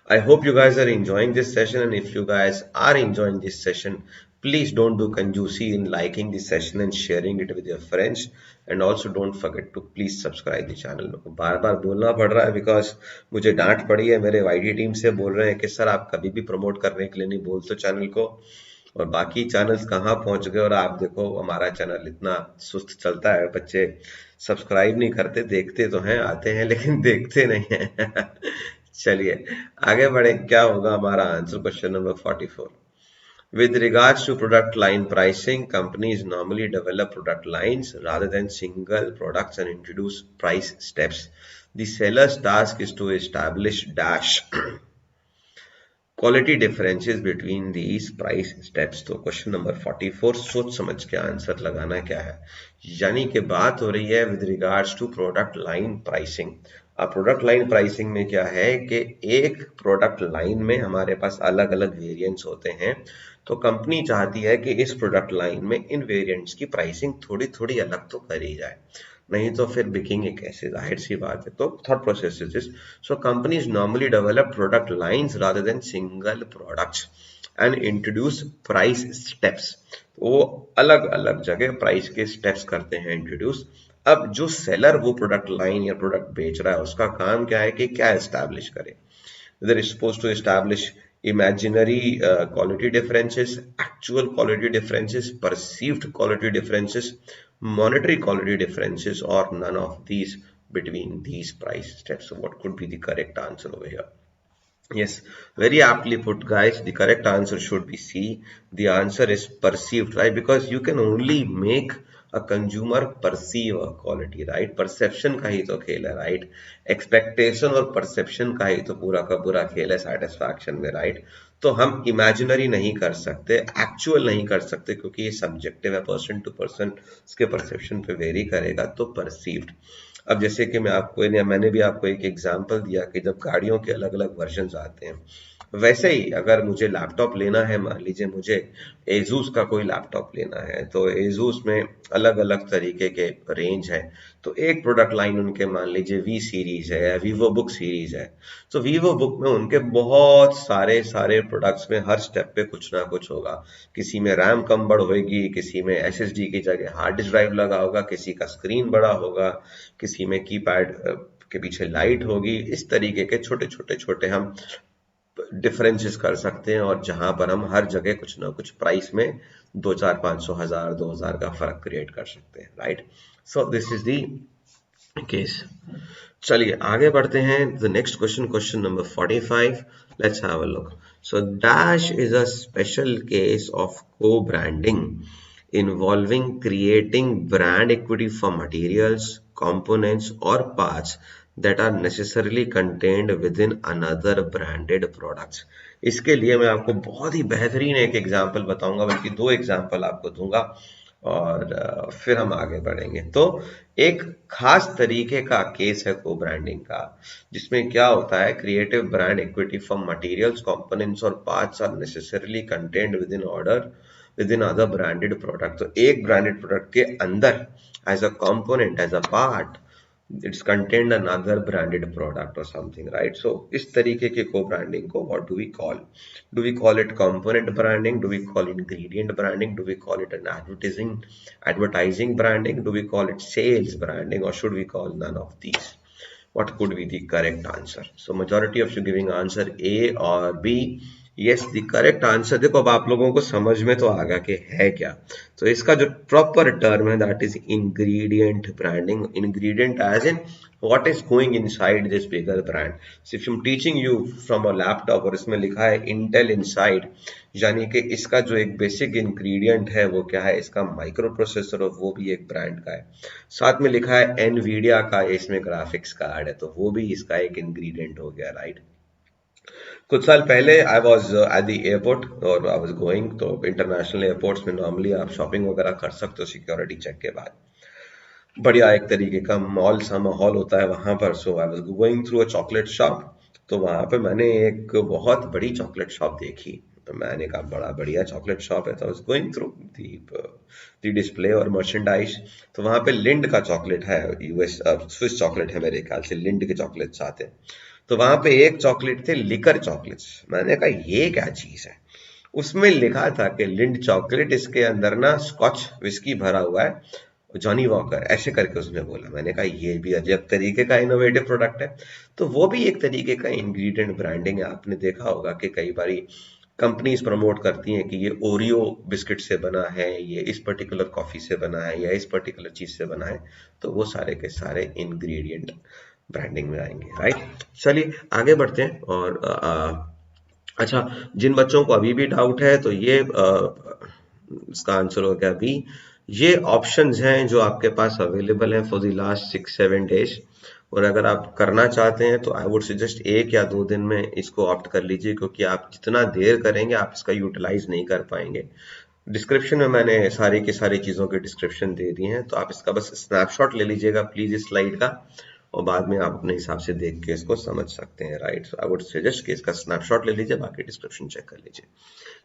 I hope you guys are enjoying this session, and if you guys are enjoying this session, please don't do conjuicy in liking the session and sharing it with your friends, and also don't forget to please subscribe the channel। मेरे को बार बार बोलना पड़ रहा है because मुझे डांट पड़ी है, मेरे YT टीम से बोल रहे हैं कि सर आप कभी भी प्रमोट करने के लिए नहीं बोलते चैनल को, और बाकी चैनल्स कहाँ पहुंच गए, और आप देखो हमारा चैनल इतना सुस्त चलता है, बच्चे सब्सक्राइब नहीं करते, देखते तो हैं, आते हैं, लेकिन देखते नहीं हैं। चलिए आगे बढ़े, क्या होगा हमारा answer question number 44। With regards to product line pricing, companies normally develop product lines rather than single products and introduce price steps. The seller's task is to establish dash quality differences between these price steps. तो question number 44 सोच समझ के answer लगाना क्या है, यानी कि बात हो रही है with regards to product line pricing. अब प्रोडक्ट लाइन प्राइसिंग में क्या है कि एक प्रोडक्ट लाइन में हमारे पास अलग अलग वेरिएंट्स होते हैं, तो कंपनी चाहती है कि इस प्रोडक्ट लाइन में इन वेरिएंट्स की प्राइसिंग थोड़ी थोड़ी अलग तो करी जाए, नहीं तो फिर बिकेंगे कैसे, जाहिर सी बात है। तो thought process is this, so companies normally develop product lines rather than single products and introduce price steps. वो अलग अलग जगह प्राइस के स्टेप्स करते हैं इंट्रोड्यूस। अब जो सेलर वो प्रोडक्ट लाइन या प्रोडक्ट बेच रहा है, उसका काम क्या है कि क्या एस्टैब्लिश करे। They're supposed to establish imaginary quality differences, actual quality differences, perceived quality differences, monetary quality differences, or none of these between these price steps. So what could be the correct answer over here? Yes, very aptly put, guys. The correct answer should be C. The answer is perceived, right? Because you can only make a consumer perceive a quality, right? Perception का ही तो खेल है, right? Expectation और perception का ही तो पूरा का पूरा खेल है satisfaction में, right? तो हम imaginary नहीं कर सकते, actual नहीं कर सकते, क्योंकि ये subjective है, person to person उसके perception पे vary करेगा, तो perceived। अब जैसे कि मैंने भी आपको एक एग्जांपल दिया कि जब गाड़ियों के अलग अलग वर्जन आते हैं, वैसे ही अगर मुझे लैपटॉप लेना है, मान लीजिए मुझे एसूस का कोई लैपटॉप लेना है, तो एसूस में अलग अलग तरीके के रेंज है। तो एक प्रोडक्ट लाइन उनके मान लीजिए वी सीरीज है या वीवो बुक सीरीज है, तो वीवो बुक में उनके बहुत सारे सारे प्रोडक्ट्स में हर स्टेप पे कुछ ना कुछ होगा। किसी में रैम कम बढ़ होगी, किसी में एसएसडी की जगह हार्ड डिस्क ड्राइव लगा होगा, किसी का स्क्रीन बड़ा होगा, किसी में कीपैड के पीछे लाइट होगी। इस तरीके के छोटे छोटे छोटे हम डिफरेंसेस कर सकते हैं, और जहां पर हम हर जगह कुछ ना कुछ प्राइस में 2, 4, 500, 1000, 2000 का फर्क क्रिएट कर सकते हैं, right. So this is the case. चलिए आगे बढ़ते हैं। The next question, question number 45, let's have a look. So dash is a special case of को branding involving creating brand equity for materials, components or parts that are necessarily contained within another branded products। इसके लिए मैं आपको बहुत ही बेहतरीन एक example बताऊंगा, बल्कि 2 एग्जांपल आपको दूंगा, और फिर हम आगे बढ़ेंगे। तो एक खास तरीके का केस है को ब्रांडिंग का, जिसमें क्या होता है, creative brand equity for materials, components और parts are necessarily contained within other branded product. तो एक ब्रांडेड प्रोडक्ट के अंदर as a component, as a part, it's contained another branded product or something, right? So इस तरीके के co-branding को what do we call? Do we call it component branding? Do we call it ingredient branding? Do we call it an advertising branding? Do we call it sales branding, or should we call none of these? What could be the correct answer? So majority of you giving answer A or B. Yes, the correct answer, देखो अब आप लोगों को समझ में तो आ गया कि है क्या। तो इसका जो प्रॉपर टर्म है that is ingredient branding. Ingredient as in what is going inside this bigger brand. So if I am teaching you from a laptop और इसमें लिखा है इंटेल इनसाइड, यानी कि इसका जो एक बेसिक इंग्रेडिएंट है वो क्या है, इसका माइक्रो प्रोसेसर, और वो भी एक ब्रांड का है। साथ में लिखा है एनवीडिया का, इसमें ग्राफिक्स कार्ड है, तो वो भी इसका एक इंग्रेडिएंट हो गया, राइट। कुछ साल पहले I was at the airport और आई वॉज गोइंग, तो इंटरनेशनल एयरपोर्ट्स में नॉर्मली आप शॉपिंग वगैरह कर सकते हो सिक्योरिटी चेक के बाद। बढ़िया एक तरीके का मॉल सा माहौल होता है वहां पर। So I was going through a chocolate shop, तो वहां पे मैंने एक बहुत बड़ी चॉकलेट शॉप देखी। तो मैंने कहा बड़ा बढ़िया चॉकलेट शॉप है, तो I was going through the display और मर्चेंडाइज। तो वहां पे लिंड का चॉकलेट है, यूएस स्विस चॉकलेट है मेरे ख्याल से, लिंड के चॉकलेट्स आते हैं। तो वहां पे एक चॉकलेट थे लिकर चॉकलेट्स। मैंने कहा ये क्या चीज है, उसमें लिखा था कि लिंड चॉकलेट, इसके अंदर ना स्कॉच विस्की भरा हुआ है, जॉनी वॉकर ऐसे करके उसने बोला। मैंने कहा ये भी अजब तरीके का इनोवेटिव प्रोडक्ट है। तो वो भी एक तरीके का इंग्रेडिएंट ब्रांडिंग है। आपने देखा होगा कि कई बारी कंपनीज प्रमोट करती हैं कि ये ओरियो बिस्किट से बना है, ये इस पर्टिकुलर कॉफी से बना है, या इस पर्टिकुलर चीज से बना है, तो वो सारे के सारे इंग्रेडिएंट ब्रांडिंग में आएंगे, राइट। चलिए आगे बढ़ते हैं। और अच्छा, जिन बच्चों को अभी भी डाउट है तो ये इसका आंसर हो गया बी। ये ऑप्शंस हैं जो आपके पास अवेलेबल हैं फॉर द लास्ट 6-7 डेज, और अगर आप करना चाहते हैं तो आई वुड सजेस्ट 1 या 2 दिन में इसको ऑप्ट कर लीजिए, क्योंकि आप जितना देर करेंगे आप इसका यूटिलाइज नहीं कर पाएंगे। डिस्क्रिप्शन में मैंने सारी की सारी चीज़ों के डिस्क्रिप्शन दे दिए हैं, तो आप इसका बस स्नैपशॉट ले लीजिएगा प्लीज़ इस स्लाइड का, और बाद में आप अपने हिसाब से देख के इसको समझ सकते हैं, right. So I would suggest कि इसका स्नैपशॉट ले लीजिए, बाकी डिस्क्रिप्शन चेक कर लीजिए।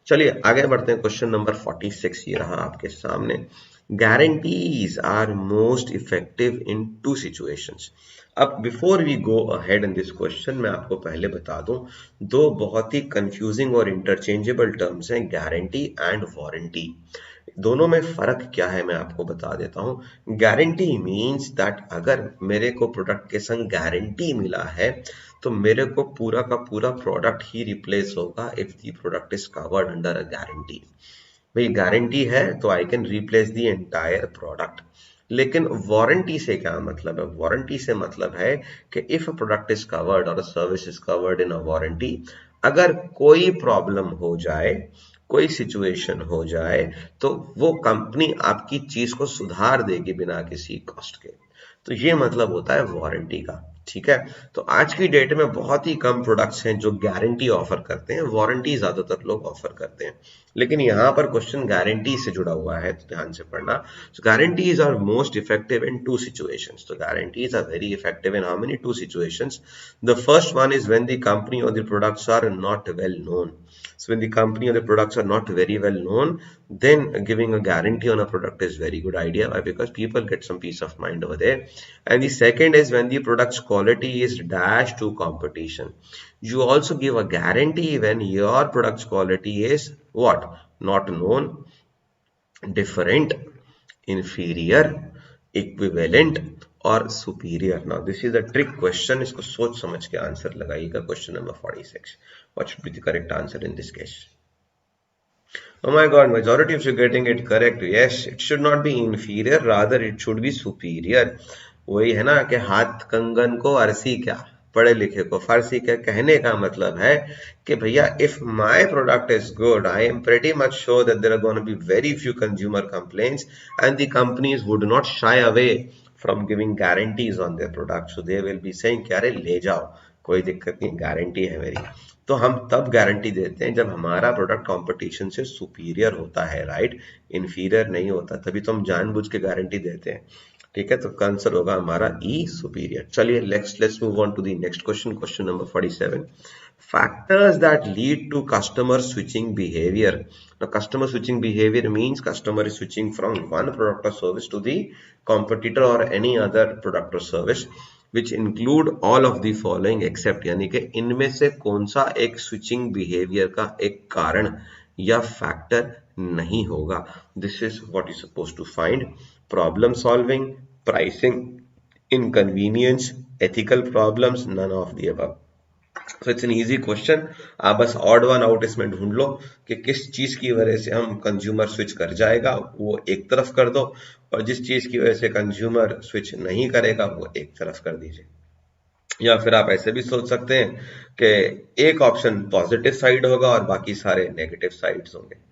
चलिए आगे बढ़ते हैं। क्वेश्चन नंबर 46 ये रहा आपके सामने। Guarantees are most effective in 2 situations. अब before we go ahead in this question, मैं आपको पहले बता दूं, दो बहुत ही कंफ्यूजिंग और इंटरचेंजेबल टर्म्स हैं, गारंटी एंड वारंटी। दोनों में फर्क क्या है मैं आपको बता देता हूं। गारंटी मींस दैट अगर मेरे को प्रोडक्ट के संग गारंटी मिला है तो मेरे को पूरा का पूरा प्रोडक्ट ही रिप्लेस होगा if the product is covered under a guarantee. भाई गारंटी है तो I can replace the entire product. लेकिन वारंटी से क्या मतलब है? वारंटी से मतलब है कि if a product is covered और a service is covered in a warranty, अगर कोई प्रॉब्लम हो जाए, कोई सिचुएशन हो जाए, तो वो कंपनी आपकी चीज को सुधार देगी बिना किसी कॉस्ट के। तो ये मतलब होता है वारंटी का, ठीक है। तो आज की डेट में बहुत ही कम प्रोडक्ट्स हैं जो गारंटी ऑफर करते हैं, वारंटी ज्यादातर लोग ऑफर करते हैं। लेकिन यहाँ पर क्वेश्चन गारंटी से जुड़ा हुआ है, तो ध्यान से पढ़ना। Guarantees are most effective in 2 situations. तो guarantees are very effective in how many 2 situations? The first one is when the company और the products are not well known. So when the company or the products are not very well known, then giving a guarantee on a product is very good idea. Why? Because people get some peace of mind over there. And the second is when the product's quality is dashed to competition. You also give a guarantee when your product's quality is what? Not known, different, inferior, equivalent और superior. Now this is a trick question, इसको सोच समझ के answer लगाइएगा। Question number 46, what should be the correct answer in this case? Oh my god, majority of you getting it correct. Yes, it should not be inferior, rather it should be superior. वही है ना कि हाथ कंगन को अरसी क्या, पढ़े लिखे को फारसी क्या। कहने का मतलब है कि भैया if my product is good, I am pretty much sure that there are gonna be very few consumer complaints and the companies would not shy away from giving guarantees on their product. So they will be saying कि अरे ले जाओ, कोई दिक्कत नहीं, guarantee है मेरी। तो हम तब गारंटी देते हैं जब हमारा प्रोडक्ट कंपटीशन से सुपीरियर होता है, राइट, इन्फीरियर नहीं होता। तभी तो हम जानबूझ के गारंटी देते हैं, ठीक है। तो आंसर होगा हमारा ई, सुपीरियर। चलिए let's move on to the next question, question number 47। Factors that lead to customer switching behaviour. Now customer switching behavior means customer is switching from one product or service to the competitor or any other product or service which include all of the following except, यानी कि इनमें से कौन सा एक switching behaviour का एक कारण या फैक्टर नहीं होगा। This is what you suppose to find. Problem solving, pricing, inconvenience, ethical problems, none of the above. So it's an easy question. आप बस ऑड वन आउट इसमें ढूंढ लो कि किस चीज की वजह से हम कंज्यूमर स्विच कर जाएगा, वो एक तरफ कर दो, और जिस चीज की वजह से कंज्यूमर स्विच नहीं करेगा वो एक तरफ कर दीजिए। या फिर आप ऐसे भी सोच सकते हैं कि एक ऑप्शन पॉजिटिव साइड होगा और बाकी सारे नेगेटिव साइड्स होंगे,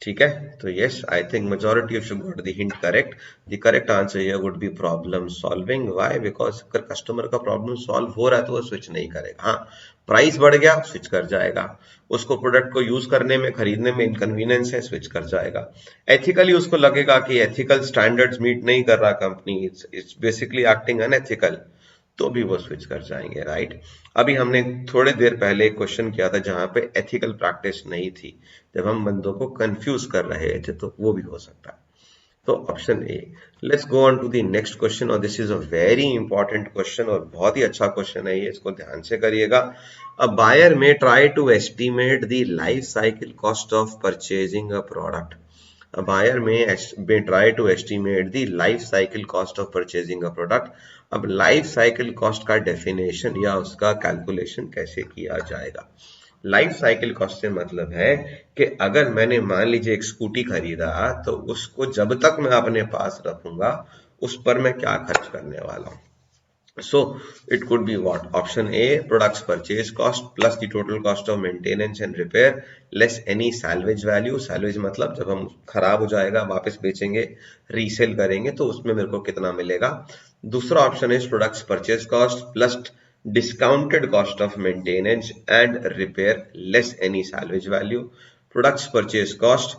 ठीक है। तो yes, I think majority of you got the hint correct. The correct answer here would be problem solving. Why? Because अगर कस्टमर का प्रॉब्लम सॉल्व हो रहा है तो वो स्विच नहीं करेगा। हाँ, प्राइस बढ़ गया, स्विच कर जाएगा। उसको प्रोडक्ट को यूज करने में, खरीदने में इनकन्वीनियंस है, स्विच कर जाएगा। एथिकली उसको लगेगा कि एथिकल स्टैंडर्ड्स मीट नहीं कर रहा company, it's basically acting unethical, तो भी वो स्विच कर जाएंगे, राइट। अभी हमने थोड़ी देर पहले एक क्वेश्चन किया था जहां पे एथिकल प्रैक्टिस नहीं थी, जब हम बंदों को कंफ्यूज कर रहे थे, तो वो भी हो सकता है। तो option A. Let's go on to the next question, और this is a very important question और बहुत ही अच्छा क्वेश्चन है ये, इसको ध्यान से करिएगा। A buyer may try to estimate the life cycle cost of purchasing a product. A buyer may try to estimate the life cycle cost of purchasing a product. अब लाइफ साइकिल कॉस्ट का definition या उसका calculation कैसे किया जाएगा? Life cycle cost से मतलब है कि अगर मैंने मान लीजिए एक स्कूटी खरीदा तो उसको जब तक मैं अपने पास रखूंगा उस पर मैं क्या खर्च करने वाला हूँ. So it could be what? Option A, products purchase cost plus the total cost of maintenance and repair less any salvage value. Salvage मतलब जब हम खराब हो जाएगा वापस बेचेंगे रीसेल करेंगे तो उसमें मेरे को कितना मिलेगा. दूसरा ऑप्शन है products purchase cost plus discounted cost of maintenance and repair less any salvage value. Products purchase cost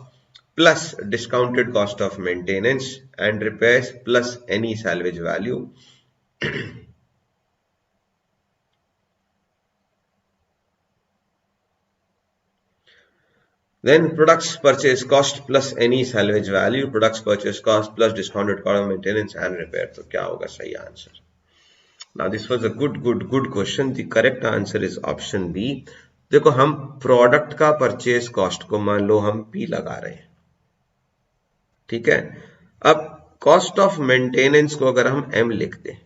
plus discounted cost of maintenance and repairs plus any salvage value. Then products purchase cost plus any salvage value, products purchase cost plus discounted cost of maintenance and repair. तो क्या होगा सही answer? Now this was a good question. The correct answer is option B. देखो हम product का purchase cost को मान लो हम P लगा रहे हैं, ठीक है. अब कॉस्ट ऑफ मेंटेनेंस को अगर हम M लिख दें,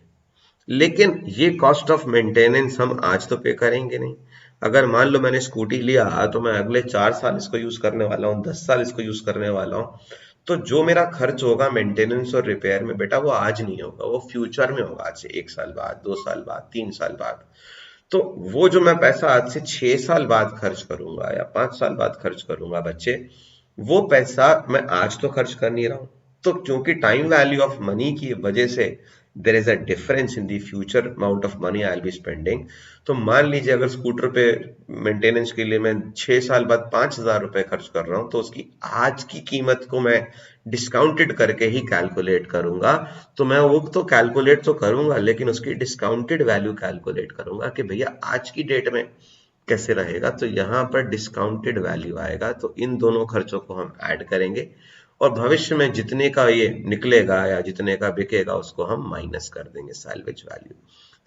लेकिन ये कॉस्ट ऑफ मेंटेनेंस हम आज तो पे करेंगे नहीं. अगर मान लो मैंने स्कूटी लिया तो मैं अगले 4 साल इसको यूज करने वाला हूँ, 10 साल इसको यूज करने वाला हूँ, तो जो मेरा खर्च होगा मेंटेनेंस और रिपेयर में बेटा वो आज नहीं होगा, वो फ्यूचर में होगा, आज से 1 साल बाद, 2 साल बाद, 3 साल बाद. तो वो जो मैं पैसा आज से 6 साल बाद खर्च करूंगा या 5 साल बाद खर्च करूंगा बच्चे, वो पैसा मैं आज तो खर्च कर नहीं रहा हूं. तो क्योंकि टाइम वैल्यू ऑफ मनी की वजह से there is a difference in the future amount of money I will be spending. तो मान लीजिए अगर स्कूटर पे मेंटेनेंस के लिए मैं 6 साल बाद 5,000 रुपए खर्च कर रहा हूं, तो उसकी आज की कीमत को मैं डिस्काउंटेड करके ही कैलकुलेट करूंगा. तो मैं वो तो कैलकुलेट तो करूंगा लेकिन उसकी डिस्काउंटेड वैल्यू कैलकुलेट करूंगा कि भैया आज की डेट में कैसे रहेगा. तो यहाँ पर डिस्काउंटेड वैल्यू आएगा. तो इन दोनों खर्चों को हम ऐड करेंगे और भविष्य में जितने का ये निकलेगा या जितने का बिकेगा उसको हम माइनस कर देंगे salvage value.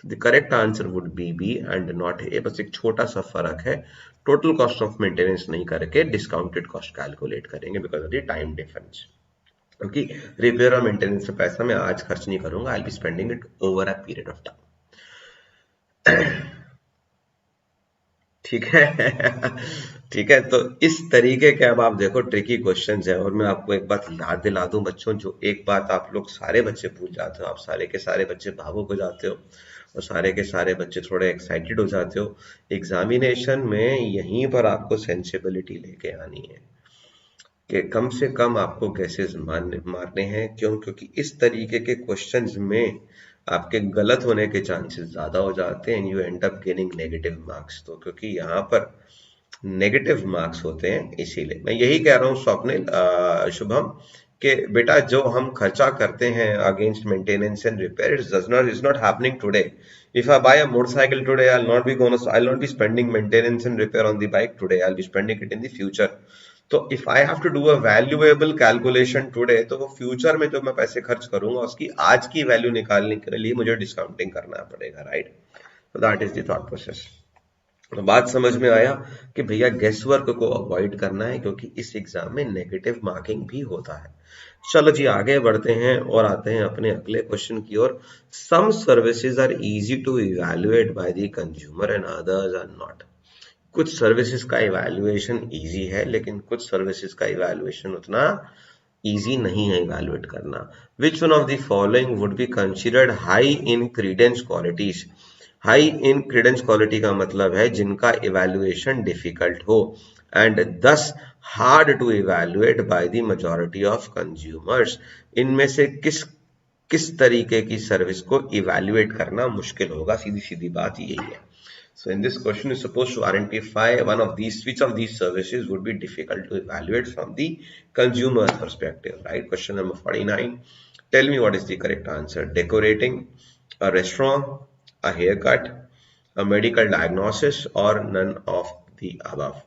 The correct answer would be B and not A. बस एक छोटा सा फर्क है, टोटल कॉस्ट ऑफ मेंटेनेंस नहीं करके डिस्काउंटेड कॉस्ट कैलकुलेट करेंगे because of the time difference. क्योंकि रिपेयर और मेंटेनेंस का पैसा मैं आज खर्च नहीं करूंगा, आई will be spending it over a period of time. ठीक है. ठीक है, तो इस तरीके के अब आप देखो ट्रिकी क्वेश्चंस है. और मैं आपको एक बात याद दिला दूं बच्चों, जो एक बात आप लोग सारे बच्चे भूल जाते हो, आप सारे के सारे बच्चे भावुक हो जाते हो और सारे के सारे बच्चे थोड़े एक्साइटेड हो जाते हो. एग्जामिनेशन में यहीं पर आपको सेंसिबिलिटी लेके आनी है कि कम से कम आपको गैसेस मारने हैं. क्यों? क्योंकि इस तरीके के क्वेश्चंस में आपके गलत होने के चांसेस ज्यादा हो जाते हैं. You and up gaining negative marks. तो क्योंकि यहाँ पर नेगेटिव मार्क्स होते हैं इसीलिए मैं यही कह रहा हूँ स्वप्निल, शुभम, कि बेटा जो हम खर्चा करते हैं against maintenance and repair is not happening today. If I buy a motorcycle today, I'll not be spending maintenance and repair on the bike today. I'll be spending it in the future. तो if I have to do a valuable calculation today, तो वो future में जो मैं पैसे खर्च करूंगा उसकी आज की वैल्यू निकालने के लिए मुझे डिस्काउंटिंग करना पड़ेगा, राइट. तो that is the thought process. तो बात समझ में आया कि भैया गेस वर्क को अवॉइड करना है क्योंकि इस एग्जाम में नेगेटिव मार्किंग भी होता है. चलो जी आगे बढ़ते हैं और आते हैं अपने अगले क्वेश्चन की ओर. Some services are easy to evaluate by the consumer and others are not. कुछ सर्विसेज का इवैल्यूएशन इजी है लेकिन कुछ सर्विसेज का इवैल्यूएशन उतना इजी नहीं है इवैल्यूएट करना. Which one of the following would be considered high in credence qualities. High in credence quality का मतलब है जिनका इवैल्यूएशन डिफिकल्ट हो and thus hard to evaluate by the majority of consumers. इनमें से किस तरीके की सर्विस को इवैल्यूएट करना मुश्किल होगा, सीधी सीधी बात यही है. So in this question is supposed to identify one of these, which of these services would be difficult to evaluate from the consumer's perspective, right? Question number 49. Tell me what is the correct answer. Decorating, a restaurant, a haircut, a medical diagnosis, or none of the above.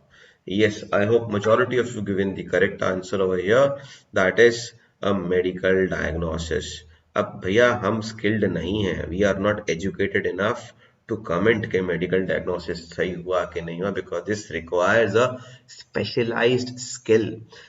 Yes, I hope majority of you given the correct answer over here. That is a medical diagnosis. अब भैया हम skilled नहीं हैं. We are not educated enough to comment के medical diagnosis सही हुआ कि नहीं हुआ, because this requires a specialized skill.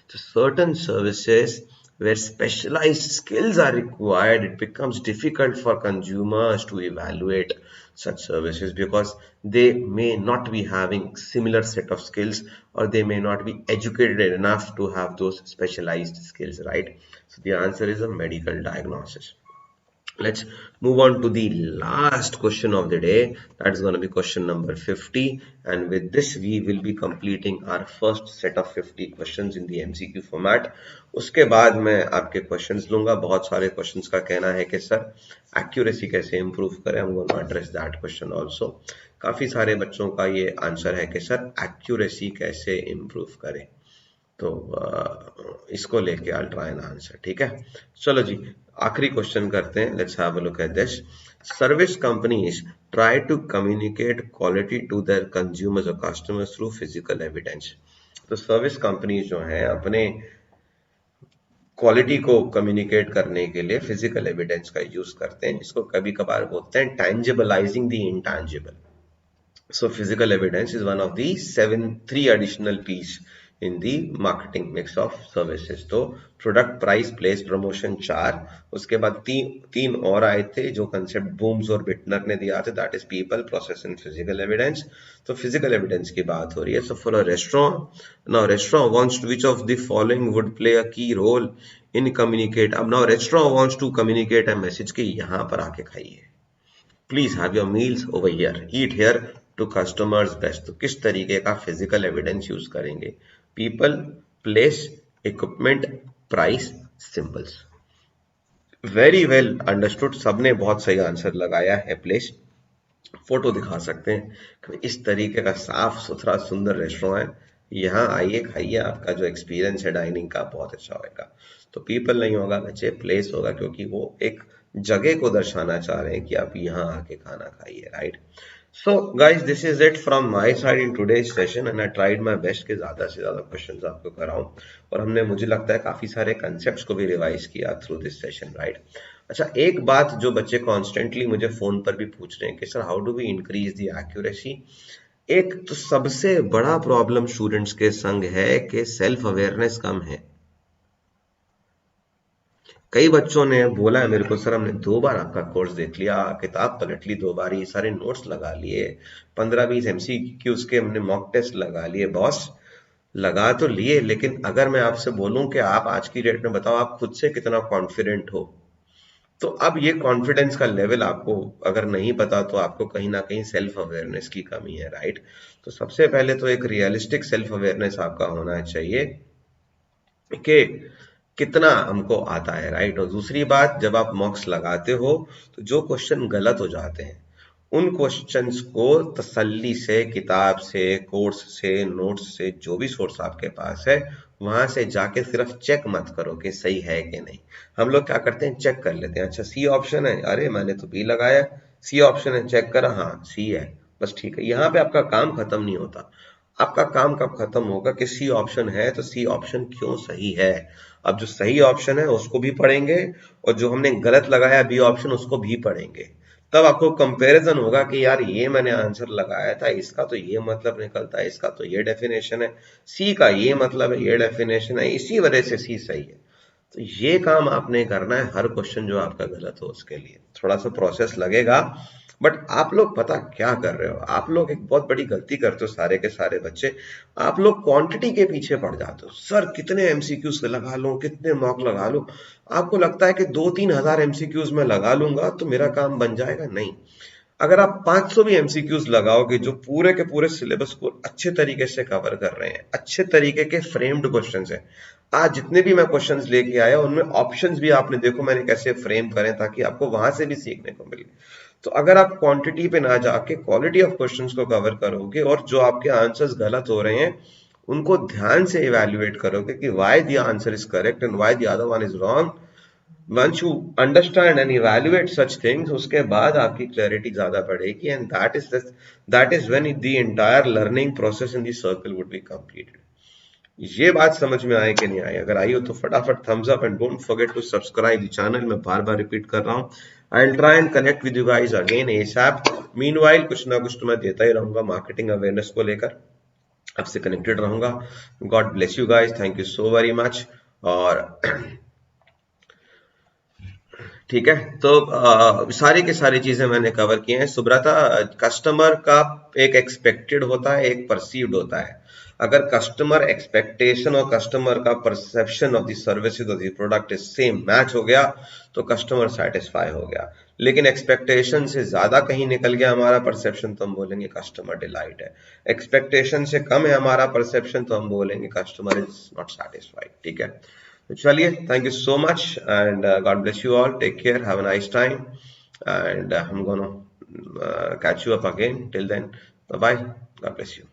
So certain services where specialized skills are required, it becomes difficult for consumers to evaluate. such services because they may not be having similar set of skills, or they may not be educated enough to have those specialized skills, right? So the answer is a medical diagnosis. Let's move on to the last question of the day. That is going to be question number 50, and with this we will be completing our first set of 50 questions in the MCQ format. उसके बाद मैं आपके questions लूंगा. बहुत सारे questions का कहना है कि सर एक्यूरेसी कैसे इंप्रूव करें. I'm going to address that question also. काफी सारे बच्चों का ये आंसर है कि सर एक्यूरेसी कैसे इंप्रूव करें, तो इसको लेके आई ट्राई एन आंसर. ठीक है, चलो जी आखिरी क्वेश्चन करते हैं. Let's have a look at this. Service companies try to communicate quality to their consumers और कस्टमर्स थ्रू फिजिकल एविडेंस. तो सर्विस कंपनीज जो है अपने क्वालिटी को कम्युनिकेट करने के लिए फिजिकल एविडेंस का यूज करते हैं, जिसको कभी कभार बोलते हैं tangibilizing the intangible. So physical evidence is one of the three additional P's in the marketing mix of services. तो प्रोडक्ट, प्राइस, प्लेस, प्रमोशन 4. उसके बाद तीन और आए थे जो कंसेप्ट बूम्स और बिटनर ने दिया था. That is people, process and physical evidence. तो फिजिकल एविडेंस की बात हो रही है. So for a restaurant, now restaurant wants to, which of the following would play a key role in communicate. अब now restaurant wants to communicate a message कि यहाँ पर आके खाइए, please have your meals over here, eat here to customers best. तो किस तरीके का फिजिकल एविडेंस यूज करेंगे? People, place, equipment, price, symbols. Very well understood. सबने बहुत सही आंसर लगाया है. प्लेस, फोटो दिखा सकते हैं इस तरीके का साफ सुथरा सुंदर रेस्टोरेंट है, यहाँ आइए खाइए, आपका जो एक्सपीरियंस है डाइनिंग का बहुत अच्छा होगा. तो पीपल नहीं होगा बच्चे, प्लेस होगा, क्योंकि वो एक जगह को दर्शाना चाह रहे हैं कि आप यहाँ आके खाना खाइए, right? So guys, this is it from my side in today's session and I tried my best कि ज़्यादा से ज़्यादा क्वेश्चंस आपको कराऊं, और हमने मुझे लगता है काफ़ी सारे कंसेप्ट्स को भी रिवाइज किया थ्रू दिस सेशन, राइट? अच्छा, एक बात जो बच्चे कॉन्स्टेंटली मुझे फ़ोन पर भी पूछ रहे हैं कि sir how do we increase the accuracy. एक तो सबसे बड़ा प्रॉब्लम स्टूडेंट्स के संग है कि सेल्फ अवेयरनेस कम है. कई बच्चों ने बोला है मेरे को, सर हमने 2 बार आपका कोर्स देख लिया, किताब पलट ली 2 बार, ये सारे नोट्स लगा लिए, 15-20 MCQs के हमने मॉक टेस्ट लगा लिए. बॉस लगा तो लिए, लेकिन अगर मैं आपसे बोलूं कि आप आज की डेट में बताओ आप खुद से कितना कॉन्फिडेंट हो, तो अब ये कॉन्फिडेंस का लेवल आपको अगर नहीं पता तो आपको कहीं ना कहीं सेल्फ अवेयरनेस की कमी है, राइट? तो सबसे पहले तो एक रियलिस्टिक सेल्फ अवेयरनेस आपका होना चाहिए कि कितना हमको आता है, राइट? और दूसरी बात, जब आप मॉक्स लगाते हो तो जो क्वेश्चन गलत हो जाते हैं उन क्वेश्चंस को तसल्ली से किताब से, कोर्स से, नोट्स से, जो भी सोर्स आपके पास है वहां से जाके सिर्फ चेक मत करो कि सही है कि नहीं. हम लोग क्या करते हैं, चेक कर लेते हैं. अच्छा सी ऑप्शन है, अरे मैंने तो बी लगाया. सी ऑप्शन है, चेक करा, हाँ सी है, बस ठीक है. यहाँ पे आपका काम खत्म नहीं होता. आपका काम कब खत्म होगा कि सी ऑप्शन है तो सी ऑप्शन क्यों सही है. अब जो सही ऑप्शन है उसको भी पढ़ेंगे और जो हमने गलत लगाया बी ऑप्शन उसको भी पढ़ेंगे. तब आपको कंपैरिजन होगा कि यार ये मैंने आंसर लगाया था, इसका तो ये मतलब निकलता है, इसका तो ये डेफिनेशन है, सी का ये मतलब है, ये डेफिनेशन है, इसी वजह से सी सही है. तो ये काम आपने करना है. हर क्वेश्चन जो आपका गलत हो उसके लिए थोड़ा सा प्रोसेस लगेगा, बट आप लोग पता क्या कर रहे हो, आप लोग एक बहुत बड़ी गलती करते हो सारे के सारे बच्चे. आप लोग क्वांटिटी के पीछे पड़ जाते हो. सर कितने एमसीक्यूज लगा लूं, कितने मॉक लगा लूं. आपको लगता है कि 2-3 हजार एमसीक्यूज में लगा लूंगा तो मेरा काम बन जाएगा. नहीं, अगर आप 500 भी एमसीक्यूज लगाओगे जो पूरे के पूरे सिलेबस को अच्छे तरीके से कवर कर रहे हैं, अच्छे तरीके के फ्रेम्ड क्वेश्चंस हैं. आज जितने भी मैं क्वेश्चंस लेके आया उनमें ऑप्शंस भी आपने देखो मैंने कैसे फ्रेम करें ताकि आपको वहां से भी सीखने को मिले. तो अगर आप क्वांटिटी पे ना जाके क्वालिटी ऑफ क्वेश्चंस को कवर करोगे और जो आपके आंसर्स गलत हो रहे हैं उनको ध्यान से इवैल्यूएट करोगे कि why the answer is correct and why the other one is wrong, once you understand and evaluate such things, उसके बाद आपकी क्लैरिटी ज्यादा बढ़ेगी and that is when the entire learning process in the circle would be completed. ये बात समझ में आए कि नहीं आए? अगर आई हो तो फटाफट thumbs up and don't forget to subscribe the channel. मैं बार बार रिपीट कर रहा हूँ, I will try and connect with you guys again ASAP. Meanwhile कुछ ना कुछ तो मैं देता ही रहूंगा मार्केटिंग अवेयरनेस को लेकर, आपसे कनेक्टेड रहूंगा. God bless you guys, thank you so very much. और ठीक है, तो सारी की सारी चीजें मैंने कवर की हैं। सुब्रता, कस्टमर का एक एक्सपेक्टेड होता है, एक परसीव्ड होता है। अगर कस्टमर एक्सपेक्टेशन और कस्टमर का perception of the services of the product is same, match हो गया, तो कस्टमर सेटिस्फाई हो गया। लेकिन एक्सपेक्टेशन से ज्यादा कहीं निकल गया हमारा परसेप्शन, तो हम बोलेंगे कस्टमर डिलाइट है। एक्सपेक्टेशन से कम है हमारा परसेप्शन, तो हम बोलेंगे कस्टमर इज नॉट सेटिस्फाइड। ठीक है, तो चलिए, thank you so much and God bless you all, take care, have a nice time and I'm gonna catch you up again. Till then, bye bye, God bless you.